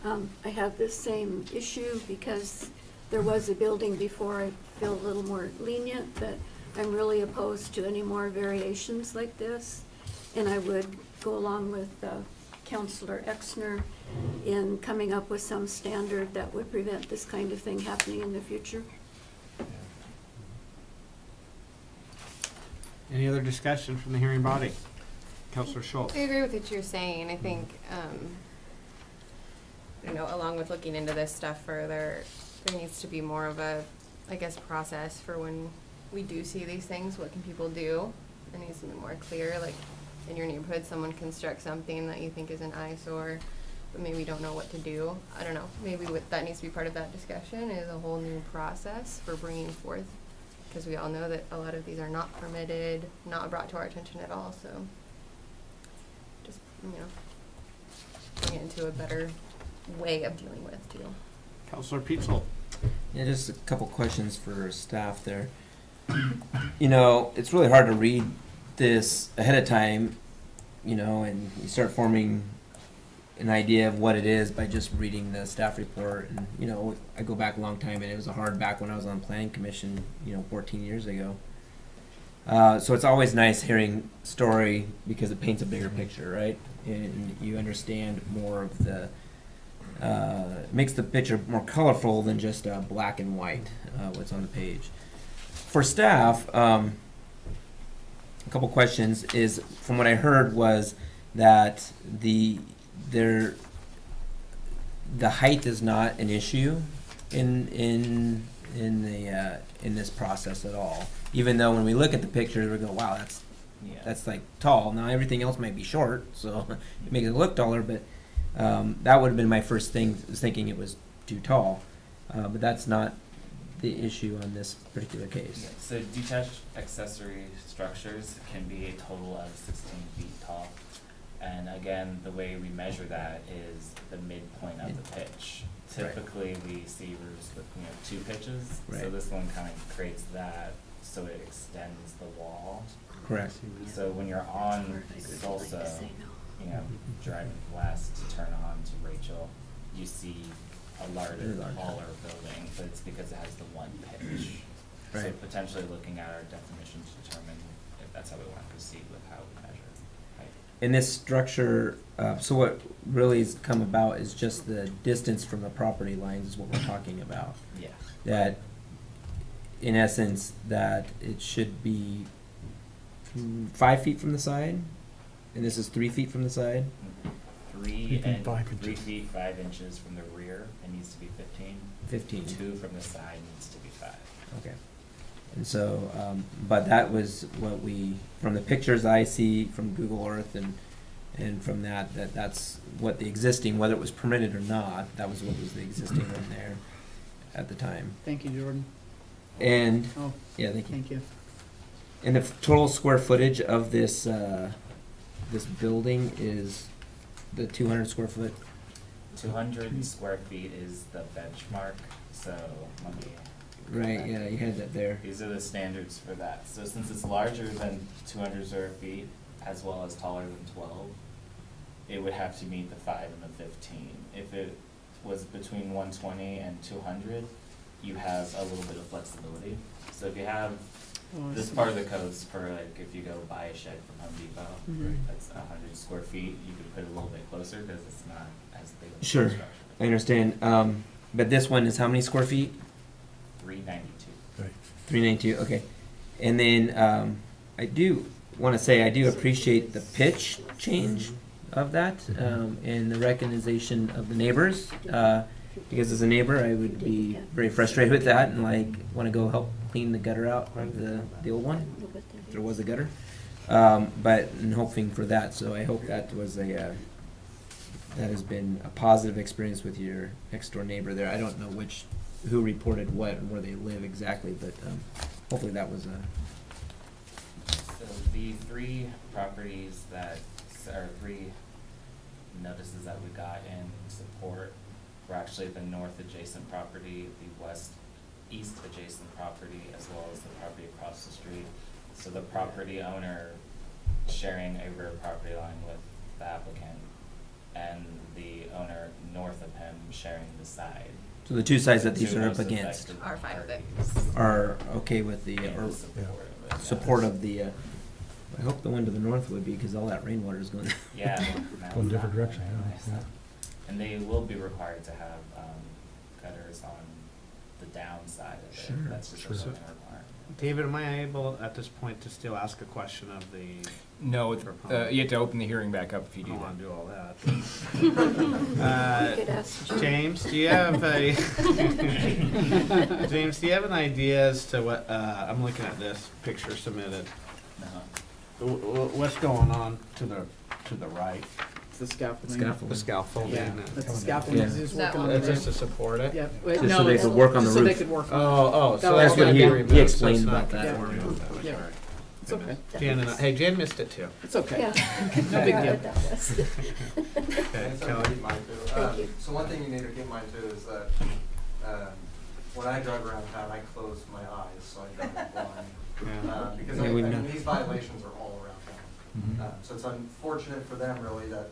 I have this same issue because there was a building before. I feel a little more lenient, but I'm really opposed to any more variations like this. And I would go along with Councilor Exner in coming up with some standard that would prevent this kind of thing happening in the future. Any other discussion from the hearing body? Councilor Schultz. I agree with what you're saying. I think, along with looking into this stuff further, there needs to be more of a, process for when we do see these things. What can people do? It needs to be more clear. Like in your neighborhood, someone constructs something that you think is an eyesore, but maybe don't know what to do. I don't know. Maybe that needs to be part of that discussion, is a whole new process for bringing forth, because we all know that a lot of these are not permitted, not brought to our attention at all. So just, bring it into a better way of dealing with too. Councilor Peetzel. Yeah, just a couple questions for staff there. It's really hard to read this ahead of time, and you start forming an idea of what it is by just reading the staff report. And, I go back a long time, and it was hard back when I was on planning commission, 14 years ago. So it's always nice hearing story because it paints a bigger picture, right? And you understand more of the, makes the picture more colorful than just black and white, what's on the page. For staff, a couple questions is, from what I heard was that the height is not an issue in this process at all. Even though when we look at the pictures, we go, wow, that's like tall. Now everything else might be short, so it makes it look taller. But that would have been my first thing, was thinking it was too tall. But that's not the issue on this particular case. Yeah, so detached accessory structures can be a total of 16 feet tall. And again, the way we measure that is the midpoint of the pitch. Typically, we see roofs with 2 pitches. Right. So this one kind of creates that, so it extends the wall. Correct. So when you're on Salsa, driving west to turn on to Rachel, you see a larger, taller building, but it's because it has the one pitch. So Right. potentially looking at our definitions to determine if that's how we want to proceed with how we measure height. In this structure, so what really has come about is just the distance from the property lines is what we're talking about. Yeah. That, in essence, that it should be 5 feet from the side, and this is 3 feet from the side. 3 feet 5 inches from the rear, it needs to be 15. 15. 2 from the side needs to be 5. Okay. And so, but that was what we, from the pictures I see from Google Earth and from that's what the existing, whether it was permitted or not, that was what was the existing one there at the time. Thank you, Jordan. And, Oh, yeah, thank you. thank you. And the total square footage of this, this building is the 200 square foot? 200 square feet is the benchmark, so let me. Right, yeah, you had that there. These are the standards for that. So since it's larger than 200 square feet, as well as taller than 12, it would have to meet the 5 and the 15. If it was between 120 and 200, you have a little bit of flexibility. So if you have, this part of the codes for like if you go buy a shed from Home Depot, that's 100 square feet, you could put it a little bit closer because it's not as big of a Sure, structure. I understand. But this one is how many square feet? 392. Right. 392, okay. And then I do want to say I do appreciate the pitch change of that and the recognition of the neighbors. Because as a neighbor, I would be very frustrated with that and like want to go help clean the gutter out of the old one, if there was a gutter. But I'm hoping for that, so I hope that was that has been a positive experience with your next door neighbor there. I don't know who reported what and where they live exactly, but hopefully that was So the 3 properties that, or 3 notices that we got in support were actually the north adjacent property, the east adjacent property, as well as the property across the street. So the property owner sharing a rear property line with the applicant, and the owner north of him sharing the side. so the two sides that these Two are up most against affected Are fine with it. parties. are okay with the And support of it, support yes. of the. I hope the one to the north would be because all that rainwater is going. Yeah. now Going it's different not direction, very yeah, nice. And they will be required to have gutters on the downside of it. Sure, That's just sure. a zoning requirement. David, am I able at this point to still ask a question of the? No, proponent? you have to open the hearing back up if you I do don't that. want to do all that. You could ask Jim. James, do you have a James, do you have an idea as to what I'm looking at this picture submitted? What's going on to the right? It's the scaffolding. The scaffolding. Yeah. That's the scaffolding, Yeah. he's That working on one. the It's just roof. to support it? Yeah. Just so they could work on the So they roof. could work on Oh, That so was that's what what he- he he explained about that. Yeah. Yeah. It's okay. Hey, Jan missed it too. It's okay. Yeah. No big deal. That was. Okay, Kelly. Thank you. So one thing you need to keep in mind too is that, when I drive around town, I close my eyes, so I drive blind. Yeah. Because Yeah, I we mean, know. these violations are all around town. So it's unfortunate for them really that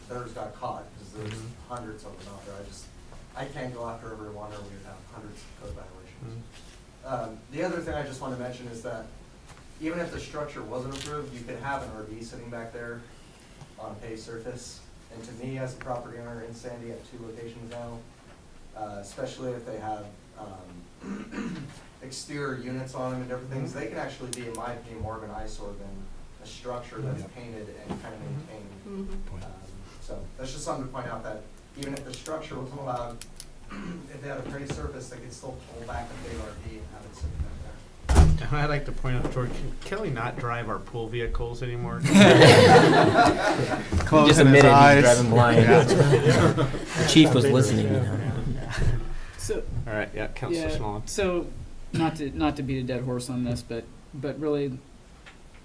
theirs got caught, because there's hundreds of them out there. I can't go after everyone, or we would have hundreds of code violations. The other thing I just want to mention is that even if the structure wasn't approved, you could have an RV sitting back there on a paved surface. And to me, as a property owner in Sandy at 2 locations now, especially if they have exterior units on them and different things, they can actually be, in my opinion, more of an eyesore than a structure that's painted and kind of maintained. So that's just something to point out, that even if the structure wasn't allowed, if they had a paved surface, they could still pull back a big RV and have it sitting back there. I'd like to point out, George, can Kelly not drive our pool vehicles anymore? He just admitted he's driving blind. The chief was listening, you know. So, All right, yeah, Councilor yeah, Smallin. so, not to beat a dead horse on this, but really,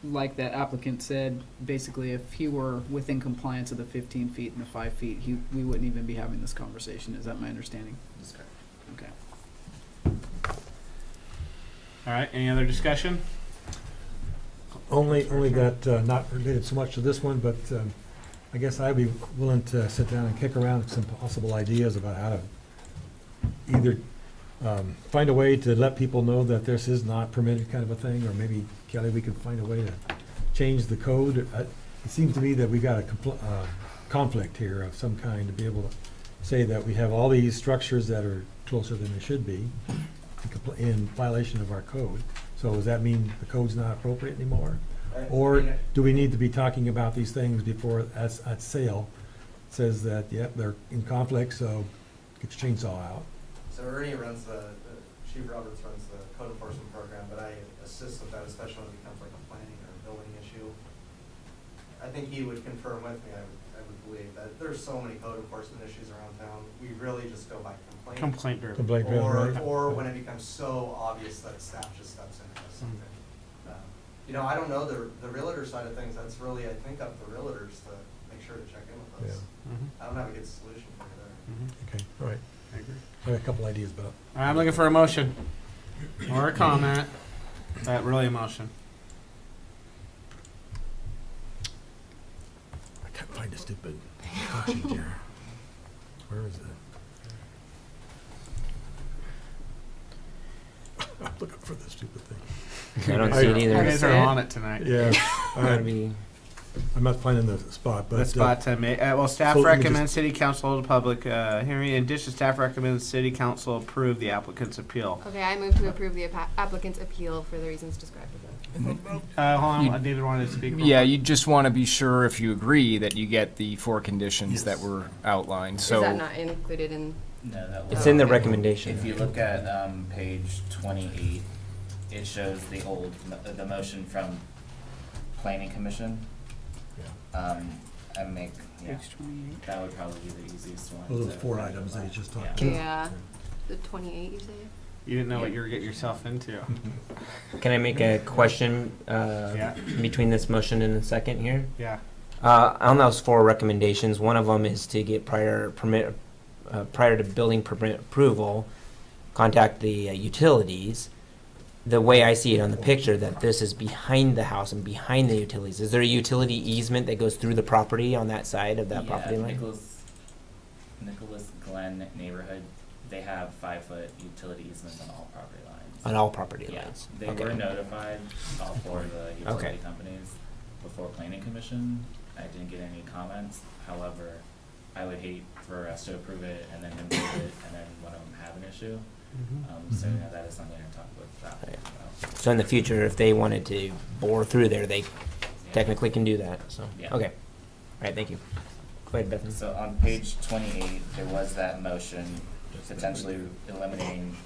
like that applicant said, basically, if he were within compliance of the 15 feet and the 5 feet, we wouldn't even be having this conversation. Is that my understanding? That's correct. Okay. All right, any other discussion? Only that, not related so much to this one, but I guess I'd be willing to sit down and kick around some possible ideas about how to either find a way to let people know that this is not permitted kind of a thing, or maybe, Kelly, we could find a way to change the code. It seems to me that we got a conflict here of some kind to be able to say that we have all these structures that are closer than they should be in violation of our code. So does that mean the code's not appropriate anymore? Or do we need to be talking about these things before at sale? It says that, yep, they're in conflict, so get your chainsaw out. So Ernie runs Chief Roberts runs the code enforcement program, but I assist with that, especially when it becomes like a planning or a building issue. I think he would confirm with me, I would believe that there's so many code enforcement issues around town, we really just go by complaint. Complaint driven. Complaint driven, right? Or when it becomes so obvious that staff just steps in and does something. You know, I don't know the realtor side of things, that's really, I think, up to realtors to make sure to check in with us. Yeah. I don't have a good solution for you there. Okay, all right. I agree. I got a couple ideas, but. I'm looking for a motion or a comment. Really a motion. I can't find a stupid touching here. Where is it? I'm looking for the stupid thing. I don't see it either. You guys are on it tonight. Yeah. Gotta be. I'm not finding the spot, but. The spot to make. Well, staff so let me recommends City Council hold a public hearing. In addition, staff recommends City Council approve the applicant's appeal. Okay, I move to approve the applicant's appeal for the reasons described above. Hold on, David wanted to speak. Yeah, you just want to be sure if you agree that you get the 4 conditions that were outlined. So Is that not included in? No, that It's was. in the recommendation. If you look at page 28, it shows the motion from Planning Commission. And make, Page 28. that would probably be the easiest one. Those to 4 items that you just talked Yeah. about. Yeah, the 28 you say? You didn't know what you were getting yourself into. Can I make a question Yeah. between this motion and the second here? Yeah. On those 4 recommendations, one of them is to get prior to building permit approval, contact the utilities. The way I see it on the picture, that this is behind the house and behind the utilities. Is there a utility easement that goes through the property on that side of that property line? Nicholas Glen neighborhood, they have 5-foot utility easements on all property lines. On all property Yeah, lines? they Okay. were notified, all 4 of the utility Okay. companies, before Planning Commission. I didn't get any comments. However, I would hate for us to approve it and then him move it and then one of them have an issue. So Mhm. that is something I talked with that about. So in the future, if they wanted to bore through there, they technically can do that, so, Yeah. okay. All right, thank you. Go ahead, Bethany. So on page 28, there was that motion potentially eliminating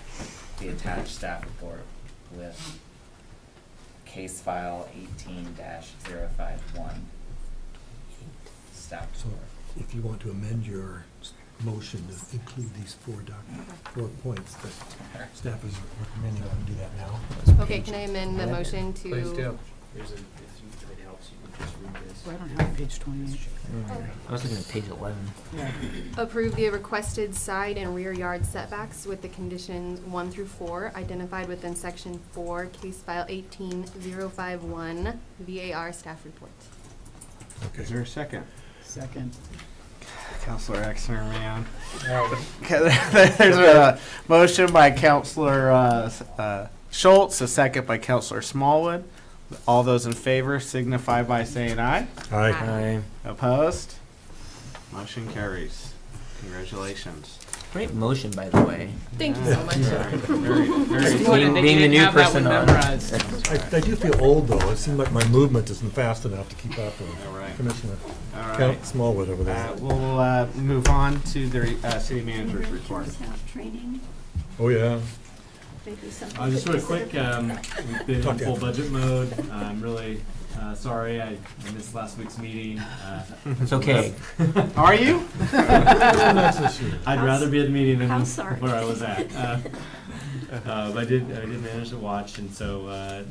the attached staff report with case file 18-051. Staff So report. if you want to amend your motion to include these 4 points that staff is recommending, I can do that now. Okay, can I amend the motion to? Please do. If it helps, you can just read this. Well, I don't have page 28. I was looking at page 11. Yeah. Approve the requested side and rear yard setbacks with the conditions 1 through 4 identified within section 4, case file 18051, VAR staff report. Okay. Is there a second? Second. Counselor Exner, man. There's a motion by Counselor Schultz, a second by Counselor Smallwood. All those in favor signify by saying aye. Aye. Aye. Opposed? Motion carries. Congratulations. Great motion, by the way. Thank you so much. Being the new person on. I do feel old, though. It seems like my movement isn't fast enough to keep up with All right. Commissioner All right. Count Smallwood over there. We'll move on to the city manager's report. Have training, Oh, yeah. maybe something. Just to really quick, consider. we've been Talk in to full you. budget mode. I'm really sorry I missed last week's meeting. It's okay. Are you? I'd rather be at the meeting than How sorry. where I was at. But I did manage to watch, and so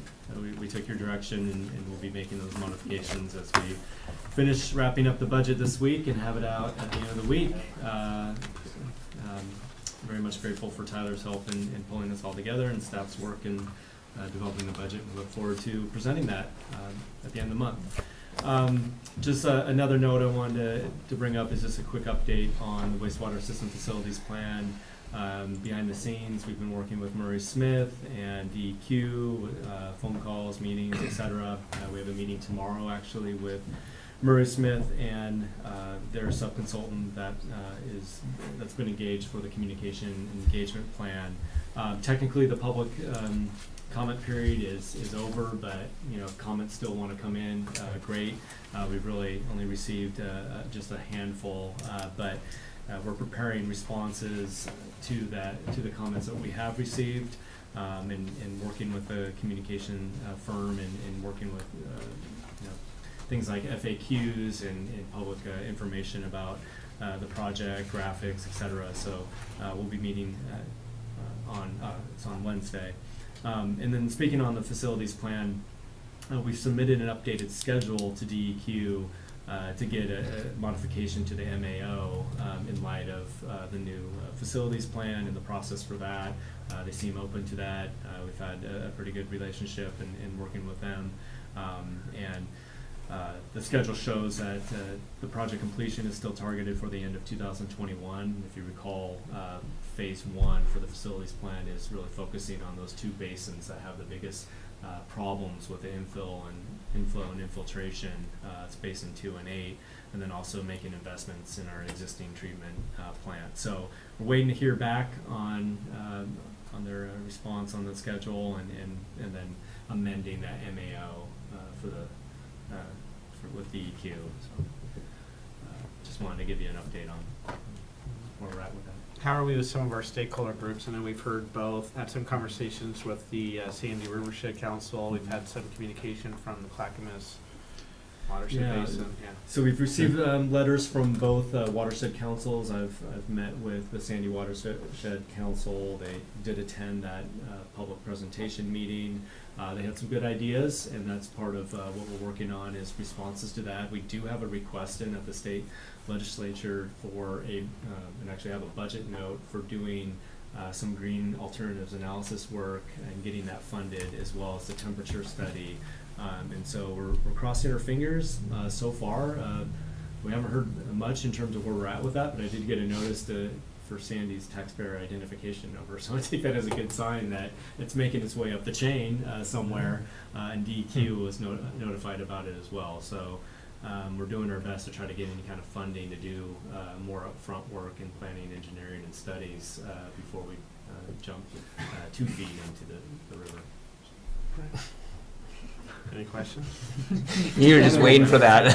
we took your direction, and we'll be making those modifications as we finish wrapping up the budget this week and have it out at the end of the week. Very much grateful for Tyler's help in pulling this all together and staff's work in developing the budget. We look forward to presenting that at the end of the month. Just another note I wanted to bring up is just a quick update on the wastewater system facilities plan. Behind the scenes, we've been working with Murray Smith and DEQ, phone calls, meetings, etc. We have a meeting tomorrow actually with Murray Smith and their subconsultant that's been engaged for the communication engagement plan. Technically, the public comment period is over, but if comments still want to come in, great. We've really only received just a handful, but we're preparing responses to the comments that we have received, and working with the communication firm and working with things like FAQs and public information about the project, graphics, etc. So we'll be meeting it's on Wednesday. And then speaking on the facilities plan, we've submitted an updated schedule to DEQ to get a modification to the MAO in light of the new facilities plan and the process for that. They seem open to that. We've had a pretty good relationship in working with them. The schedule shows that the project completion is still targeted for the end of 2021. If you recall, phase 1 for the facilities plan is really focusing on those 2 basins that have the biggest problems with the inflow and infiltration. It's basin 2 and 8, and then also making investments in our existing treatment plant. So we're waiting to hear back on their response on the schedule, and then amending that MAO with DEQ. So just wanted to give you an update on where we're at with that. How are we with some of our stakeholder groups? I know we've had some conversations with the Sandy Rivershed Council. We've had some communication from the Clackamas Watershed Basin. Yeah. So we've received letters from both watershed councils. I've met with the Sandy Watershed Council. They did attend that public presentation meeting. They had some good ideas, and that's part of what we're working on is responses to that. We do have a request in at the state legislature for and actually have a budget note for doing some green alternatives analysis work and getting that funded, as well as the temperature study. And so we're crossing our fingers so far. We haven't heard much in terms of where we're at with that, but I did get a notice for Sandy's taxpayer identification number. So I think that is a good sign that it's making its way up the chain somewhere, and DEQ was notified about it as well. So we're doing our best to try to get any kind of funding to do more upfront work in planning, engineering, and studies before we jump 2 feet into the river. Right. Any questions? You were just waiting for that.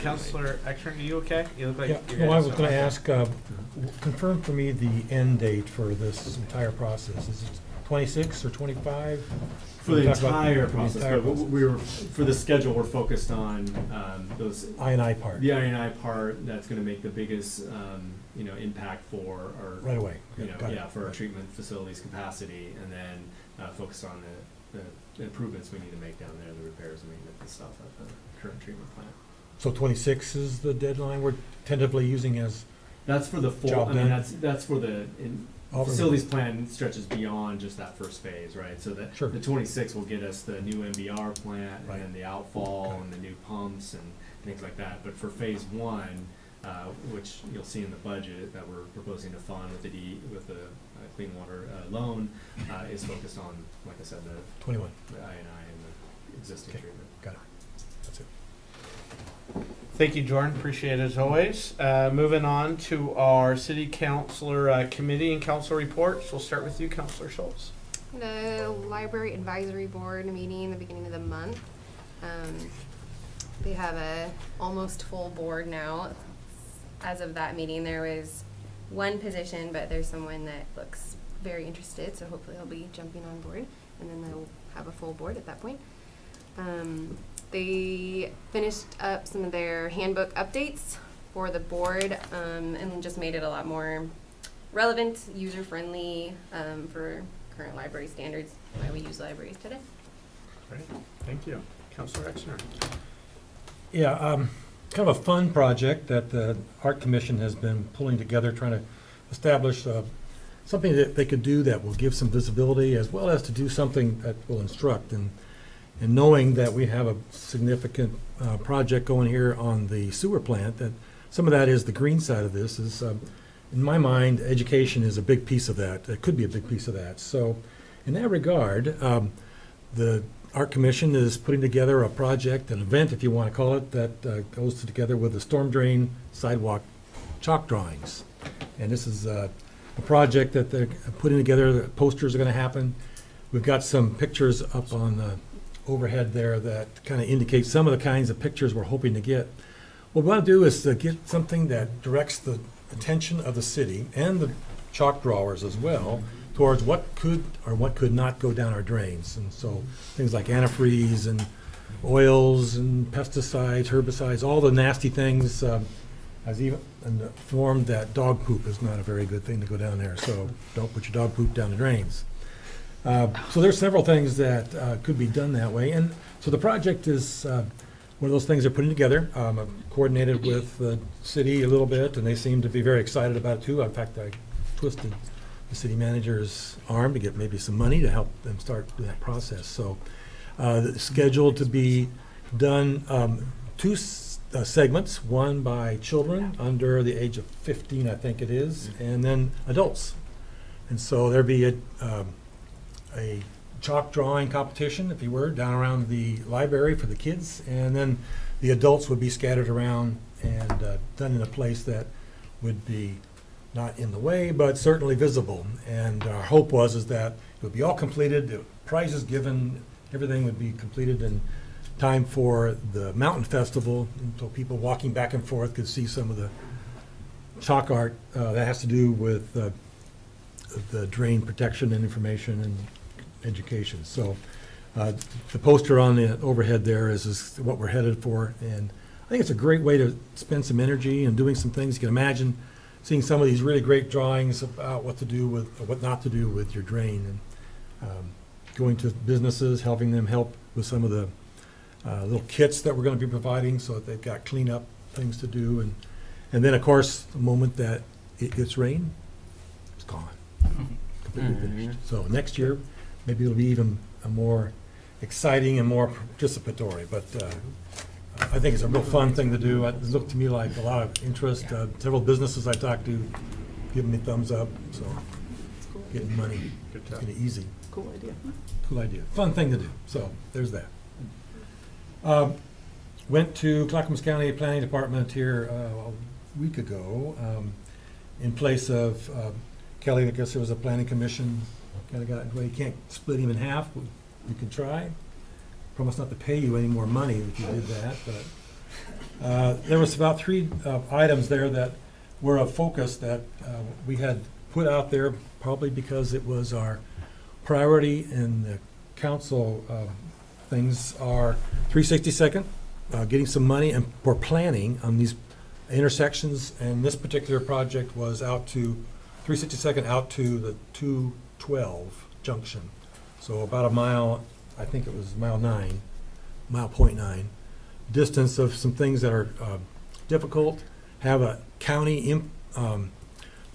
Councilor Exner, are you okay? You look like yeah. Well, I was going to ask, confirm for me the end date for this entire process. Is it 26 or 25? For the entire process, but for the schedule, we're focused on those I&I part. The I&I part that's going to make the biggest impact for our right away. For our treatment facilities capacity, and then focus on the improvements we need to make down there, the repairs and maintenance and stuff at the current treatment plant. So 26 is the deadline we're tentatively using as. That's for the full. I mean, that's for the facilities plan stretches beyond just that first phase, right? So that the 26 will get us the new MBR plant and then the outfall and the new pumps and things like that. But for phase 1, which you'll see in the budget that we're proposing to fund with the clean water loan, is focused on, like I said, the 21, the I&I and the existing treatment. Got it. That's it. Thank you, Jordan. Appreciate it as always. Moving on to our city councilor committee and council reports. We'll start with you, Councilor Schultz. The Library Advisory Board meeting the beginning of the month. They have a almost full board now. As of that meeting, there was 1 position, but there's someone that looks very interested, so hopefully he'll be jumping on board, and then they'll have a full board at that point. They finished up some of their handbook updates for the board, and just made it a lot more relevant, user-friendly for current library standards, why we use libraries today. Great, thank you. Councilor Exner. Yeah, kind of a fun project that the Art Commission has been pulling together, trying to establish something that they could do that will give some visibility, as well as to do something that will instruct. And knowing that we have a significant project going here on the sewer plant, that some of that is the green side of this, is in my mind, education is a big piece of that. It could be a big piece of that. So in that regard, the Art Commission is putting together a project, an event, if you want to call it, that goes together with the storm drain sidewalk chalk drawings. And this is a project that they're putting together. The posters are going to happen. We've got some pictures up on the overhead there that kind of indicate some of the kinds of pictures we're hoping to get. What we want to do is to get something that directs the attention of the city and the chalk drawers as well towards what could or what could not go down our drains. And so things like antifreeze and oils and pesticides, herbicides, all the nasty things. As even informed that dog poop is not a very good thing to go down there, so don't put your dog poop down the drains. So there's several things that could be done that way. And so the project is one of those things they're putting together. I've coordinated with the city a little bit, and they seem to be very excited about it too. In fact, I twisted the city manager's arm to get maybe some money to help them start that process. So it's scheduled to be done two segments, one by children under the age of 15, I think it is, and then adults. And so there'll be a chalk drawing competition, if you were, down around the library for the kids, and then the adults would be scattered around and done in a place that would be not in the way, but certainly visible. And our hope is that it would be all completed, the prizes given, everything would be completed in time for the mountain festival, so people walking back and forth could see some of the chalk art that has to do with the drain protection and information and education. So the poster on the overhead there is what we're headed for, and I think it's a great way to spend some energy and doing some things. You can imagine seeing some of these really great drawings about what to do with, or what not to do with your drain, and going to businesses, helping them help with some of the little kits that we're going to be providing so that they've got cleanup things to do. And then, of course, the moment that it gets rain, it's gone. Completely finished. So next year, maybe it'll be even a more exciting and more participatory. But I think it's a real fun thing to do. It looked to me like a lot of interest. Several businesses I talked to giving me thumbs up. So getting money, it's getting easy. Cool idea. Cool idea. Fun thing to do. So there's that. Went to Clackamas County Planning Department here a week ago in place of Kelly. I guess there was a planning commission. Kind of got, well, you can't split him in half. You can try. Promise not to pay you any more money if you did that. But there was about 3 items there that were of focus that we had put out there, probably because it was our priority in the council. Things are 362nd, getting some money and for planning on these intersections, and this particular project was out to 362nd out to the 212 junction. So about a mile, I think it was mile 0.9 distance of some things that are difficult, have a county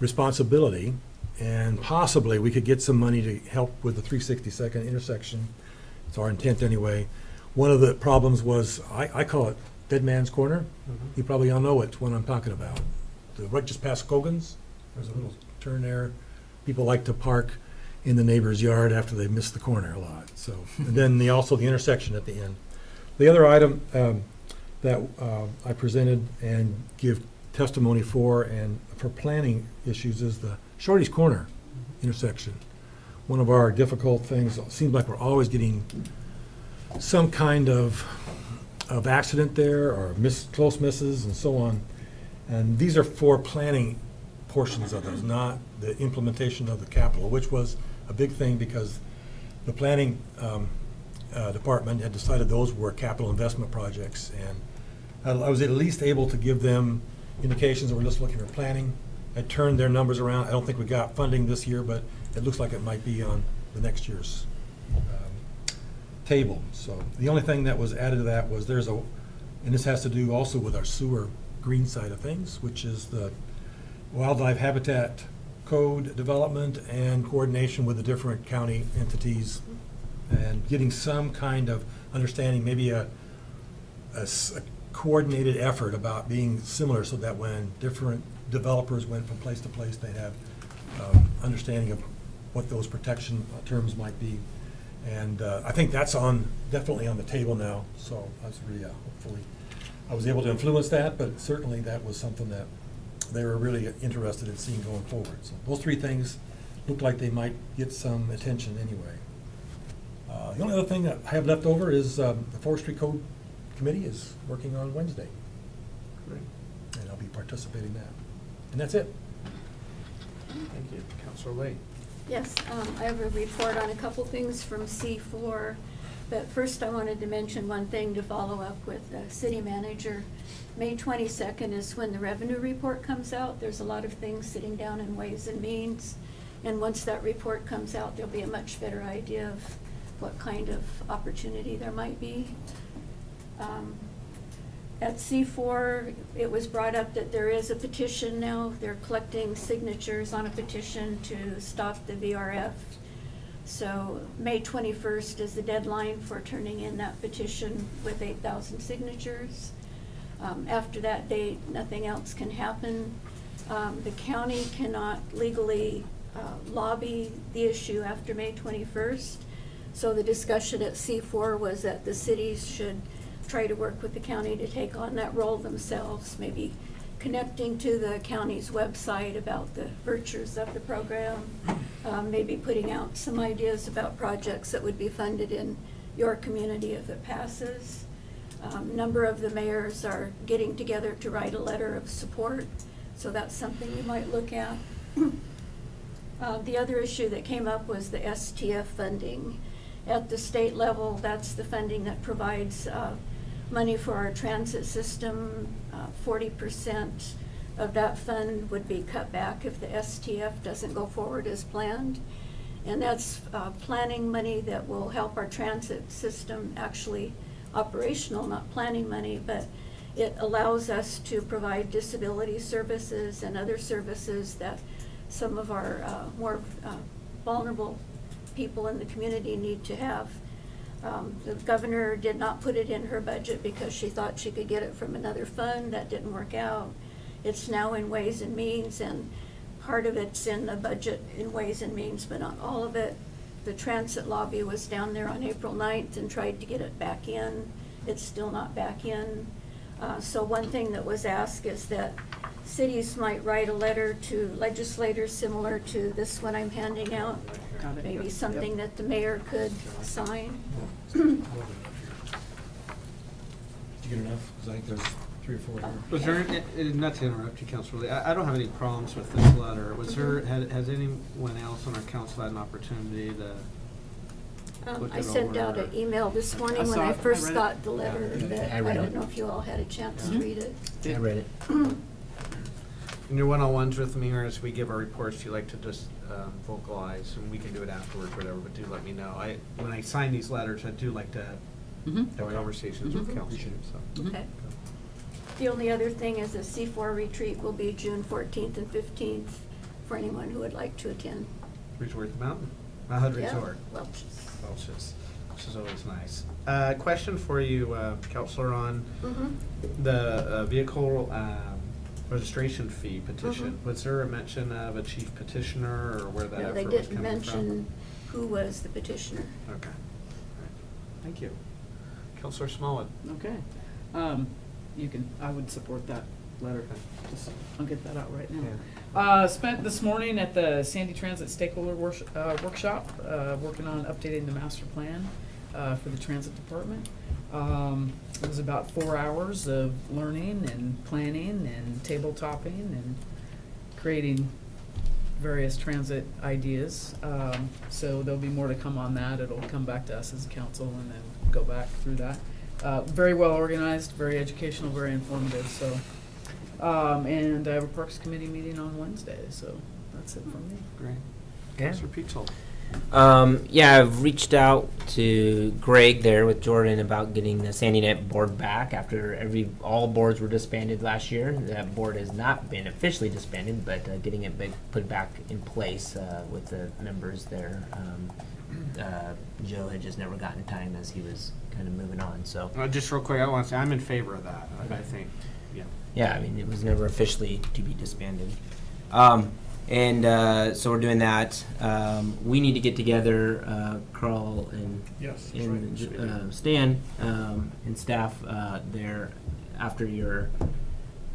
responsibility, and possibly we could get some money to help with the 362nd intersection. It's our intent anyway. One of the problems was, I call it Dead Man's Corner. You probably all know which one I'm talking about. Right just past Kogan's, there's a little turn there. People like to park in the neighbor's yard after they miss the corner a lot. So, and then also the intersection at the end. The other item that I presented and give testimony for and for planning issues is the Shorty's Corner intersection. One of our difficult things, it seems like we're always getting some kind of accident there or close misses and so on. And these are for planning portions of those, not the implementation of the capital, which was a big thing because the planning department had decided those were capital investment projects. And I was at least able to give them indications that we're just looking for planning. I turned their numbers around. I don't think we got funding this year, but it looks like it might be on the next year's table. So the only thing that was added to that was and this has to do also with our sewer green side of things, which is the wildlife habitat code development and coordination with the different county entities and getting some kind of understanding, maybe a coordinated effort about being similar so that when different developers went from place to place, they'd have understanding of what those protection terms might be. And I think that's definitely on the table now. So I was really, hopefully, I was able to influence that, but certainly that was something that they were really interested in seeing going forward. So those three things look like they might get some attention anyway. The only other thing that I have left over is the Forestry Code Committee is working on Wednesday. Great. And I'll be participating in that. And that's it. Thank you. Councilor Lee. Yes, I have a report on a couple things from C4, but first I wanted to mention one thing to follow up with the city manager. May 22nd is when the revenue report comes out. There's a lot of things sitting down in Ways and Means, and once that report comes out, there'll be a much better idea of what kind of opportunity there might be. At C4, it was brought up that there is a petition now. They're collecting signatures on a petition to stop the VRF. So May 21st is the deadline for turning in that petition with 8,000 signatures. After that date, nothing else can happen. The county cannot legally lobby the issue after May 21st. So the discussion at C4 was that the cities should try to work with the county to take on that role themselves, maybe connecting to the county's website about the virtues of the program, maybe putting out some ideas about projects that would be funded in your community if it passes. A number of the mayors are getting together to write a letter of support, so that's something you might look at. The other issue that came up was the STF funding. At the state level, that's the funding that provides money for our transit system. 40% of that fund would be cut back if the STF doesn't go forward as planned. And that's planning money that will help our transit system actually operational, not planning money, but it allows us to provide disability services and other services that some of our more vulnerable people in the community need to have. The governor did not put it in her budget because she thought she could get it from another fund. That didn't work out. It's now in Ways and Means, and part of it's in the budget in Ways and Means, but not all of it. The transit lobby was down there on April 9th and tried to get it back in. It's still not back in. So one thing that was asked is that cities might write a letter to legislators similar to this one I'm handing out. Got it. Maybe Yep. something that the mayor could sign. Did you get enough? Because I think there's 3 or 4 here. Was there, not to interrupt you, Councilor Lee, I don't have any problems with this letter. Was there, has anyone else on our council had an opportunity to look I it sent over, out or- an email this morning I when saw I it. first I read got it. the letter, Yeah. that I I read don't it. know if you all had a chance to read it. I read it. In your one-on-ones with me, or as we give our reports, you like to just vocalize, and we can do it afterwards, whatever, but do let me know. When I sign these letters, I do like to have conversations with council, so. Okay. The only other thing is the C4 retreat will be June 14th and 15th for anyone who would like to attend. Resort Mountain, Mount Yeah, Resort. Welch's. Welch's, which is always nice. Question for you, Counselor, on the vehicle registration fee petition. Was there a mention of a chief petitioner, or where that No, effort they was didn't coming from? mention who was the petitioner. Okay. All right. Thank you. Counselor Smallwood. Okay. I would support that letter. Just, I'll get that out right now. Spent this morning at the Sandy Transit Stakeholder Workshop, working on updating the master plan for the transit department. It was about 4 hours of learning and planning and tabletopping and creating various transit ideas. So there'll be more to come on that. It'll come back to us as a council and then go back through that. Very well organized, very educational, very informative. So, and I have a Parks Committee meeting on Wednesday. So that's it from me. Great. Yeah. Counselor Peachel. Yeah, I've reached out to Greg there with Jordan about getting the Sandy Net board back after all boards were disbanded last year. That board has not been officially disbanded, but getting it put back in place with the members there. Joe had just never gotten time as he was kind of moving on, so. Just real quick, I want to say I'm in favor of that. I think, yeah. Yeah, I mean, it was never officially to be disbanded. So we're doing that. We need to get together, Carl and, Yes, and Stan and staff there after your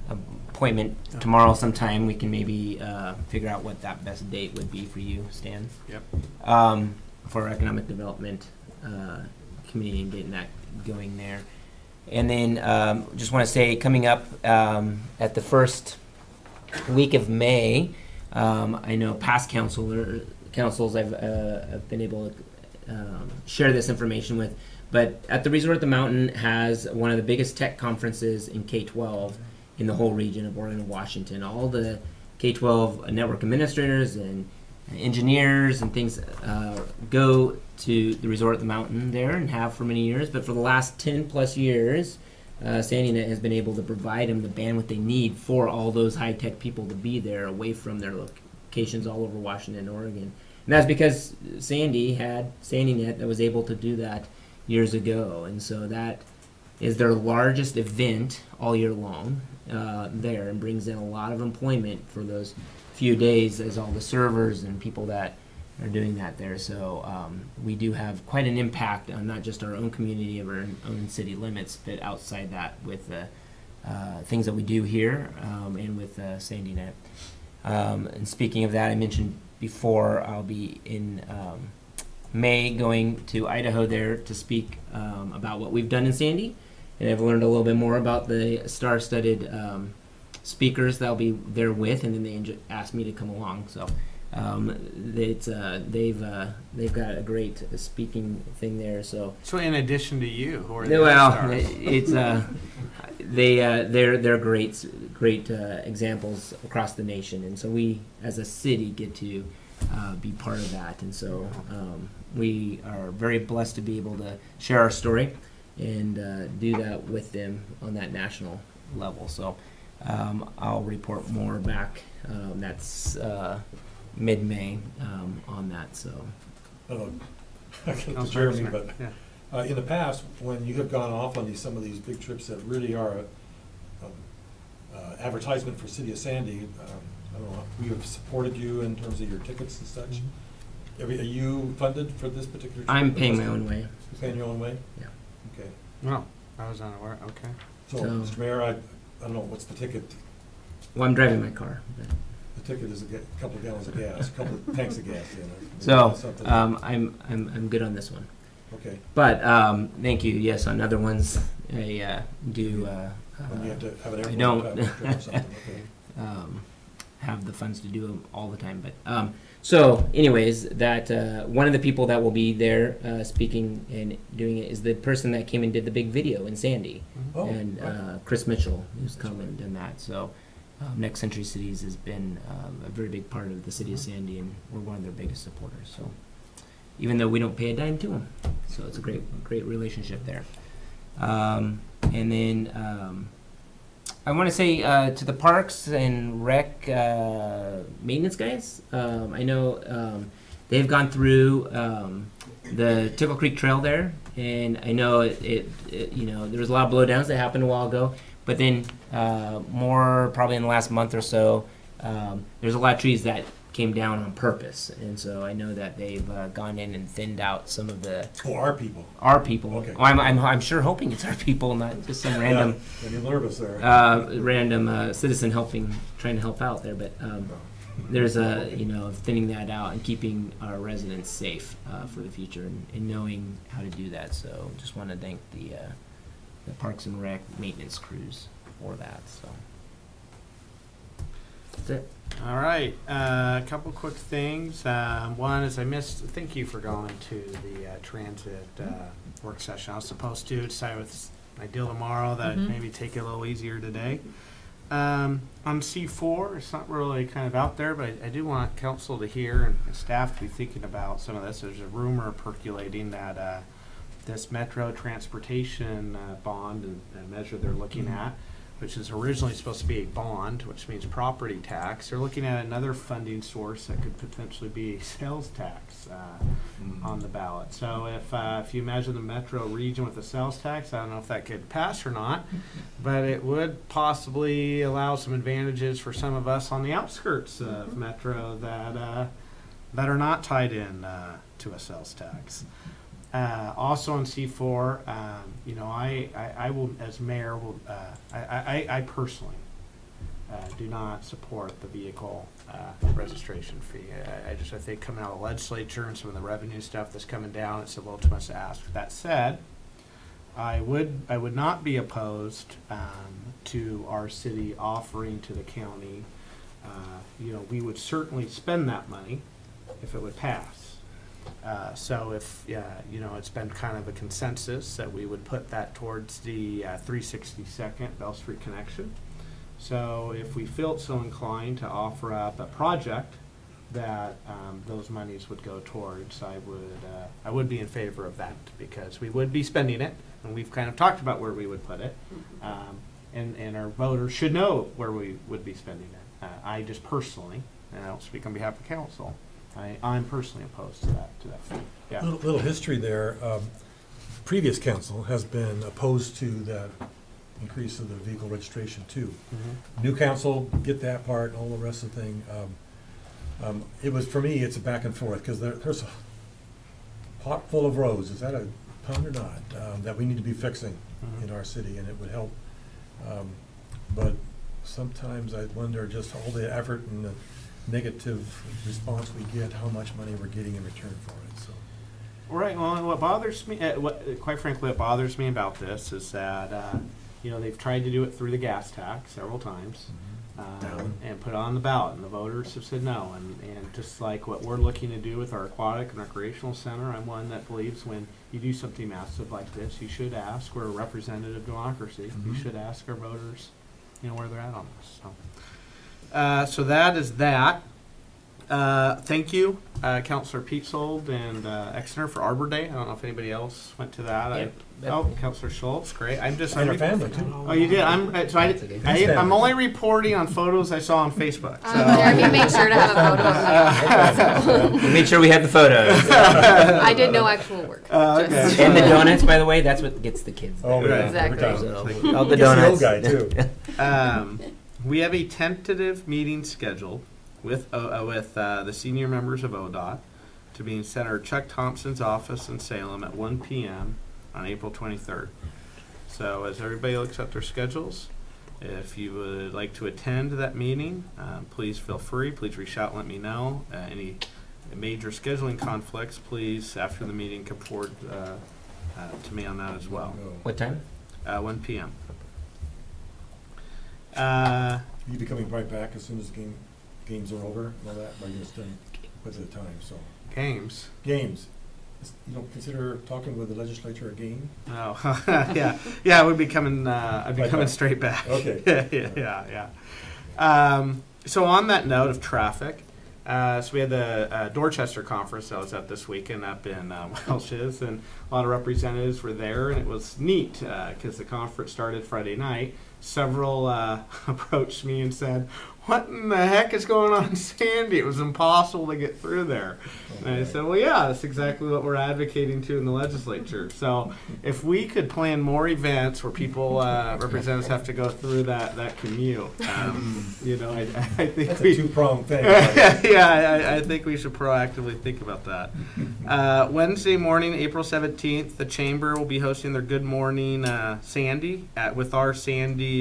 appointment tomorrow sometime. We can maybe figure out what that best date would be for you, Stan. Yep. For economic development committee and getting that going there. And then just want to say, coming up at the first week of May, I know past councils I've been able to share this information with, but at the Resort at the Mountain has one of the biggest tech conferences in K-12 in the whole region of Oregon and Washington. All the K-12 network administrators and engineers and things go to the Resort at the Mountain there and have for many years, but for the last 10 plus years, SandyNet has been able to provide them the bandwidth they need for all those high-tech people to be there away from their locations all over Washington and Oregon. And that's because Sandy had SandyNet that was able to do that years ago. And so that is their largest event all year long there, and brings in a lot of employment for those few days as all the servers and people that are doing that there. So we do have quite an impact on not just our own community of our own city limits, but outside that with the things that we do here and with SandyNet. And speaking of that, I mentioned before I'll be in May going to Idaho there to speak about what we've done in Sandy. And I've learned a little bit more about the star-studded speakers that I'll be there with, and then they asked me to come along. So they've got a great speaking thing there. So in addition to you, who are they're great examples across the nation, and so we as a city get to be part of that. And so we are very blessed to be able to share our story and do that with them on that national level. So I'll report more back. That's mid-May on that. So I can't Jeremy, but in the past, when you have gone off on some of these big trips that really are advertisement for City of Sandy, I don't know, we have supported you in terms of your tickets and such. Are you funded for this particular trip? I'm paying my own way. You're paying your own way? Yeah. Okay. No, I was unaware. Okay. So Mr. Mayor, I don't know, what's the ticket? Well, I'm driving my car. But the ticket is a couple of gallons of gas, a couple of tanks of gas. So I'm good on this one. Okay. But thank you. Yes, on other ones I do. You have to have an I don't okay. have the funds to do them all the time. But so, anyways, that one of the people that will be there speaking and doing it is the person that came and did the big video in Sandy, and Chris Mitchell, who's come and done that. So. Next Century Cities has been a very big part of the city of Sandy, and we're one of their biggest supporters. So, even though we don't pay a dime to them, so it's a great relationship there. And then I want to say to the Parks and Rec maintenance guys, I know they've gone through the Tickle Creek Trail there, and I know it there was a lot of blowdowns that happened a while ago. But then more probably in the last month or so, there's a lot of trees that came down on purpose. And so I know that they've gone in and thinned out some of the... Oh, our people. Our people. Okay. Well, I'm sure hoping it's our people, not just some random... Yeah, you're nervous there. Random citizen trying to help out there. But there's thinning that out and keeping our residents safe for the future and knowing how to do that. So just want to thank the Parks and Rec maintenance crews for that. So that's it. All right, a couple quick things. One is thank you for going to the transit work session. I was supposed to decide with my deal tomorrow that I'd maybe take it a little easier today. On C4, it's not really kind of out there, but I do want council to hear and staff to be thinking about some of this. There's a rumor percolating that this metro transportation bond and measure they're looking at which is originally supposed to be a bond, which means property tax. They're looking at another funding source that could potentially be a sales tax on the ballot. So if you imagine the metro region with a sales tax, I don't know if that could pass or not, but it would possibly allow some advantages for some of us on the outskirts of metro that are not tied in to a sales tax. Also on C4, you know, I will, as mayor, I personally do not support the vehicle registration fee. I think coming out of the legislature and some of the revenue stuff that's coming down, it's a little too much to ask. That said, I would not be opposed to our city offering to the county. You know, we would certainly spend that money if it would pass. So if, you know, it's been kind of a consensus that we would put that towards the 362nd Bell Street connection. So if we felt so inclined to offer up a project that those monies would go towards, I would be in favor of that, because we would be spending it, and we've kind of talked about where we would put it, and our voters should know where we would be spending it. I just personally, and I don't speak on behalf of council, I'm personally opposed to that fee. Yeah. Little history there. Previous council has been opposed to that increase of the vehicle registration too. New council get that part and all the rest of the thing. It was, for me, it's a back and forth, because there's a pot full of roads, is that a pun or not, that we need to be fixing in our city, and it would help. But sometimes I wonder just all the effort and the negative response we get, how much money we're getting in return for it. So. Right. Well, and what bothers me, quite frankly, what bothers me about this is that you know, they've tried to do it through the gas tax several times, and put it on the ballot, and the voters have said no. And just like what we're looking to do with our aquatic and recreational center, I'm one that believes when you do something massive like this, you should ask. We're a representative democracy. You should ask our voters, you know, where they're at on this. So that is that. Thank you, Councilor Peetzold and Exner for Arbor Day. I don't know if anybody else went to that. Yep. Oh, Councilor Schultz, great. I'm just. And our family too. Oh, you did. I'm only reporting on photos I saw on Facebook. So. Jeremy made sure to have a photo of me. We made sure we had the photos. I did no actual work. Okay. And the donuts, by the way, that's what gets the kids. Oh, right. Exactly. So, all the donuts. The old guy too. We have a tentative meeting scheduled with the senior members of ODOT to be in Senator Chuck Thompson's office in Salem at 1 p.m. on April 23rd. So as everybody looks at their schedules, if you would like to attend that meeting, please feel free. Please reach out and let me know. Any major scheduling conflicts, please, after the meeting, come forward to me on that as well. What time? 1 p.m. You'll be coming right back as soon as the games are over and all that, by just what's the time, so. Games. You don't consider talking with the legislature a game? Oh, yeah, I would be coming, I'd be coming straight back. Okay. Yeah. So on that note of traffic, so we had the Dorchester conference I was at this weekend up in Welch's, and a lot of representatives were there, and it was neat because the conference started Friday night. Several approached me and said, "What in the heck is going on in Sandy? It was impossible to get through there." And I said, well, yeah, that's exactly what we're advocating to in the legislature. So if we could plan more events where people, representatives have to go through that commute, you know, I think that's we... a two-pronged thing. Yeah, I think we should proactively think about that. Wednesday morning, April 17th, the Chamber will be hosting their Good Morning Sandy with our Sandy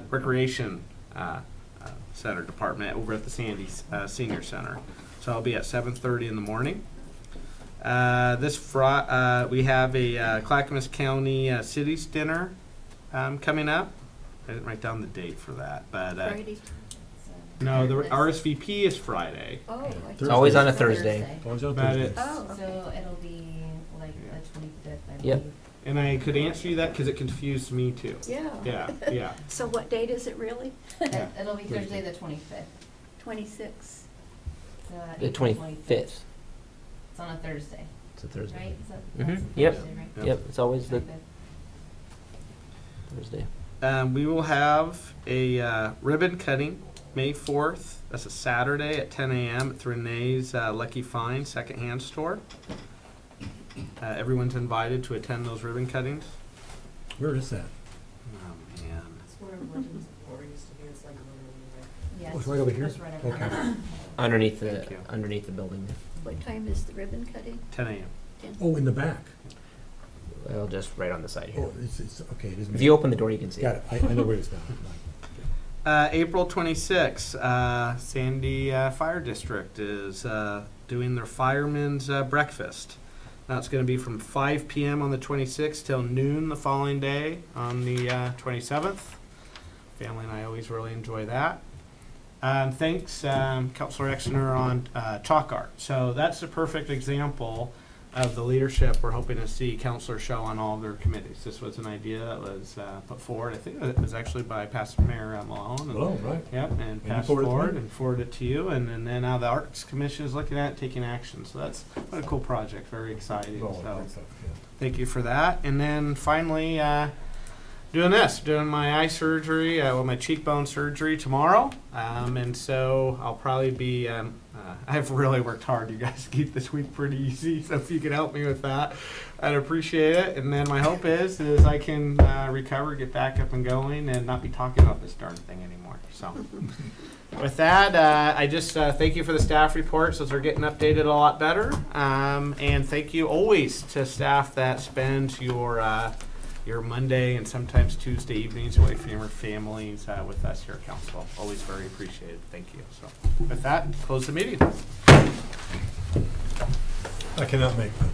Recreation Center department over at the Sandy Senior Center. So I'll be at 7:30 in the morning. We have a Clackamas County Cities Dinner coming up. I didn't write down the date for that, but Friday. no, the RSVP is Friday. Oh, It's always on a Thursday. Always on But Thursday. it's, So it'll be like the 25th, I believe. Yep. and I could answer you that because it confused me too. Yeah. Yeah. So what date is it really? It'll be Thursday the 25th. 26. The 25th. It's on a Thursday, It's a Thursday. right? Is that, Mhm. that's a Yep. Thursday, right? Yep. It's always the 25th. Thursday. we will have a ribbon cutting May 4th. That's a Saturday at 10 a.m. at Renee's Lucky Find secondhand store. Everyone's invited to attend those ribbon cuttings. Where is that? Oh, man. It's where Legends of Glory used to be, it's like literally Oh, it's right over here? That's right Okay. Underneath Thank you. the building. What time is the ribbon cutting? 10 a.m. Oh, in the back. Well, just right on the side here. Oh, it's, okay, it isn't. If you open the door, you can see Got it. it, I know where it is now. April 26th, Sandy Fire District is doing their firemen's breakfast. Now it's going to be from 5 p.m. on the 26th till noon the following day on the 27th. Family and I always really enjoy that. Thanks, Councilor Exner, on chalk art. So that's a perfect example of the leadership we're hoping to see councilors show on all of their committees. This was an idea that was put forward. I think it was actually by Pastor Mayor Malone. Oh, right. Yep, and passed forward to forward me. and forwarded it to you. And then now the Arts Commission is looking at it, taking action. So that's what a cool project. Very exciting. Oh, So great stuff, yeah. thank you for that. And then finally, doing my eye surgery, my cheekbone surgery tomorrow. And so I'll probably be, I've really worked hard, you guys, to keep this week pretty easy. So if you could help me with that, I'd appreciate it. And then my hope is I can recover, get back up and going, and not be talking about this darn thing anymore. So with that, I just thank you for the staff reports. Those are getting updated a lot better. And thank you always to staff that spend your Monday and sometimes Tuesday evenings away from your families with us here at Council. Always very appreciated. Thank you. So with that, close the meeting. I cannot make that.